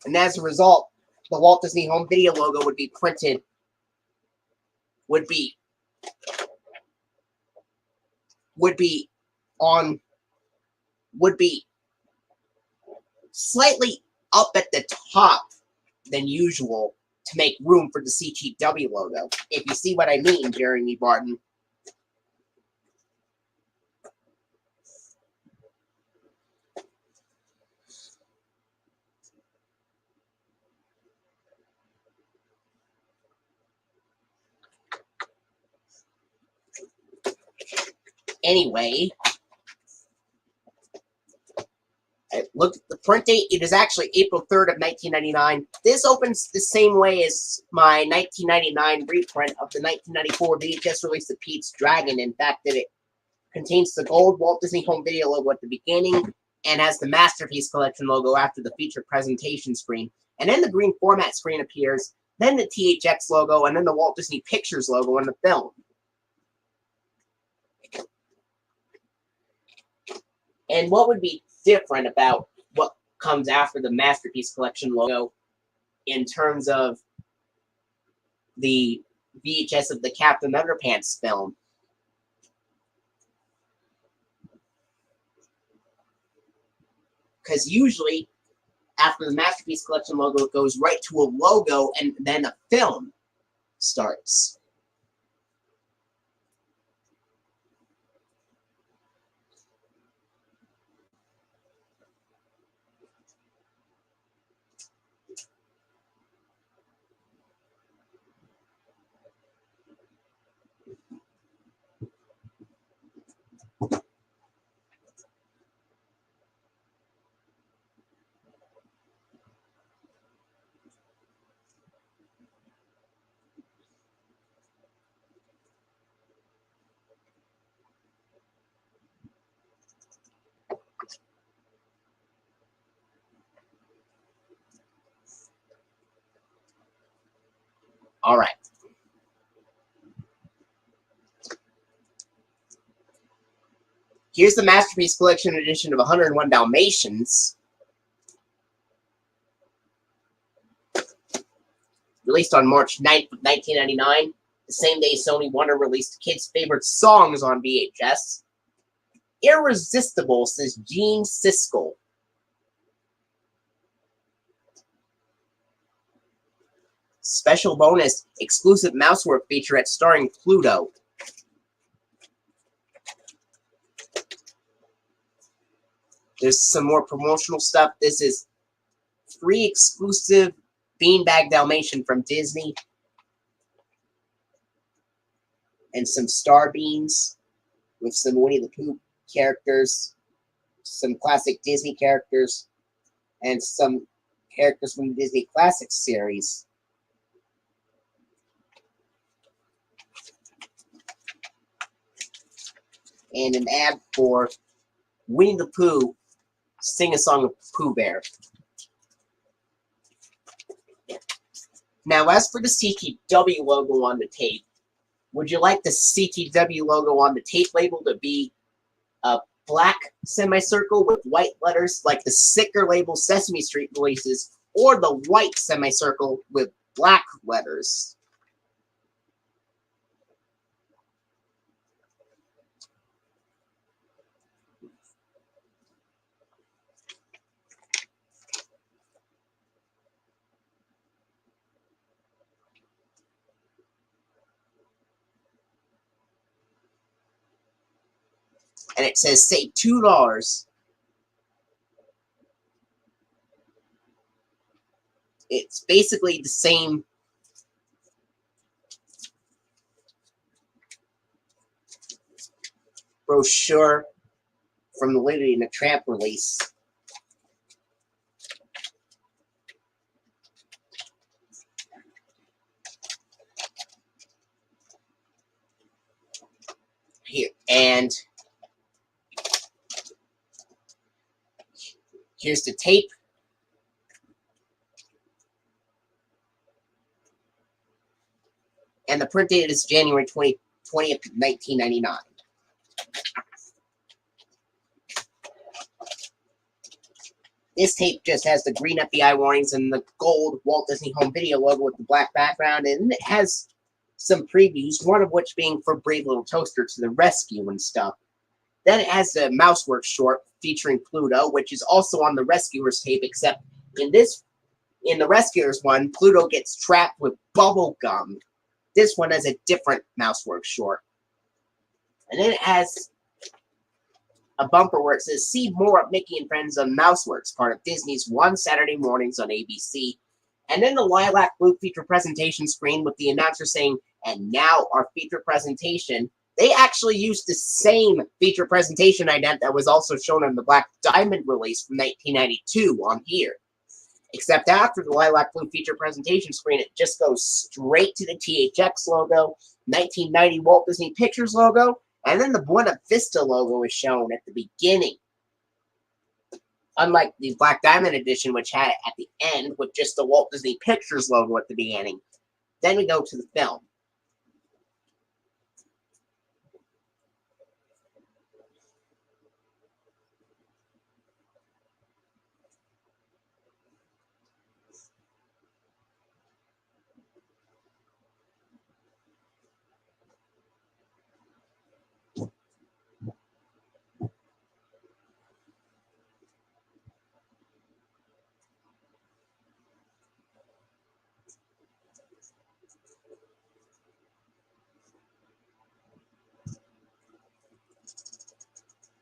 And as a result, the Walt Disney Home Video logo would be printed, would be slightly up at the top than usual to make room for the CTW logo. If you see what I mean, Jeremy Barton. Anyway, look at the print date. It is actually April 3rd of 1999. This opens the same way as my 1999 reprint of the 1994 VHS release of Pete's Dragon. In fact, that it contains the gold Walt Disney Home Video logo at the beginning and has the Masterpiece Collection logo after the featured presentation screen. And then the green format screen appears, then the THX logo, and then the Walt Disney Pictures logo in the film. And what would be different about what comes after the Masterpiece Collection logo in terms of the VHS of the Captain Underpants film? Because usually, after the Masterpiece Collection logo, it goes right to a logo and then a film starts. All right. Here's the Masterpiece Collection edition of 101 Dalmatians. Released on March 9th of 1999. The same day Sony Wonder released kids' favorite songs on VHS. Irresistible, says Gene Siskel. Special bonus, exclusive Mousework featurette starring Pluto. There's some more promotional stuff. This is free exclusive Beanbag Dalmatian from Disney. And some Star Beans with some Winnie the Pooh characters, some classic Disney characters, and some characters from the Disney Classics series. And an ad for Winnie the Pooh, Sing a Song of Pooh Bear. Now, as for the CTW logo on the tape, would you like the CTW logo on the tape label to be a black semicircle with white letters like the sticker label Sesame Street releases, or the white semicircle with black letters? And it says save $2. It's basically the same brochure from the Lady and the Tramp release. Here, and here's the tape. And the print date is January 20th, 1999. This tape just has the green FBI warnings and the gold Walt Disney Home Video logo with the black background, and it has some previews, one of which being For Brave Little Toaster to the Rescue and stuff. Then it has the Mouseworks short featuring Pluto, which is also on the Rescuers tape, except in the Rescuers one, Pluto gets trapped with bubble gum. This one has a different Mouseworks short. And then it has a bumper where it says, see more of Mickey and Friends on Mouseworks, part of Disney's One Saturday Mornings on ABC. And then the lilac blue feature presentation screen with the announcer saying, and now our feature presentation. They actually used the same feature presentation ident that was also shown on the Black Diamond release from 1992 on here. Except after the lilac blue feature presentation screen, it just goes straight to the THX logo, 1990 Walt Disney Pictures logo, and then the Buena Vista logo is shown at the beginning. Unlike the Black Diamond edition, which had it at the end with just the Walt Disney Pictures logo at the beginning. Then we go to the film.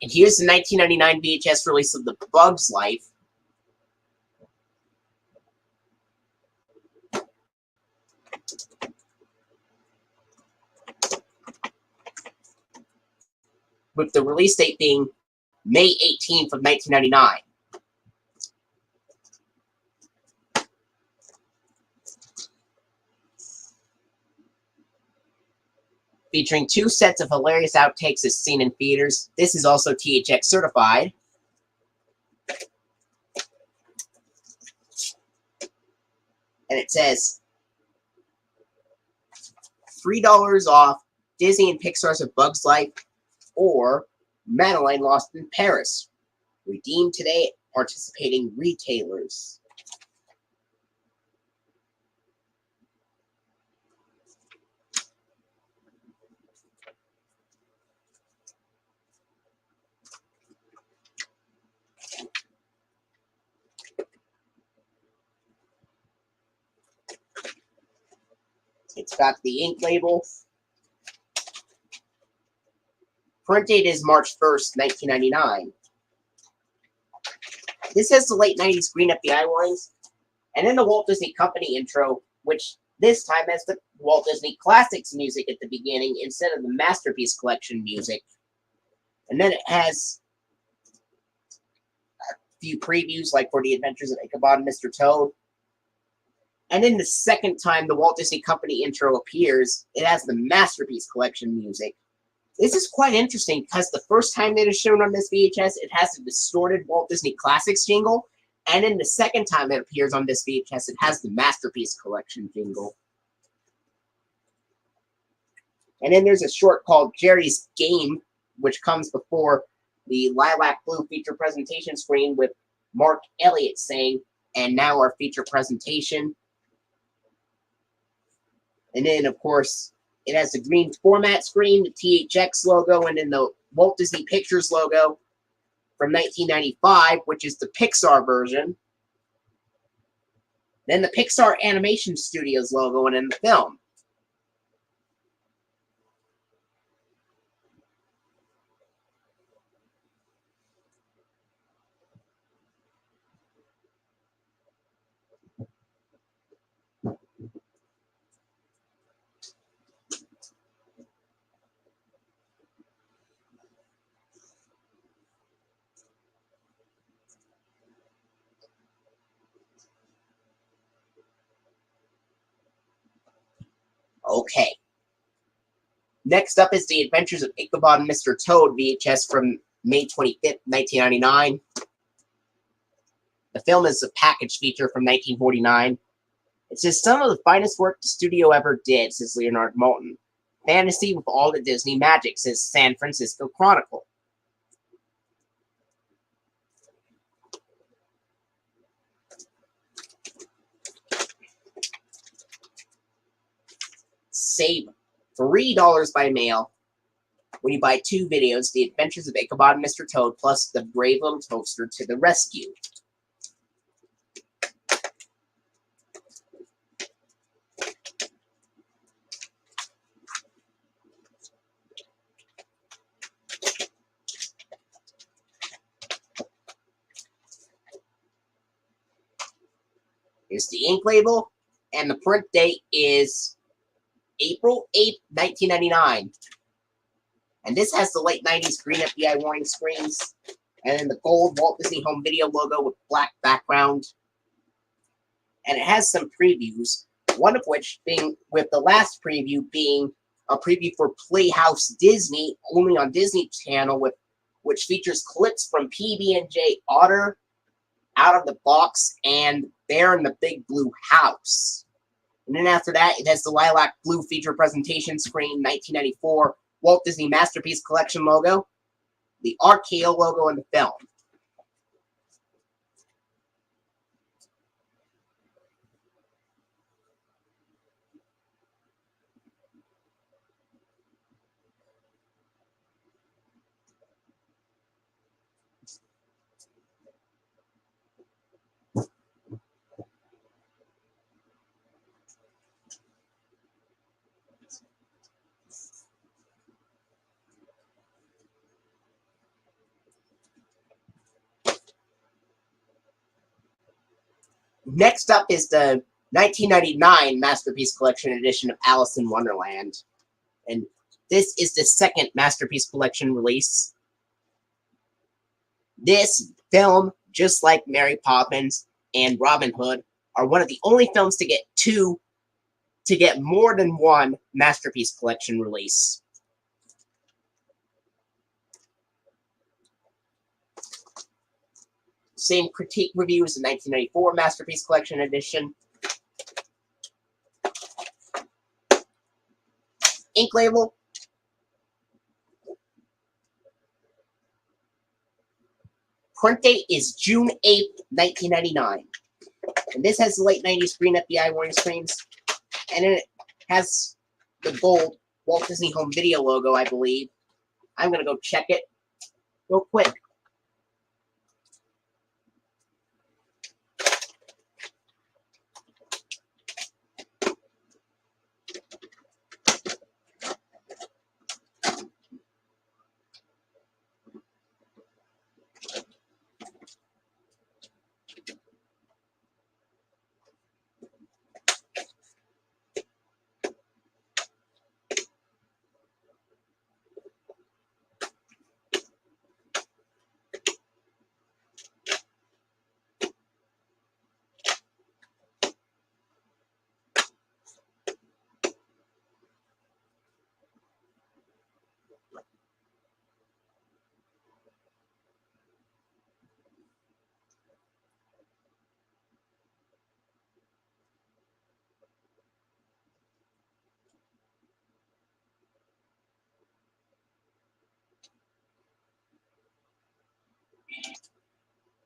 And here's the 1999 VHS release of The Bug's Life. With the release date being May 18th of 1999. Featuring 2 sets of hilarious outtakes as seen in theaters. This is also THX certified. And it says $3 off Disney and Pixar's A Bug's Life or Madeline Lost in Paris. Redeem today at participating retailers. It's got the ink label. Print date is March 1st, 1999. This has the late 90s green FBI warnings. And then the Walt Disney Company intro, which this time has the Walt Disney Classics music at the beginning instead of the Masterpiece Collection music. And then it has a few previews, like for The Adventures of Ichabod and Mr. Toad. And then the second time the Walt Disney Company intro appears, it has the Masterpiece Collection music. This is quite interesting because the first time that is shown on this VHS, it has the distorted Walt Disney Classics jingle. And then the second time it appears on this VHS, it has the Masterpiece Collection jingle. And then there's a short called Jerry's Game, which comes before the lilac blue feature presentation screen with Mark Elliott saying, and now our feature presentation. And then, of course, it has the green format screen, the THX logo, and then the Walt Disney Pictures logo from 1995, which is the Pixar version. Then the Pixar Animation Studios logo, and then the film. Okay. Next up is The Adventures of Ichabod and Mr. Toad VHS from May 25th, 1999. The film is a package feature from 1949. It says, some of the finest work the studio ever did, says Leonard Maltin. Fantasy with all the Disney magic, says San Francisco Chronicle. Save $3 by mail when you buy 2 videos, The Adventures of Ichabod and Mr. Toad, plus The Brave Little Toaster to the Rescue. Here's the ink label, and the print date is April 8th, 1999. And this has the late 90s green FBI warning screens, and then the gold Walt Disney Home Video logo with black background. And it has some previews, one of which being, with the last preview being a preview for Playhouse Disney, only on Disney Channel, which features clips from PB&J Otter, Out of the Box, and Bear in the Big Blue House. And then after that, it has the lilac blue feature presentation screen, 1994, Walt Disney Masterpiece Collection logo, the RKO logo in the film. Next up is the 1999 Masterpiece Collection edition of Alice in Wonderland. And this is the second Masterpiece Collection release. This film, just like Mary Poppins and Robin Hood, are one of the only films to get more than one Masterpiece Collection release. Same critique review as the 1994 Masterpiece Collection edition. Ink label. Print date is June 8th, 1999. And this has the late 90s green FBI warning screens. And then it has the gold Walt Disney Home Video logo, I believe. I'm going to go check it real quick.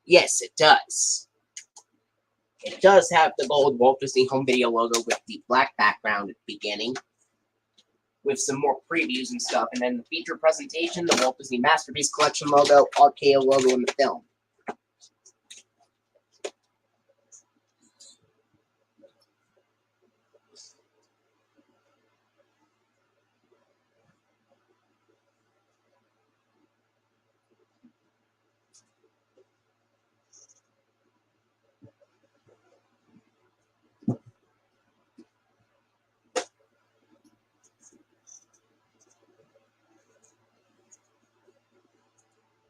Yes, it does. It does have the gold Walt Disney Home Video logo with the black background at the beginning, with some more previews and stuff, and then the feature presentation, the Walt Disney Masterpiece Collection logo, RKO logo in the film.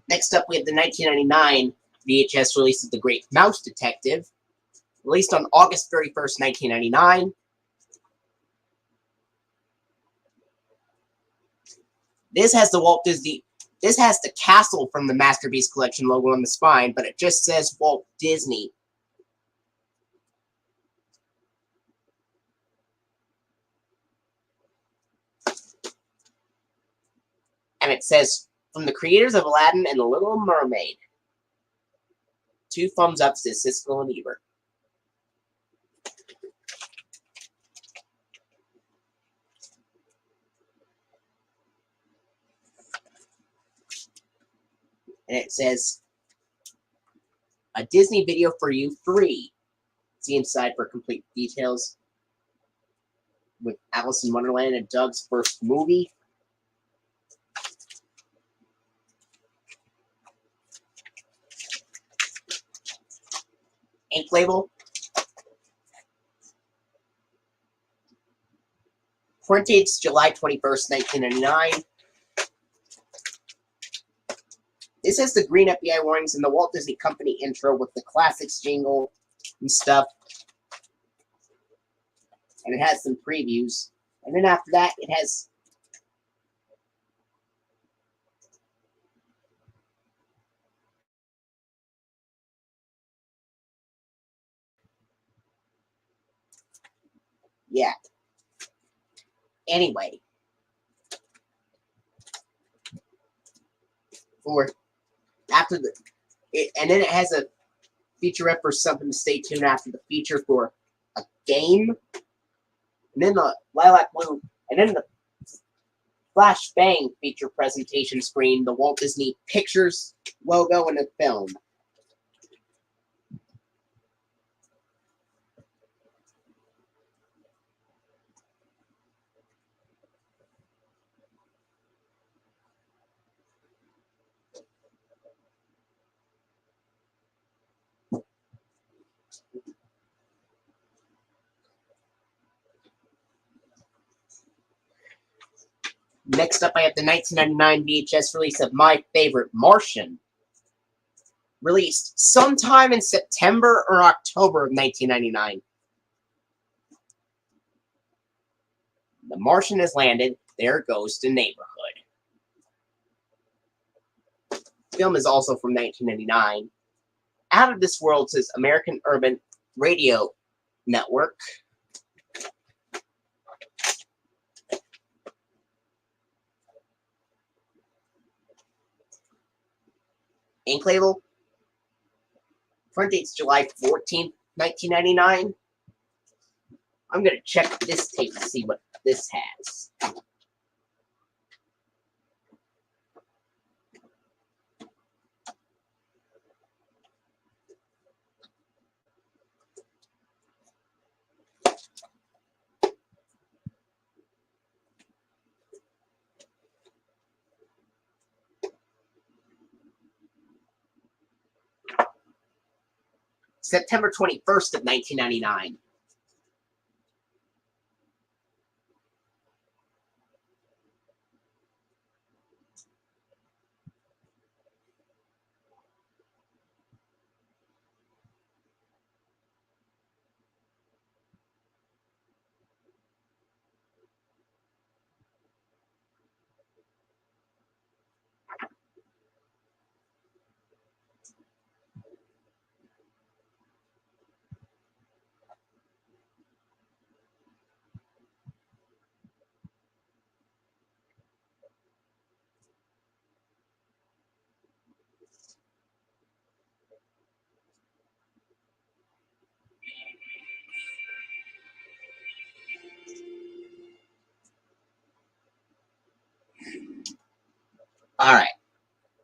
Next up, we have the 1999 VHS release of The Great Mouse Detective, released on August 31st, 1999. This has the Walt Disney. This has the castle from the Masterpiece Collection logo on the spine, but it just says Walt Disney. And it says, from the creators of Aladdin and The Little Mermaid. 2 thumbs up to Siskel and Ebert. And it says, a Disney video for you free. See inside for complete details. With Alice in Wonderland and Doug's first movie. Ink label. Print dates July 21st, 1999. This has the green FBI warnings and the Walt Disney Company intro with the classics jingle and stuff. And it has some previews. And then after that, it has... Yeah. Anyway. For... After the... and then it has a featurette for something to stay tuned after the feature for a game. And then the Lilac Blue. And then the Flash Bang feature presentation screen, the Walt Disney Pictures logo and the film. Next up, I have the 1999 VHS release of my favorite, Martian. Released sometime in September or October of 1999. The Martian has landed. There goes the neighborhood. The film is also from 1999. Out of This World says American Urban Radio Network. Ink label. Front date's July 14th, 1999. I'm going to check this tape to see what this has. September 21st of 1999. Alright.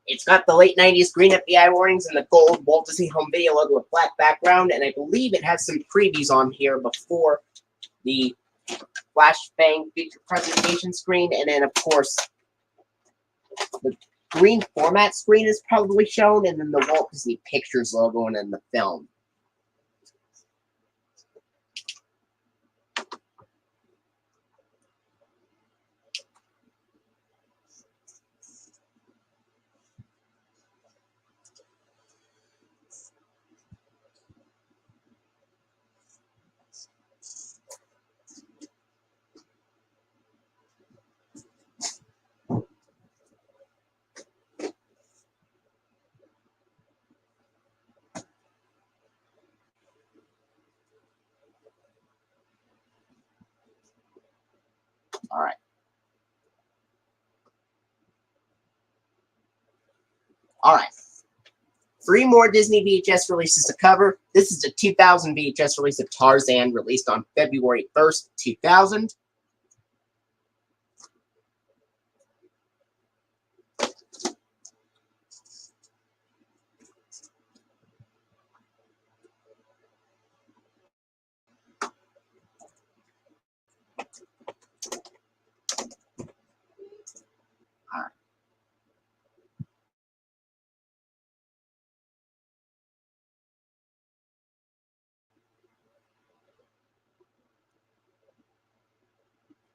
It's got the late 90s green FBI warnings and the gold Walt Disney Home Video logo with black background, and I believe it has some previews on here before the flashbang feature presentation screen, and then of course the green format screen is probably shown, and then the Walt Disney Pictures logo and then the film. Alright. Alright. 3 more Disney VHS releases to cover. This is the 2000 VHS release of Tarzan, released on February 1st, 2000. Alright.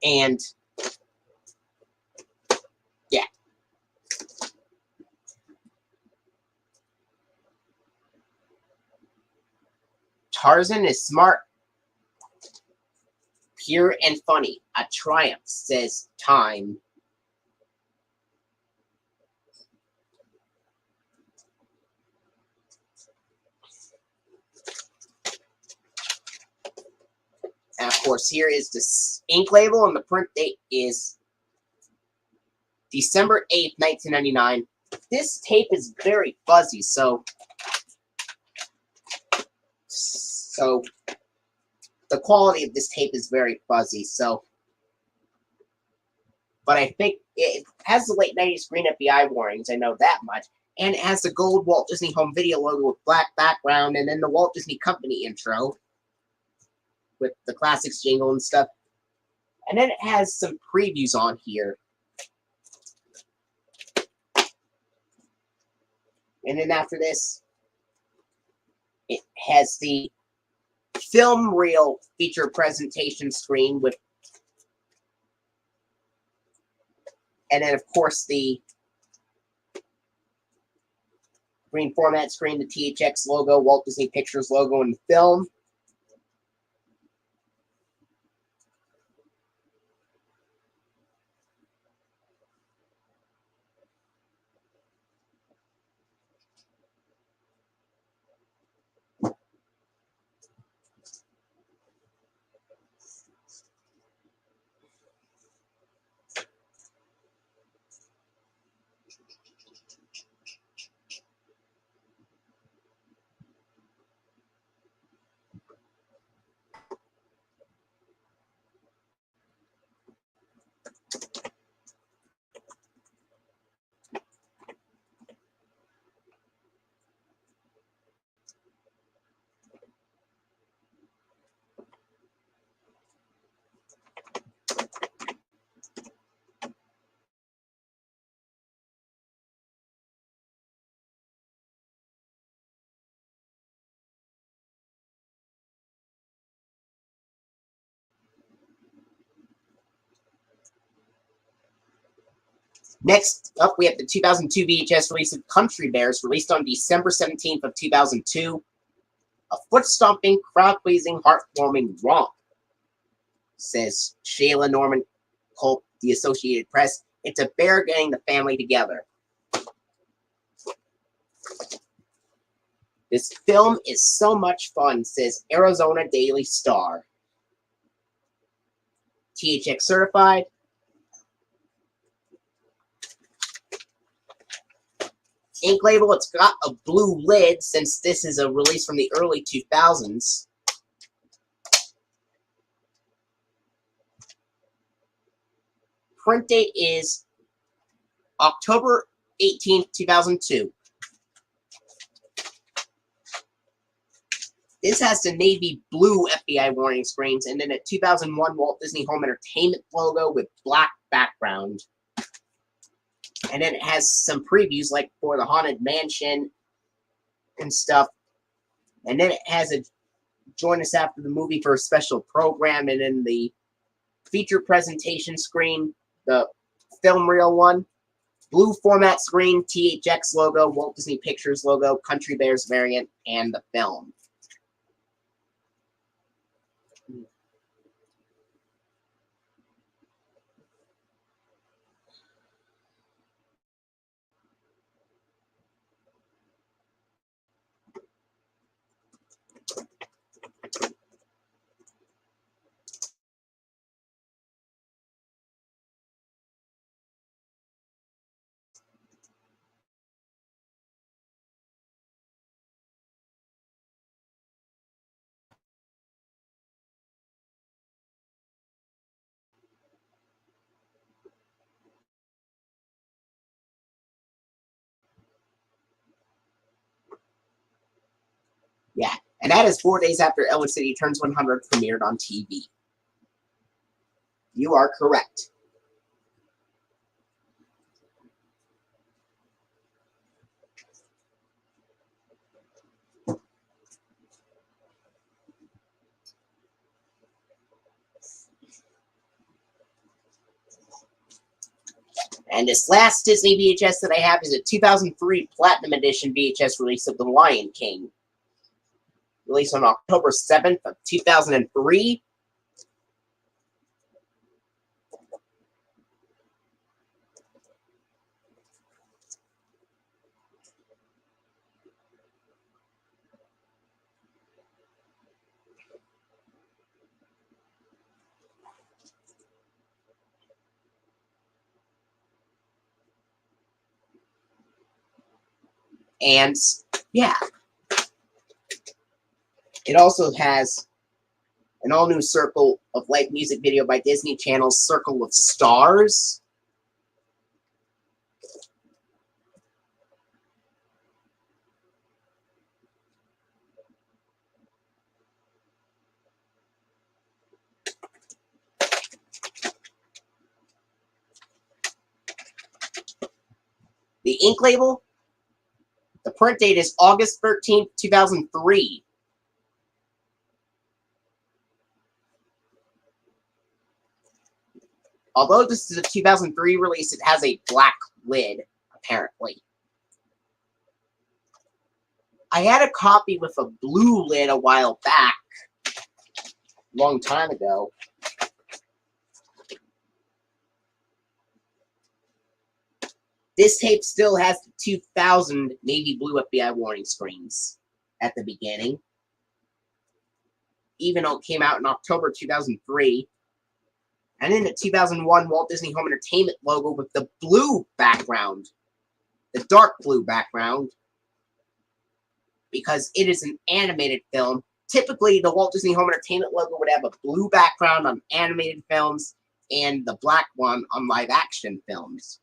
And yeah. Tarzan is smart, pure, and funny. A triumph, says Time. And of course, here is the ink label, and the print date is December 8th, 1999. This tape is very fuzzy, so the quality of this tape is very fuzzy, so, but I think it has the late 90s green FBI warnings, I know that much, and it has the gold Walt Disney Home Video logo with black background, and then the Walt Disney Company intro with the classics jingle and stuff, and then it has some previews on here. And then after this, it has the film reel feature presentation screen with, and then of course the green format screen, the THX logo, Walt Disney Pictures logo, and the film. Next up, we have the 2002 VHS release of Country Bears, released on December 17th of 2002. A foot-stomping, crowd-pleasing, heart-warming romp, says Shayla Norman Culp, the Associated Press. It's a bear getting the family together. This film is so much fun, says Arizona Daily Star. THX certified. Ink label, it's got a blue lid since this is a release from the early 2000s. Print date is October 18th, 2002. This has the navy blue FBI warning screens and then a 2001 Walt Disney Home Entertainment logo with black background. And then it has some previews like for the Haunted Mansion and stuff. And then it has a join us after the movie for a special program, and then the feature presentation screen, the film reel one, blue format screen, THX logo, Walt Disney Pictures logo, Country Bears variant, and the film. That is 4 days after Elwood City Turns 100 premiered on TV. You are correct. And this last Disney VHS that I have is a 2003 Platinum Edition VHS release of The Lion King. Released on October 7th of 2003. And, yeah. It also has an all-new Circle of Life music video by Disney Channel's Circle of Stars. The ink label, the print date is August 13th, 2003. Although this is a 2003 release, it has a black lid, apparently. I had a copy with a blue lid a while back, a long time ago. This tape still has the 2000 navy blue FBI warning screens at the beginning, even though it came out in October 2003. And then the 2001 Walt Disney Home Entertainment logo with the blue background, the dark blue background, because it is an animated film. Typically, the Walt Disney Home Entertainment logo would have a blue background on animated films and the black one on live-action films.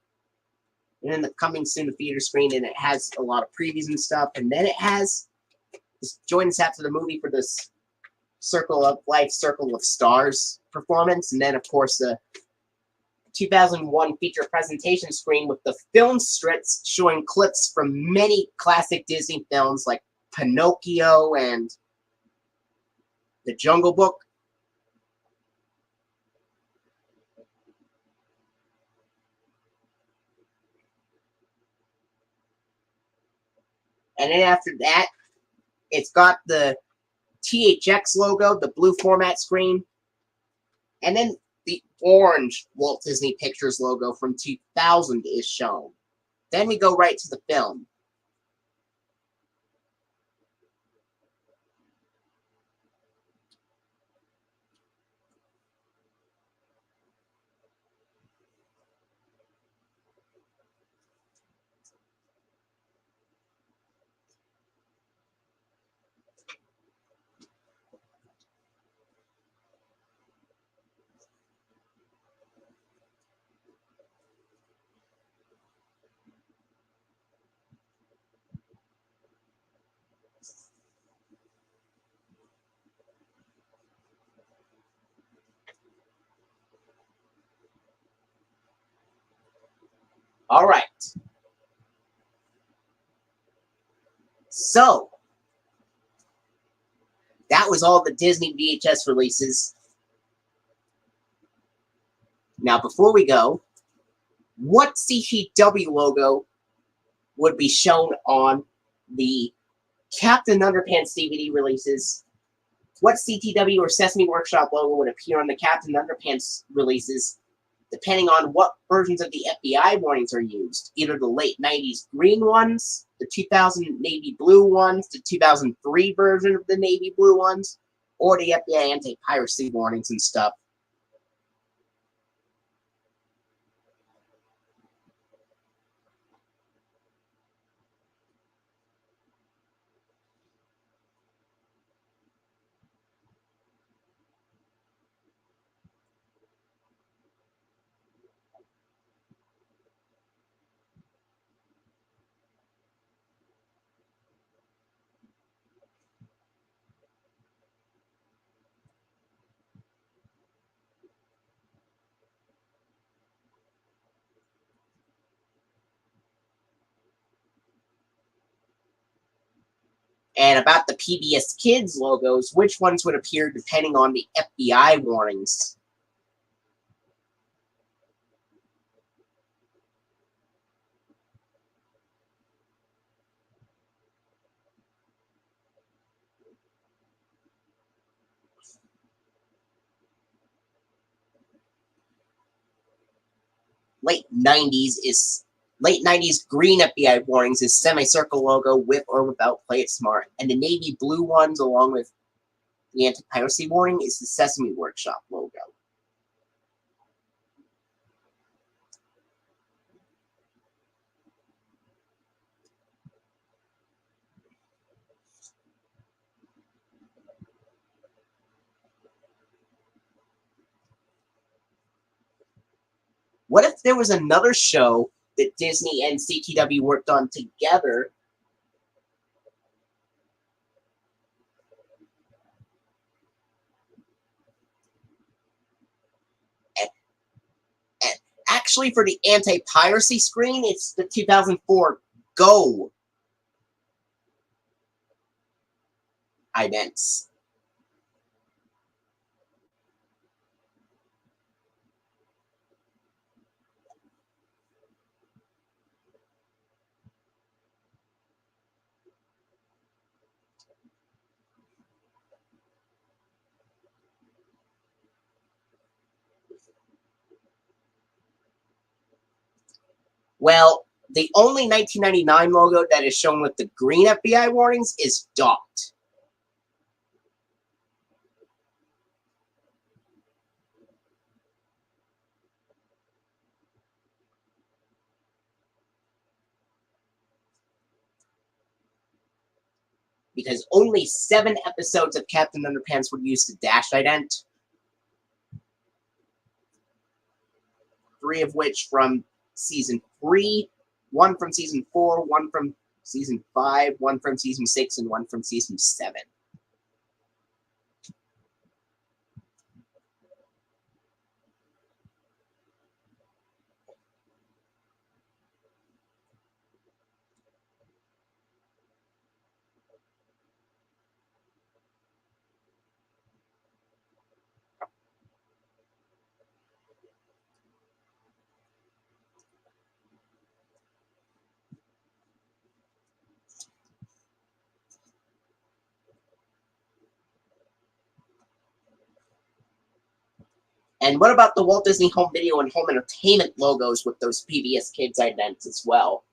And then the coming soon to theater screen, and it has a lot of previews and stuff. And then it has this join us after the movie for this Circle of Life, Circle of Stars performance. And then, of course, the 2001 feature presentation screen with the film strips showing clips from many classic Disney films like Pinocchio and The Jungle Book. And then after that, it's got the THX logo, the blue format screen, and then the orange Walt Disney Pictures logo from 2000 is shown. Then we go right to the film. All right. So, that was all the Disney VHS releases. Now, before we go, what CGW logo would be shown on the Captain Underpants DVD releases? What CTW or Sesame Workshop logo would appear on the Captain Underpants releases, depending on what versions of the FBI warnings are used? Either the late 90s green ones, the 2000 navy blue ones, the 2003 version of the navy blue ones, or the FBI anti-piracy warnings and stuff. And about the PBS Kids logos, which ones would appear depending on the FBI warnings? Late 90s green FBI warnings is semicircle logo with or without Play It Smart, and the navy blue ones along with the anti-piracy warning is the Sesame Workshop logo. What if there was another show that Disney and CTW worked on together? And actually, for the anti-piracy screen, it's the 2004 Go idents. Well, the only 1999 logo that is shown with the green FBI warnings is Dot. Because only 7 episodes of Captain Underpants would use the dash ident. 3 of which from season 3, 1 from season 4, 1 from season 5, 1 from season 6, and 1 from season 7. And what about the Walt Disney Home Video and Home Entertainment logos with those PBS Kids idents as well?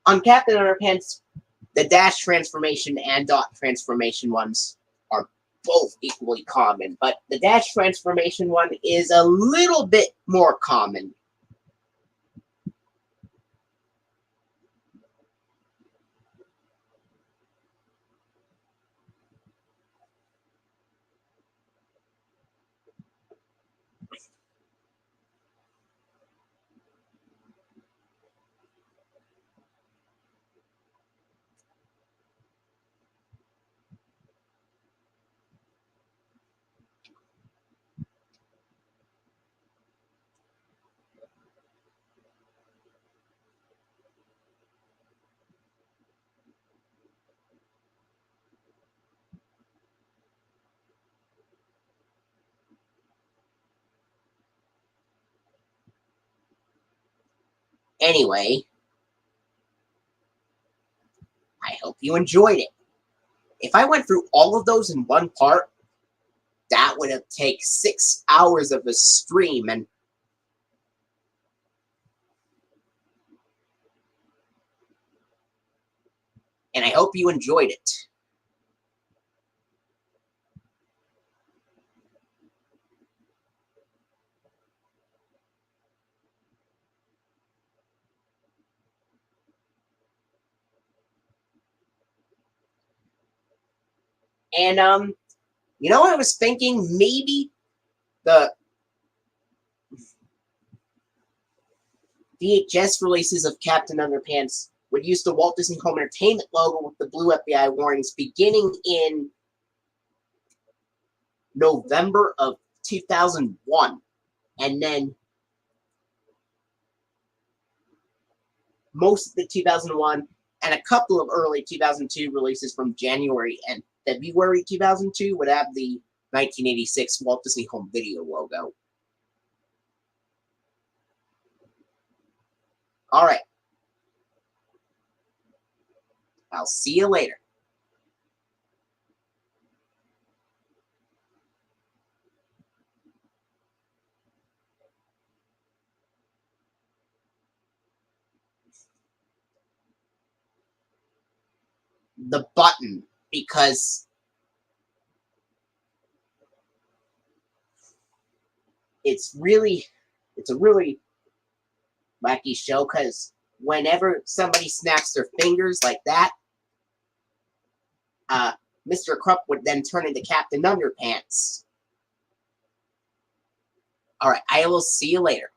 On Captain Underpants, the dash transformation and dot transformation ones are both equally common, but the dash transformation one is a little bit more common. Anyway, I hope you enjoyed it. If I went through all of those in one part, that would have taken 6 hours of a stream, and I hope you enjoyed it. And you know, I was thinking maybe the VHS releases of Captain Underpants would use the Walt Disney Home Entertainment logo with the blue FBI warnings beginning in November of 2001. And then most of the 2001 and a couple of early 2002 releases from January and February 2002 would have the 1986 Walt Disney Home Video logo. All right. I'll see you later. The button, because it's a really wacky show, because whenever somebody snaps their fingers like that, Mr. Crump would then turn into Captain Underpants. All right, I will see you later.